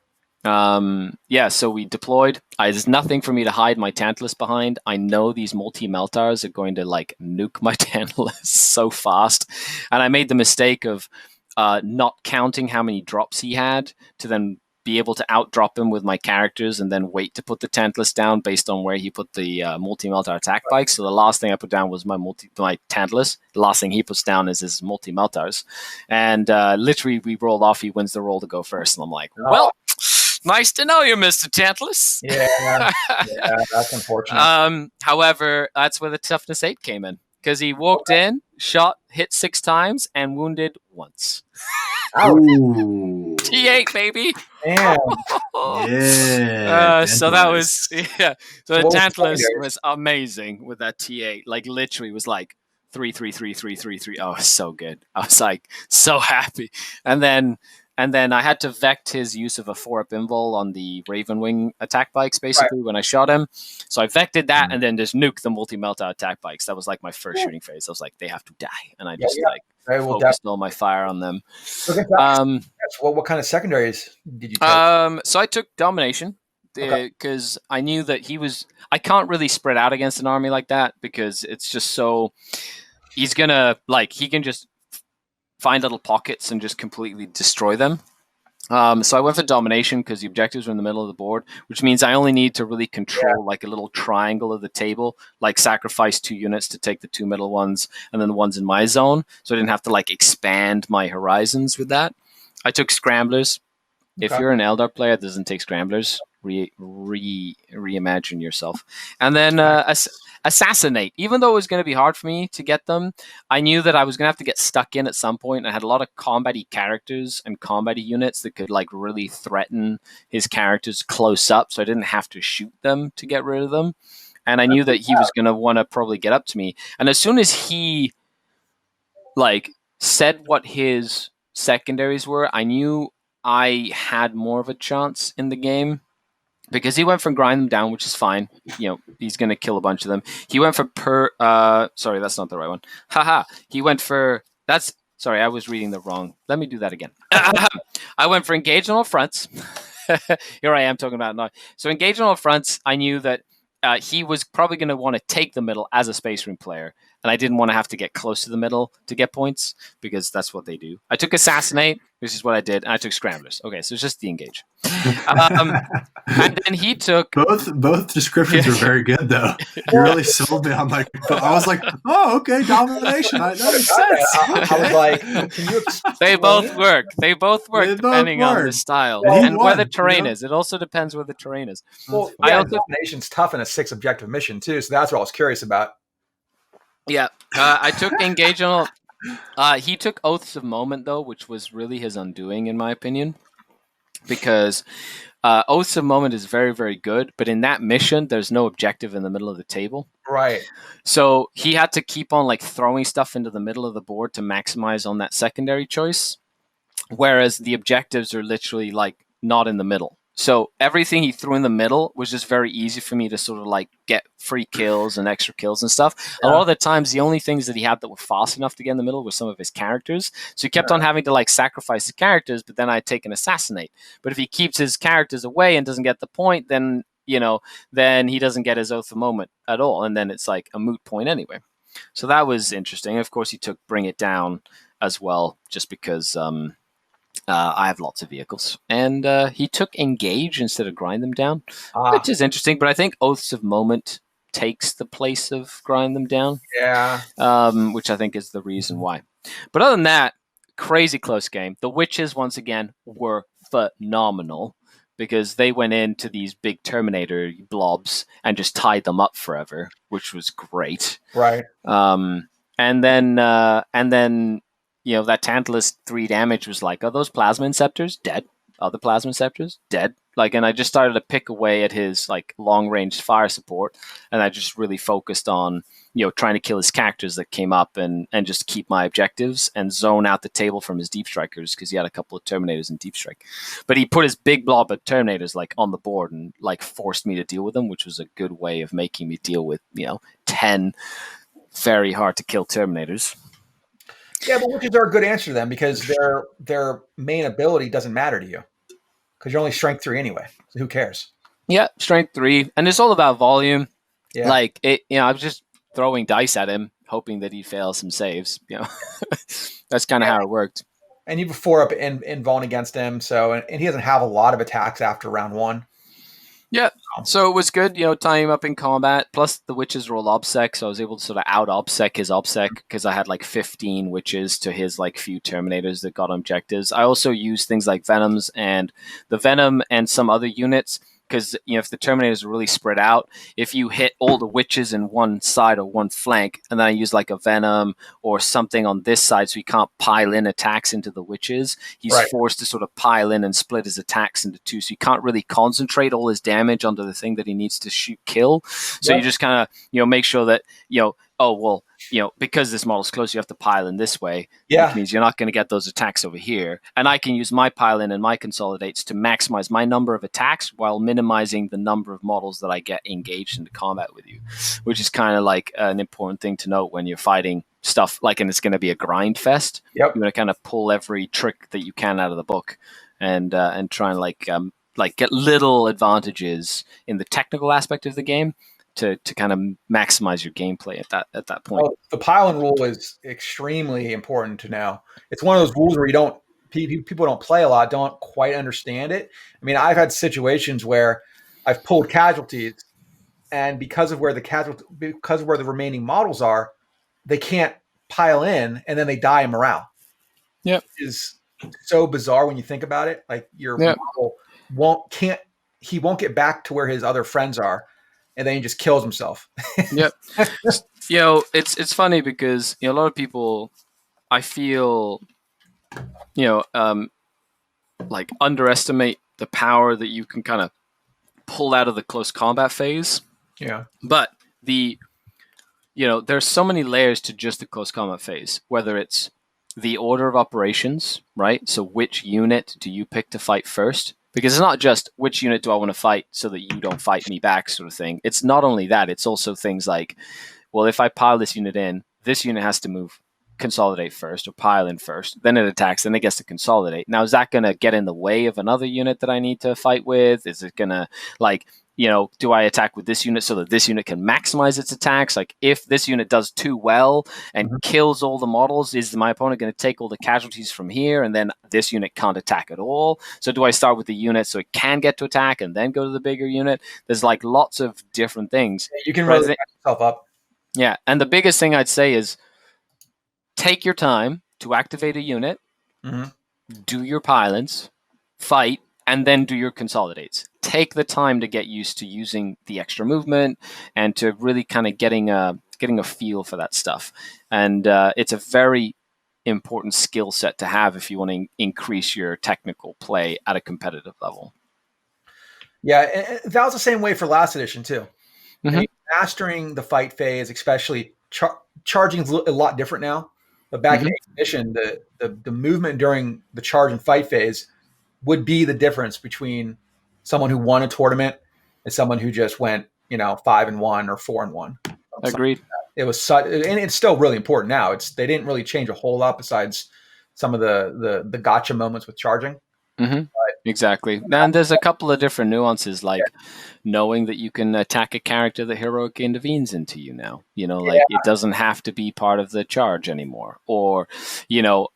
So we deployed. There's nothing for me to hide my Tantalus behind. I know these multi-meltars are going to like nuke my Tantalus so fast. And I made the mistake of not counting how many drops he had to then be able to outdrop him with my characters and then wait to put the Tantalus down based on where he put the multi-meltar attack bike. So the last thing I put down was my Tantalus. The last thing he puts down is his multi-meltars. And literally we rolled off. He wins the roll to go first. And I'm like, well, nice to know you, Mr. Tantalus. Yeah, that's unfortunate. However, that's where the toughness 8 came in. Because he walked in, shot, hit 6 times, and wounded once. Ooh. T8, baby. Damn. Yeah. So that was, yeah. So the Tantalus was amazing with that T8. Like, literally was like 3, 3, 3, 3, 3, 3. Oh, so good. I was like, so happy. And then I had to vect his use of a 4-up invul on the Raven Wing attack bikes, basically, when I shot him. So I vected that and then just nuked the multi-melta attack bikes. That was like my first shooting phase. I was like, they have to die. And I just focused all my fire on them. Okay, what kind of secondaries did you take? So I took Domination because I knew that I can't really spread out against an army like that because it's just so... He's going to, he can just find little pockets and just completely destroy them. So I went for Domination because the objectives were in the middle of the board, which means I only need to really control like a little triangle of the table, like sacrifice 2 units to take the 2 middle ones and then the ones in my zone. So I didn't have to like expand my horizons with that. I took Scramblers. If you're an Eldar player that doesn't take Scramblers, reimagine yourself. And then Assassinate. Even though it was going to be hard for me to get them, I knew that I was going to have to get stuck in at some point. I had a lot of combat-y characters and combat-y units that could like really threaten his characters close up, so I didn't have to shoot them to get rid of them. And I knew that he was going to want to probably get up to me. And as soon as he like said what his secondaries were, I knew I had more of a chance in the game. Because he went for grind them down, which is fine. You know, he's going to kill a bunch of them. He went for sorry, that's not the right one. Haha. He went for... Sorry, I was reading the wrong... Let me do that again. I went for engage on all fronts. Here I am talking about it now. So engage on all fronts, I knew that he was probably going to want to take the middle as a Space Marine player. And I didn't want to have to get close to the middle to get points, because that's what they do. I took Assassinate, which is what I did, and I took Scramblers. Okay, so it's just the engage. And then he took... Both descriptions were very good, though. You really sold me on I was like, oh, okay, Domination. That makes sense. I was like, can you explain? They both work. Depending on the style. And where the terrain is. It also depends where the terrain is. Well, Domination's tough in a 6 objective mission, too, so that's what I was curious about. Yeah, I took engage on... he took Oaths of Moment, though, which was really his undoing, in my opinion. Because Oaths of Moment is very, very good, but in that mission, there's no objective in the middle of the table. Right. So he had to keep on like throwing stuff into the middle of the board to maximize on that secondary choice, whereas the objectives are literally like not in the middle. So everything he threw in the middle was just very easy for me to sort of like get free kills and extra kills and stuff. Yeah. A lot of the times, the only things that he had that were fast enough to get in the middle were some of his characters. So he kept on having to like sacrifice his characters, but then I'd take an Assassinate. But if he keeps his characters away and doesn't get the point, then, you know, then he doesn't get his Oath of Moment at all. And then it's like a moot point anyway. So that was interesting. Of course, he took Bring It Down as well, just because... I have lots of vehicles. And he took Engage instead of Grind Them Down, which is interesting. But I think Oaths of Moment takes the place of Grind Them Down. Yeah. Which I think is the reason why. But other than that, crazy close game. The Witches, once again, were phenomenal because they went into these big Terminator blobs and just tied them up forever, which was great. Right. And then... You know, that Tantalus 3 damage was like, are those Plasma Inceptors dead? other plasma scepters, dead. Like, and I just started to pick away at his like long range fire support, and I just really focused on trying to kill his characters that came up and just keep my objectives and zone out the table from his deep strikers because he had a couple of Terminators in deep strike. But he put his big blob of Terminators like on the board and like forced me to deal with them, which was a good way of making me deal with 10 very hard to kill Terminators. Yeah, but witches are a good answer to them because their main ability doesn't matter to you because you're only strength 3 anyway. So who cares? Yeah, strength 3, and it's all about volume. Yeah. Like I was just throwing dice at him, hoping that he'd fail some saves. That's kind of how it worked. And you have a 4-up in Vaughn against him, so and he doesn't have a lot of attacks after round 1. Yeah, so it was good, tying him up in combat. Plus, the witches roll obsec, so I was able to sort of out obsec his obsec because I had like 15 witches to his like few Terminators that got objectives. I also used things like Venoms and the Venom and some other units because if the Terminators are really spread out, if you hit all the witches in one side or one flank, and then I use like a Venom or something on this side so he can't pile in attacks into the witches, he's forced to sort of pile in and split his attacks into 2, so he can't really concentrate all his damage onto the thing that he needs to kill. So you just kind of make sure that because this model's close, you have to pile in this way. Yeah. Which means you're not going to get those attacks over here. And I can use my pile in and my consolidates to maximize my number of attacks while minimizing the number of models that I get engaged into combat with you, which is kind of like an important thing to note when you're fighting stuff like, and it's going to be a grind fest. Yep. You're going to kind of pull every trick that you can out of the book and try and like get little advantages in the technical aspect of the game to kind of maximize your gameplay at that point. Well, the pile-in rule is extremely important to know. It's one of those rules where people don't play a lot, don't quite understand it. I mean, I've had situations where I've pulled casualties, and because of where the remaining models are, they can't pile in, and then they die in morale. Yep. It is so bizarre when you think about it. Like your model won't get back to where his other friends are. And then he just kills himself. Yep. It's funny because a lot of people, I feel, like underestimate the power that you can kind of pull out of the close combat phase. Yeah. But there's so many layers to just the close combat phase. Whether it's the order of operations, right? So which unit do you pick to fight first? Because it's not just which unit do I want to fight so that you don't fight me back sort of thing. It's not only that, it's also things like, well, if I pile this unit in, this unit has to consolidate first or pile in first, then it attacks, then it gets to consolidate. Now, is that going to get in the way of another unit that I need to fight with? Is it going to do I attack with this unit so that this unit can maximize its attacks? Like if this unit does too well and kills all the models, is my opponent going to take all the casualties from here and then this unit can't attack at all? So do I start with the unit so it can get to attack and then go to the bigger unit? There's like lots of different things. You can really back yourself up. Yeah. And the biggest thing I'd say is take your time to activate a unit, do your pile-ins, fight, and then do your consolidates. Take the time to get used to using the extra movement and to really kind of getting a feel for that stuff. And it's a very important skill set to have if you want to increase your technical play at a competitive level. Yeah, and that was the same way for last edition too. I mean, mastering the fight phase, especially charging is a lot different now. But back in 8th edition, the movement during the charge and fight phase would be the difference between someone who won a tournament and someone who just went, 5-1 or 4-1. Agreed. It was such, and it's still really important now. They didn't really change a whole lot besides some of the gotcha moments with charging. Exactly. And there's a couple of different nuances, like knowing that you can attack a character that heroic intervenes into you now. It doesn't have to be part of the charge anymore. Or,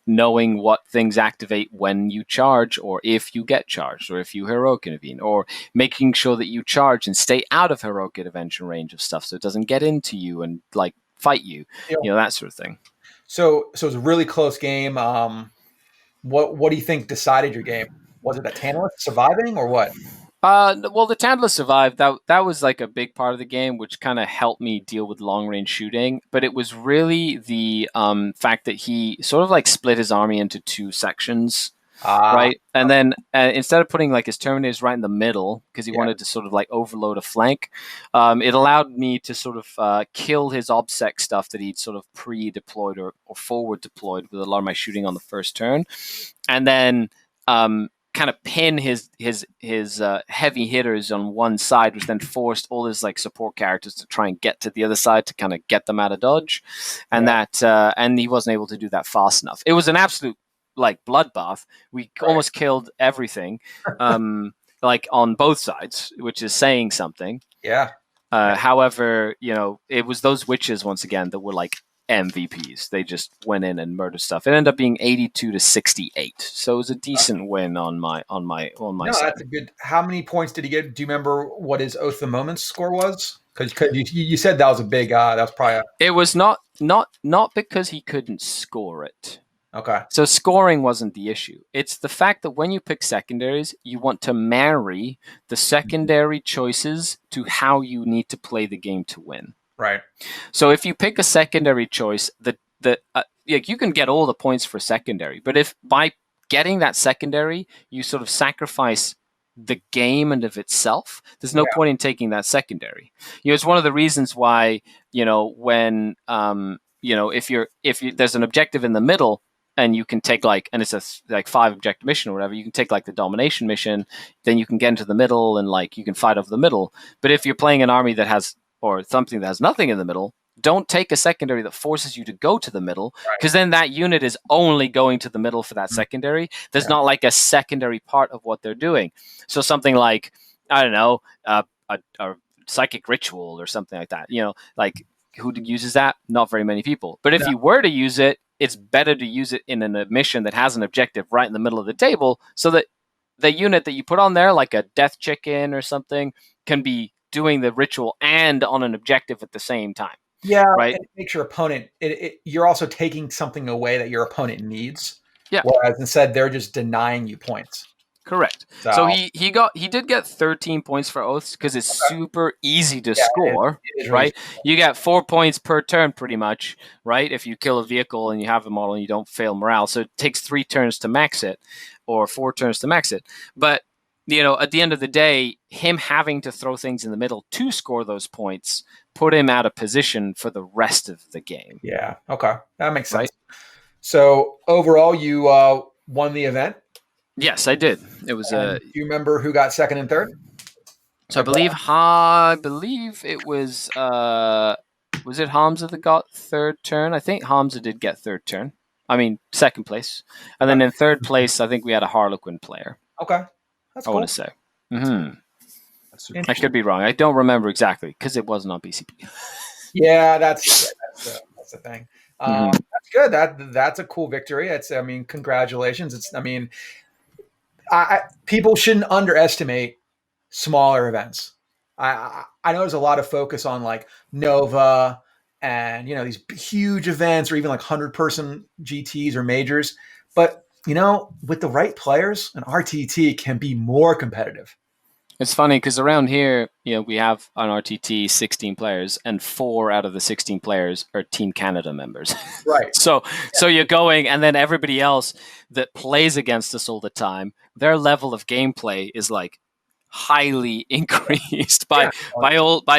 knowing what things activate when you charge or if you get charged or if you heroic intervene, or making sure that you charge and stay out of heroic intervention range of stuff so it doesn't get into you and like fight you, that sort of thing. So it was a really close game. What do you think decided your game? Was it the Tantalus surviving or what? Well, the Tantalus survived. That was like a big part of the game, which kind of helped me deal with long range shooting. But it was really the fact that he sort of like split his army into 2 sections. right? And then instead of putting like his Terminators right in the middle, because he wanted to sort of like overload a flank, it allowed me to sort of kill his OBSEC stuff that he'd sort of pre-deployed or forward deployed with a lot of my shooting on the first turn, and then kind of pin his heavy hitters on one side, which then forced all his like support characters to try and get to the other side to kind of get them out of dodge, and and he wasn't able to do that fast enough. It was an absolute like bloodbath. We almost killed everything, like on both sides, which is saying something. Yeah. However, it was those witches once again that were like MVPs. They just went in and murdered stuff. It ended up being 82-68, so it was a decent win on my No, side. that's a good. How many points did he get? Do you remember what his Oath of the Moments score was? Because you said that was a big. That was probably. It was not because he couldn't score it. Okay. So scoring wasn't the issue. It's the fact that when you pick secondaries, you want to marry the secondary choices to how you need to play the game to win. Right. So if you pick a secondary choice, you can get all the points for secondary, but if by getting that secondary, you sort of sacrifice the game and of itself, there's no point in taking that secondary. It's one of the reasons why when if there's an objective in the middle, and you can take and it's a 5 objective mission or whatever, you can take like the domination mission, then you can get into the middle and like you can fight over the middle. But if you're playing an army that has or something that has nothing in the middle, don't take a secondary that forces you to go to the middle, because then that unit is only going to the middle for that secondary. There's not like a secondary part of what they're doing. So something like, I don't know, a psychic ritual or something like that. Like who uses that? Not very many people. But if you were to use it, it's better to use it in a mission that has an objective right in the middle of the table, so that the unit that you put on there, like a death chicken or something, can be doing the ritual and on an objective at the same time. Yeah, right. It makes your opponent. You're also taking something away that your opponent needs. Yeah. Whereas instead, they're just denying you points. Correct. So he did get 13 points for oaths because it's super easy to score, it is right? Really, you get 4 points per turn, pretty much, right? If you kill a vehicle and you have a model and you don't fail morale, so it takes 3 turns to max it, or 4 turns to max it. But at the end of the day, him having to throw things in the middle to score those points put him out of position for the rest of the game. Yeah. Okay, that makes sense. Right? So overall, you won the event. Yes, I did. It was do you remember who got second and third? So I believe it was it Hamza that got third turn? I think Hamza did get third turn. I mean second place, and then in third place, I think we had a Harlequin player. Okay, that's cool. I want to say. Mm-hmm. I could be wrong. I don't remember exactly because it wasn't on BCP. Yeah, that's the thing. That's good. That's a cool victory. Congratulations. People shouldn't underestimate smaller events. I know there's a lot of focus on like Nova and these huge events or even like 100-person GTs or majors, but with the right players, an RTT can be more competitive. It's funny because around here, we have on RTT 16 players, and 4 out of the 16 players are Team Canada members. Right. So you're going, and then everybody else that plays against us all the time, their level of gameplay is like highly increased by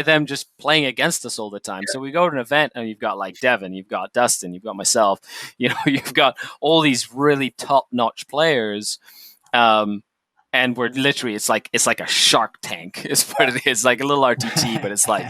them just playing against us all the time. So we go to an event, and you've got like Devin, you've got Dustin, you've got myself, you've got all these really top-notch players. And we're literally, it's like a Shark Tank is what it is, like a little RTT, but it's like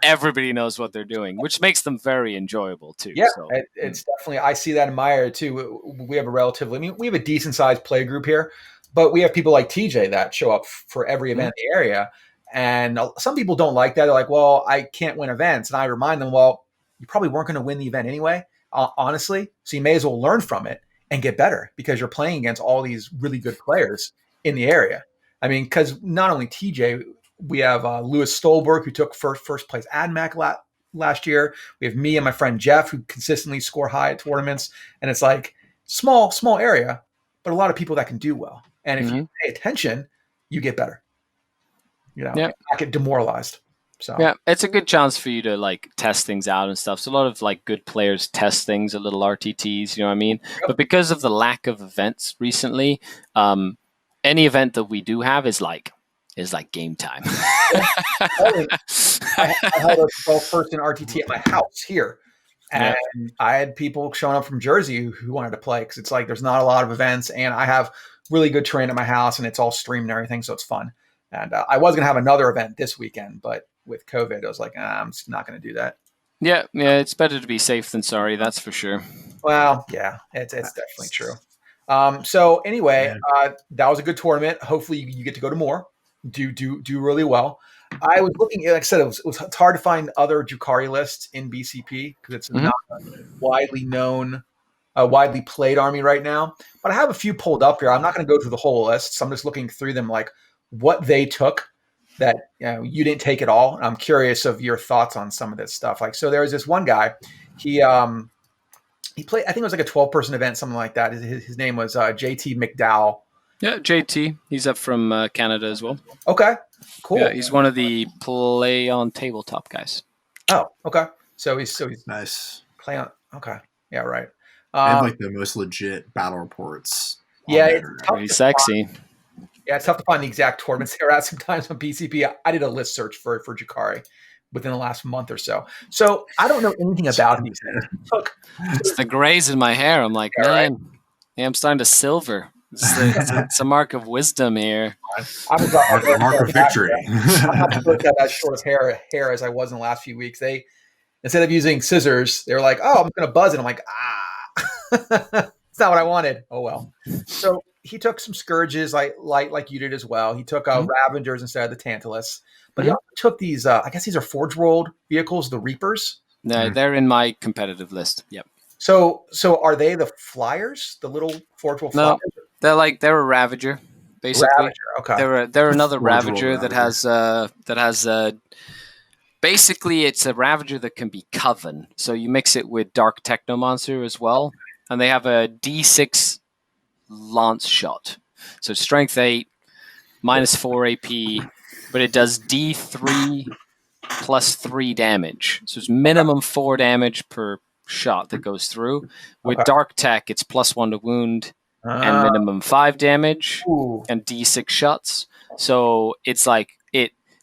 everybody knows what they're doing, which makes them very enjoyable too. Yeah, so, it's definitely, I see that in my area too. We have we have a decent sized play group here, but we have people like TJ that show up for every event in the area. And some people don't like that. They're like, well, I can't win events. And I remind them, well, you probably weren't going to win the event anyway, honestly. So you may as well learn from it and get better because you're playing against all these really good players in the area. Because not only TJ, we have Lewis Stolberg, who took first place AdMac last year. We have me and my friend Jeff, who consistently score high at tournaments. And it's like small area, but a lot of people that can do well. And if you pay attention, you get better. Not get demoralized. So Yeah, it's a good chance for you to like test things out and stuff. So a lot of like good players test things at little RTTs, you know what I mean? Yep. But because of the lack of events recently, any event that we do have is like game time. I held a 12-person RTT at my house here. And I had people showing up from Jersey who wanted to play because it's like there's not a lot of events, and I have really good terrain at my house, and it's all streamed and everything, so it's fun. And I was going to have another event this weekend, but with COVID, I was like, I'm just not going to do that. Yeah, it's better to be safe than sorry, that's for sure. Well, yeah, it's definitely true. So anyway, that was a good tournament. Hopefully you get to go to more. Do really well. I was looking, like I said, it's hard to find other Drukhari lists in BCP because it's not a widely known, widely played army right now. But I have a few pulled up here. I'm not going to go through the whole list. So I'm just looking through them, like what they took that you didn't take at all. I'm curious of your thoughts on some of this stuff. Like, so there was this one guy. He played, I think it was like a 12-person event, something like that. His name was JT McDowell. Yeah, JT. He's up from Canada as well. Okay, cool. Yeah, he's one of the play on tabletop guys. Oh, okay. So he's Nice. play on. Okay, yeah, right. They have like the most legit battle reports. Yeah, it's tough Pretty sexy. Yeah, it's tough to find the exact tournaments they're at sometimes on BCP. I did a list search for Drukhari within the last month or so. So I don't know anything about these things. Look, It's the grays in my hair. I'm like, man, I'm starting to silver. It's a mark of wisdom here. A mark of victory. I'm not supposed to have as short of hair as I was in the last few weeks. They, instead of using scissors, they were like, "Oh, I'm going to buzz it." I'm like, it's not what I wanted. Oh well. So he took some scourges like you did as well. He took Ravengers instead of the Tantalus, but he also took these. I guess these are Forge World vehicles, the Reapers. No, they're in my competitive list. Yep. So are they the flyers, the little Forge World No, flyers? they're a Ravager, basically. Ravager, okay. They're another Forge World Ravager that has basically it's a Ravager that can be Coven. So you mix it with Dark Technomancer as well, and they have a D6 lance shot. So strength 8, -4 AP, but it does D3 plus 3 damage. So it's minimum 4 damage per shot that goes through. With Dark Tech, it's +1 to wound and minimum 5 damage and D6 shots. So it's like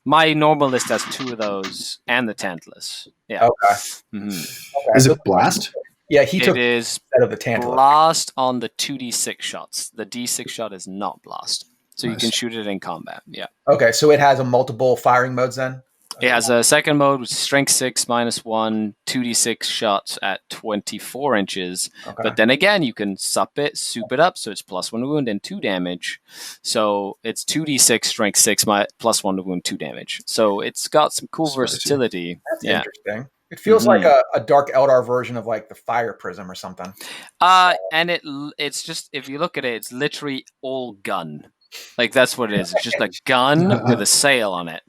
my normal list has 2 of those and the Tantalus. Yeah. Okay. Mm-hmm. Okay. Is it blast? Yeah, he took It is instead of the Tantalus. blast on the 2d6 shots. The d6 shot is not blast. So you Nice. can shoot it in combat. Yeah. Okay, so it has a multiple firing modes then? It has a second mode, which is strength 6 -1, 2d6 shots at 24 inches. Okay. But then again, you can soup it up, so it's +1 to wound and 2 damage. So it's 2d6 strength 6 +1 to wound, 2 damage. So it's got some cool Spicy. versatility. That's Yeah. interesting. It feels like a Dark Eldar version of like the Fire Prism or something. And it's just, if you look at it, it's literally all gun. Like that's what it is. It's just a gun with a sail on it.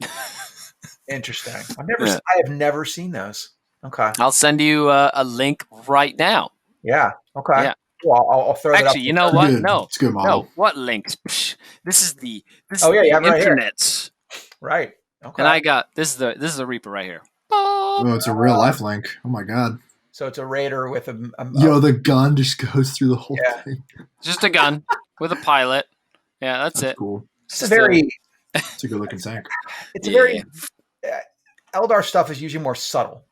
Interesting. I have never seen those. Okay. I'll send you a link right now. Yeah. Okay. Yeah. Well, I'll throw that up. Actually, you know what? Good. No, It's a good model. no. What links? Psh, this is the you have it right here. internets. Right. Okay. And I got this is the Reaper right here. Oh, it's a real life link. Oh my god. So it's a raider with a Yo, the gun just goes through the whole thing. Just a gun with a pilot. Yeah, that's it. Cool. it's a very It's a good looking tank. it's a very Eldar stuff is usually more subtle.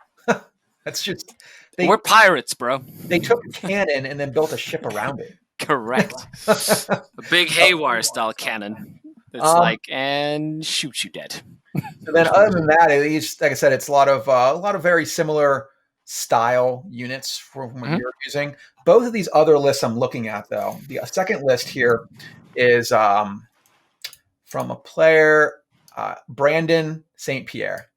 That's just We're pirates, bro. they took a cannon and then built a ship around it. Correct. A big haywire style cannon. It's like and shoot you dead. So then, other than that, at least, like I said, it's a lot of very similar style units from what you're using. Both of these other lists I'm looking at, though, the second list here is from a player, Brandon St. Pierre.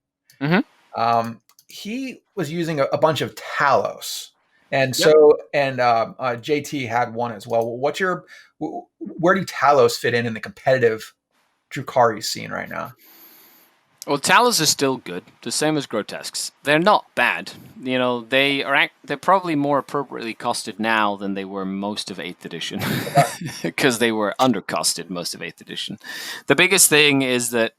He was using a bunch of Talos, and JT had one as well. Where do Talos fit in the competitive Drukhari scene right now? Well, Talos is still good, the same as Grotesques. They're not bad. You know, they're probably more appropriately costed now than they were most of 8th edition, because they were undercosted most of 8th edition. The biggest thing is that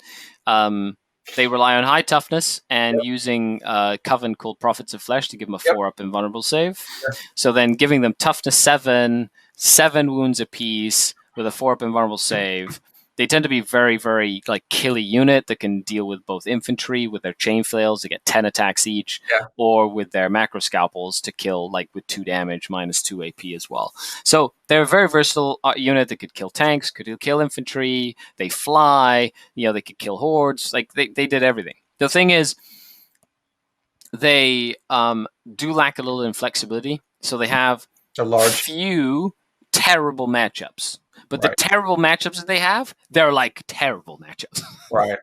They rely on high toughness and using a coven called Prophets of Flesh to give them a 4-up invulnerable save. So then giving them toughness 7, 7 wounds apiece with a 4-up invulnerable save. They tend to be very, very killy unit that can deal with both infantry with their chain flails to get 10 attacks each, or with their macro scalpels to kill with 2 damage minus 2 AP as well. So they're a very versatile unit that could kill tanks, could kill infantry. They fly, they could kill hordes. They did everything. The thing is, they do lack a little in flexibility, so they have a few terrible matchups. But the terrible matchups that they have, they're terrible matchups. Right.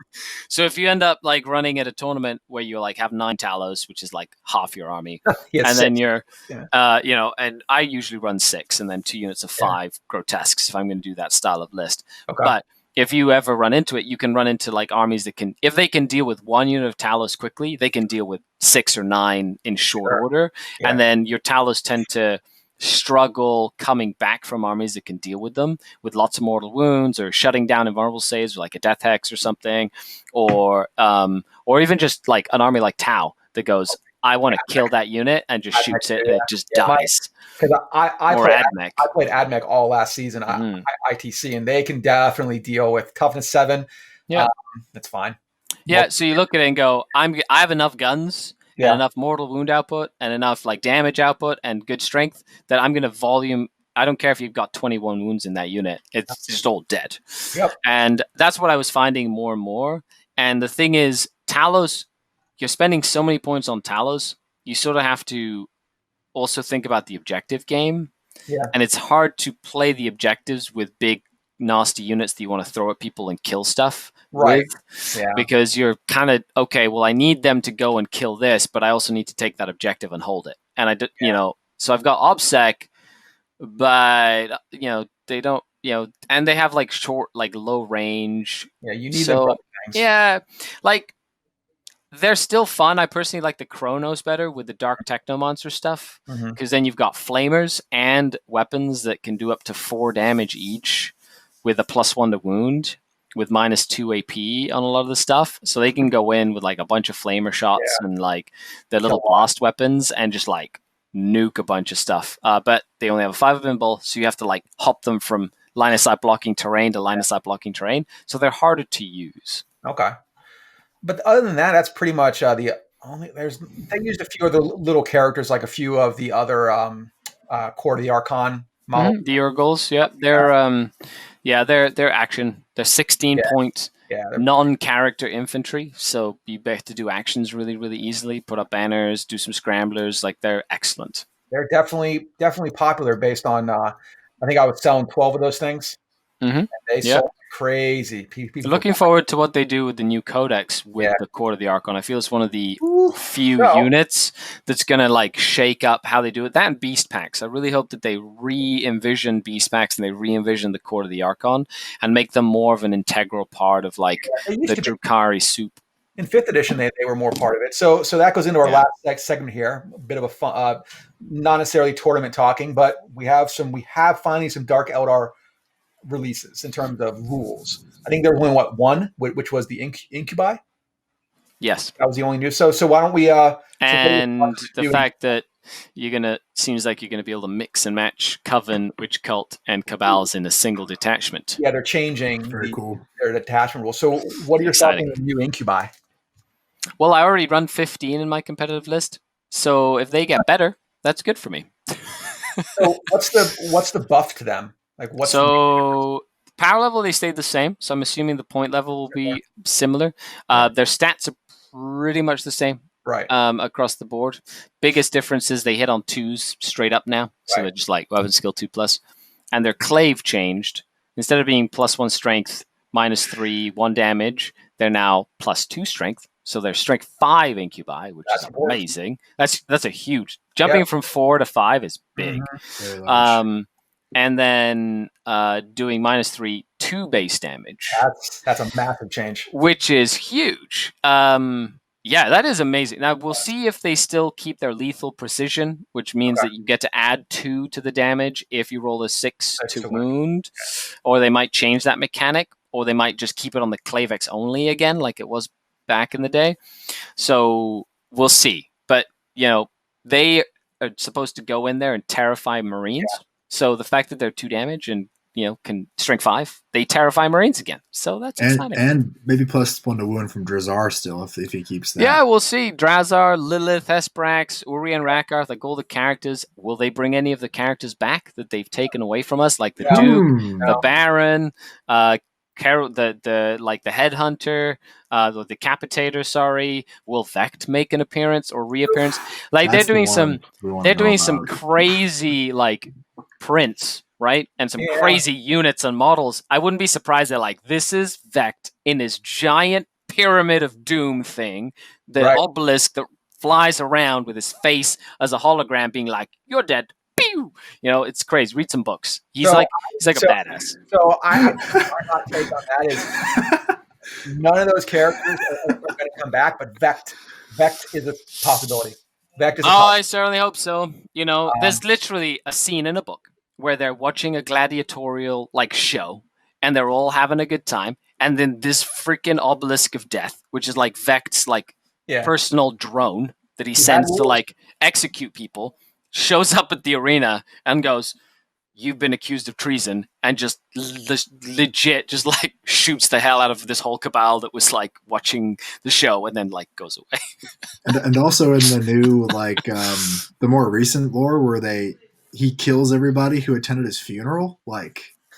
So if you end up running at a tournament where you have 9 Talos, which is half your army, and then you're, and I usually run 6 and then 2 units of 5 grotesques if I'm going to do that style of list. Okay. But if you ever run into it, you can run into armies that can, if they can deal with 1 unit of Talos quickly, they can deal with 6 or 9 in short order. Yeah. And then your Talos tend to struggle coming back from armies that can deal with them with lots of mortal wounds or shutting down invulnerable saves like a death hex or something, or even just an army like Tau that goes, I want to kill that unit, and just shoots it and it just dies. Because I played AdMech all last season, ITC, and they can definitely deal with toughness 7. Yeah, that's fine. Yeah, so you look at it and go, I have enough guns. And enough mortal wound output and enough damage output and good strength that I'm going to volume. I don't care if you've got 21 wounds in that unit. It's just all dead. Yep. And that's what I was finding more and more. And the thing is, Talos, you're spending so many points on Talos, you sort of have to also think about the objective game. Yeah. And it's hard to play the objectives with big, nasty units that you want to throw at people and kill stuff. Right. Because you're kind of, okay, well, I need them to go and kill this, but I also need to take that objective and hold it. And so I've got OBSEC, but, they don't, and they have short, low range. Yeah, you need them for things. Yeah, they're still fun. I personally like the Chronos better with the Dark Techno Monster stuff, because then you've got flamers and weapons that can do up to 4 damage each with a +1 to wound, with minus 2 AP on a lot of the stuff. So they can go in with a bunch of flamer shots and their little blast weapons and just nuke a bunch of stuff. But they only have a 5 of invul, so you have to hop them from line of sight blocking terrain to line of sight blocking terrain. So they're harder to use. Okay. But other than that, that's pretty much they used a few of the little characters, a few of the other Court of the Archon models. The Urgles, they're action. They're 16 point non-character infantry, so you have to do actions really, really easily. Put up banners, do some scramblers. They're excellent. They're definitely popular based on. I think I was selling 12 of those things. And they sold crazy. People looking forward to what they do with the new codex with the Court of the Archon. I feel it's one of the few units that's going to shake up how they do it. That and beast packs. I really hope that they re-envision beast packs and they re-envision the Court of the Archon and make them more of an integral part of the Drukhari soup. In 5th edition, they were more part of it. So that goes into our last segment here. A bit of a fun, not necessarily tournament talking, but we have finally some Dark Eldar releases in terms of rules. I think there was only one, which was the Incubi. Yes, that was the only news. So why don't we? And the fact that seems like you're gonna be able to mix and match Coven, Witch Cult, and Cabals in a single detachment. Yeah, they're changing their detachment rules. So what are your thoughts on the new Incubi? Well, I already run 15 in my competitive list, so if they get better, that's good for me. So what's the buff to them? Power level, they stayed the same, so I'm assuming the point level will be similar. Their stats are pretty much the same, right? Across the board. Biggest difference is they hit on 2s straight up now, so they're just weapon skill 2+. And their clave changed. Instead of being +1 strength, -3, 1 damage, they're now +2 strength. So they're strength 5 Incubi, which is amazing. That's a huge jumping from 4 to 5 is big. And then doing -3, 2 base damage. That's a massive change. Which is huge. That is amazing. Now, we'll see if they still keep their lethal precision, which means that you get to add 2 to the damage if you roll a 6 to wound. Or they might change that mechanic, or they might just keep it on the Clavex only again, like it was back in the day. So we'll see. But, they are supposed to go in there and terrify Marines. Yeah. So the fact that they're 2 damage and, can strength 5, they terrify Marines again. So that's exciting. And maybe +1 to wound from Drazar still if he keeps that. Yeah, we'll see. Drazar, Lilith, Esbrax, Uri, and Rakarth, like all the characters. Will they bring any of the characters back that they've taken away from us, like the Duke, the Baron, Carol, the Headhunter, the Decapitator? Sorry, will Vect make an appearance or reappearance? Like they're doing some crazy prints. Right? And some crazy units and models. I wouldn't be surprised they're like, this is Vect in his giant Pyramid of Doom thing, the obelisk that flies around with his face as a hologram being like, you're dead. Pew! It's crazy. Read some books. He's like a badass. So my hot take on that is none of those characters are going to come back, but Vect is a possibility. I certainly hope so. There's literally a scene in a book where they're watching a gladiatorial show and they're all having a good time, and then this freaking obelisk of death, which is like Vect's personal drone that he sends to execute people, shows up at the arena and goes, you've been accused of treason, and just legit just shoots the hell out of this whole cabal that was watching the show, and then goes away. and also in the new the more recent lore where he kills everybody who attended his funeral.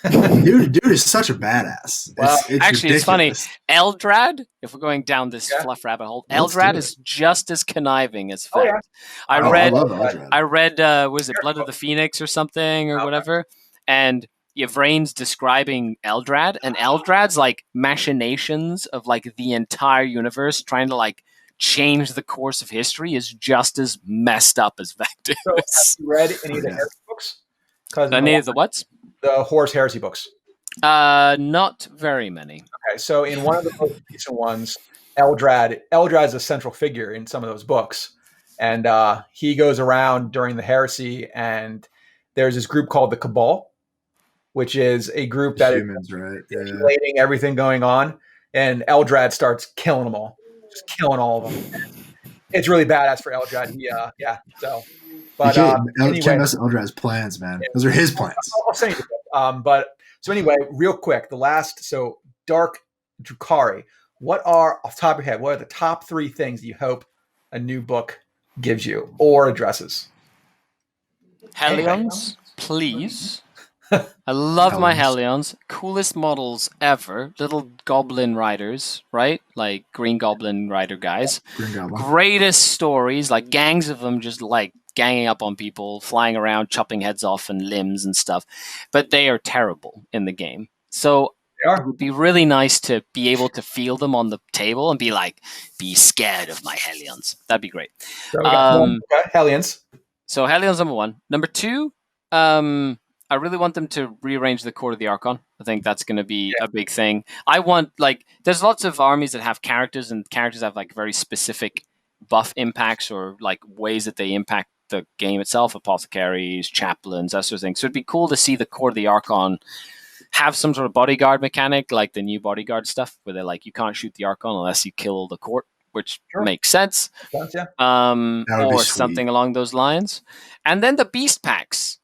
Dude is such a badass. Well, it's actually, ridiculous. it's funny. Eldrad, if we're going down this fluff rabbit hole, Eldrad is just as conniving as Vect. Yeah. I love Eldrad. I read, was it Blood of the Phoenix or something or whatever? And Yvrane's describing Eldrad, and Eldrad's machinations of the entire universe trying to change the course of history is just as messed up as Vect is. So have you read any of the heresy books? Any of the what? The Horus Heresy books. Not very many. Okay, so in one of the most recent ones, Eldrad is a central figure in some of those books, and he goes around during the heresy, and there's this group called the Cabal, which is a group that is manipulating everything going on, and Eldrad starts killing them all. Just killing all of them. It's really badass for Eldrad. So, but anyway, can't mess with Eldrad's plans, man. Those are his plans. I'll send you the so anyway, real quick, Dark Drukhari. What are, off the top of your head, what are the top 3 things you hope a new book gives you or addresses? Hellions, please. I love my Hellions. Coolest models ever. Little goblin riders, right? Green Goblin rider guys. Green Goblin. Greatest stories, gangs of them just ganging up on people, flying around, chopping heads off and limbs and stuff. But they are terrible in the game. So it would be really nice to be able to feel them on the table and be scared of my Hellions. That'd be great. So Hellions. So Hellions number 1. Number 2, I really want them to rearrange the Court of the Archon. I think that's going to be a big thing. I want, there's lots of armies that have characters, and characters have, very specific buff impacts or, ways that they impact the game itself. Apothecaries, chaplains, that sort of thing. So it'd be cool to see the Court of the Archon have some sort of bodyguard mechanic, like the new bodyguard stuff, where they're you can't shoot the Archon unless you kill the court, which makes sense. Or something along those lines. And then the Beast Packs.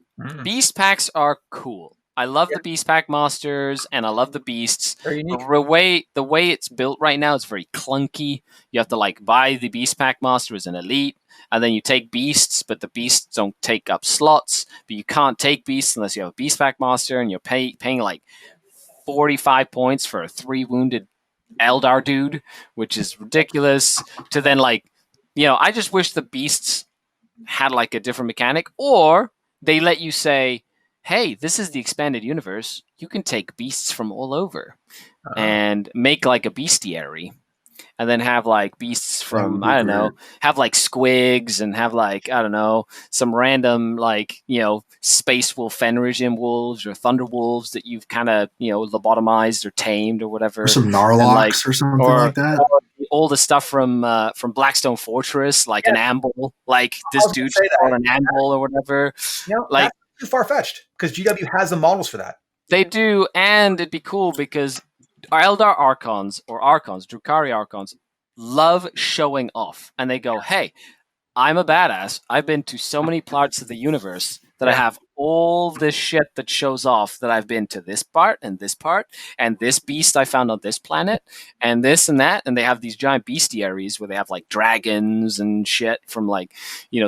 Beast Packs are cool. I love the Beast Pack Masters, and I love the Beasts. The way it's built right now is very clunky. You have to buy the Beast Pack Master as an elite, and then you take Beasts, but the Beasts don't take up slots. But you can't take Beasts unless you have a Beast Pack Master, and you're paying 45 points for a 3 wounded Eldar dude, which is ridiculous. To then I just wish the Beasts had a different mechanic, or they let you say, hey, this is the expanded universe. You can take beasts from all over and make a bestiary, and then have beasts from, I don't know, have squigs and have some random space wolf Fenrisian wolves or thunder wolves that you've kind of lobotomized or tamed or whatever, or some Narlox or something like that. Or all the stuff from Blackstone Fortress, an Amble, this dude's on an Amble or whatever. That's too far-fetched, because GW has the models for that. They do, and it'd be cool because our Eldar Archons, or Archons, Drukhari Archons, love showing off, and they go, "Hey, I'm a badass. I've been to so many parts of the universe that I have all this shit that shows off that I've been to this part, and this beast I found on this planet, and this and that." And they have these giant bestiaries where they have like dragons and shit from like,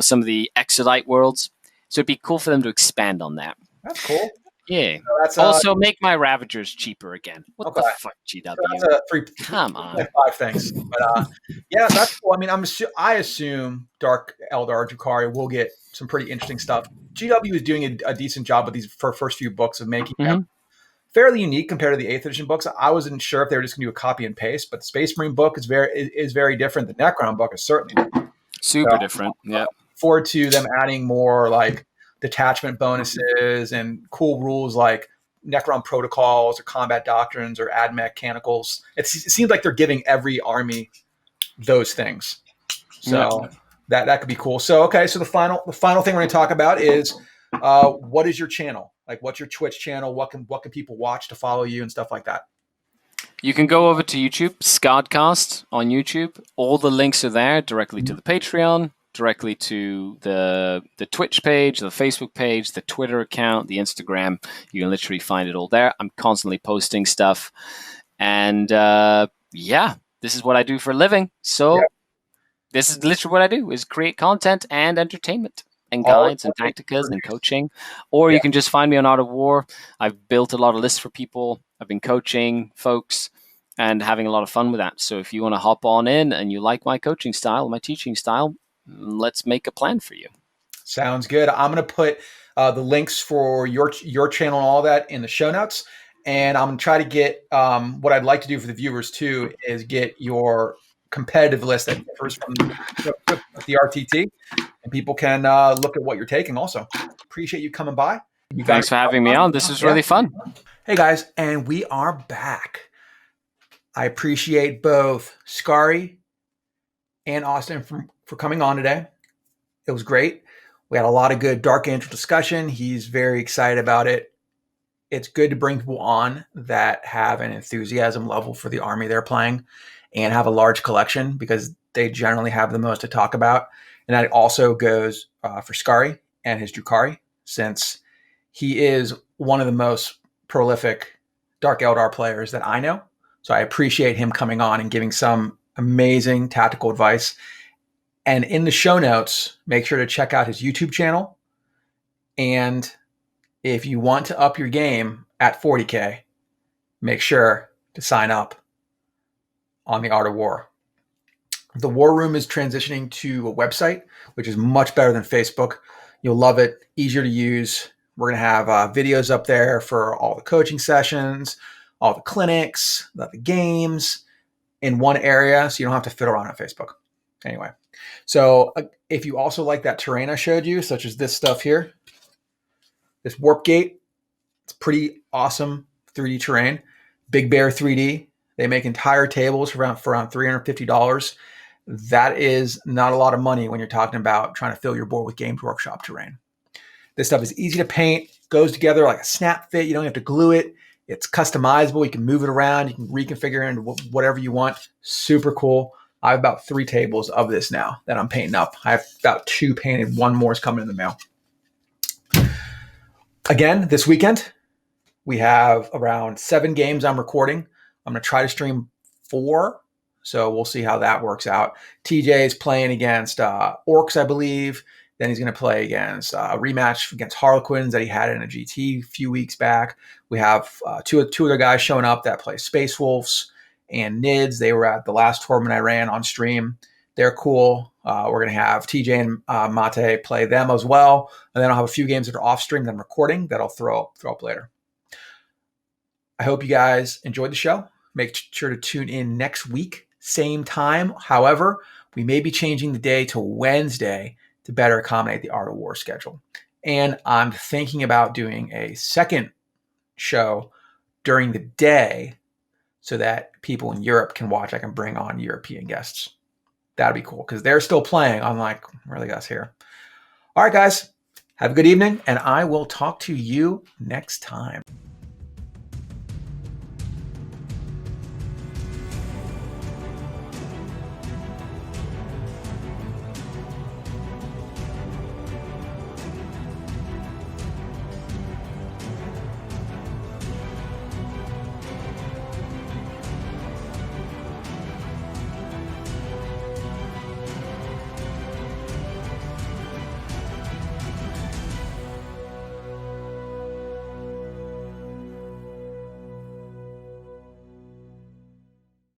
some of the Exodite worlds. So it'd be cool for them to expand on that. That's cool. Yeah. So that's also, make my Ravagers cheaper again. What the fuck, GW? So that's Come on. 5 things. But yeah, that's cool. I mean, I assume Dark Eldar Drukhari will get some pretty interesting stuff. GW is doing a decent job with these first few books of making them fairly unique compared to the 8th edition books. I wasn't sure if they were just going to do a copy and paste, but the Space Marine book is very different. The Necron book is certainly super different. Yeah. Forward to them adding more like detachment bonuses and cool rules like Necron protocols or combat doctrines or ad mechanicals. It seems like they're giving every army those things. So that could be cool. So, okay. So the final thing we're going to talk about is what is your channel? Like, what's your Twitch channel? What can people watch to follow you and stuff like that? You can go over to YouTube, Scardcast on YouTube. All the links are there directly to the Patreon, directly to the Twitch page, the Facebook page, the Twitter account, the Instagram. You can literally find it all there. I'm constantly posting stuff. And this is what I do for a living. So this is literally what I do, is create content and entertainment and guides and tacticas and coaching. Or you can just find me on Art of War. I've built a lot of lists for people. I've been coaching folks and having a lot of fun with that. So if you want to hop on in and you like my coaching style, my teaching style, let's make a plan for you. Sounds good. I'm going to put the links for your channel and all that in the show notes. And I'm going to try to get what I'd like to do for the viewers too is get your competitive list that differs from the RTT, and people can look at what you're taking also. Appreciate you coming by. Thanks for having me on. This is really fun. Hey guys, and we are back. I appreciate both Skari and Austin for coming on today. It was great. We had a lot of good Dark Angel discussion. He's very excited about it. It's good to bring people on that have an enthusiasm level for the army they're playing and have a large collection, because they generally have the most to talk about. And that also goes for Skari and his Drukhari, since he is one of the most prolific Dark Eldar players that I know. So I appreciate him coming on and giving some amazing tactical advice. And in the show notes, make sure to check out his YouTube channel. And if you want to up your game at 40K, make sure to sign up on the Art of War. The War Room is transitioning to a website, which is much better than Facebook. You'll love it, easier to use. We're going to have videos up there for all the coaching sessions, all the clinics, the games in one area, so you don't have to fiddle around on Facebook. Anyway, so if you also like that terrain I showed you, such as this stuff here, this Warp Gate, it's pretty awesome 3D terrain. Big Bear 3D. They make entire tables for around $350. That is not a lot of money when you're talking about trying to fill your board with Games Workshop terrain. This stuff is easy to paint, goes together like a snap fit. You don't have to glue it. It's customizable. You can move it around. You can reconfigure it into whatever you want. Super cool. I have about 3 tables of this now that I'm painting up. I have about 2 painted. 1 more is coming in the mail. Again, this weekend, we have around 7 games I'm recording. I'm going to try to stream 4, so we'll see how that works out. TJ is playing against Orcs, I believe. Then he's going to play against a rematch against Harlequins that he had in a GT a few weeks back. We have two other guys showing up that play Space Wolves and Nids. They were at the last tournament I ran on stream. They're cool. We're going to have TJ and Mate play them as well. And then I'll have a few games that are off stream that I'm recording that I'll throw up later. I hope you guys enjoyed the show. Make sure to tune in next week, same time. However, we may be changing the day to Wednesday to better accommodate the Art of War schedule. And I'm thinking about doing a second show during the day so that people in Europe can watch. I can bring on European guests. That'd be cool because they're still playing, unlike really us here. All right, guys, have a good evening, and I will talk to you next time.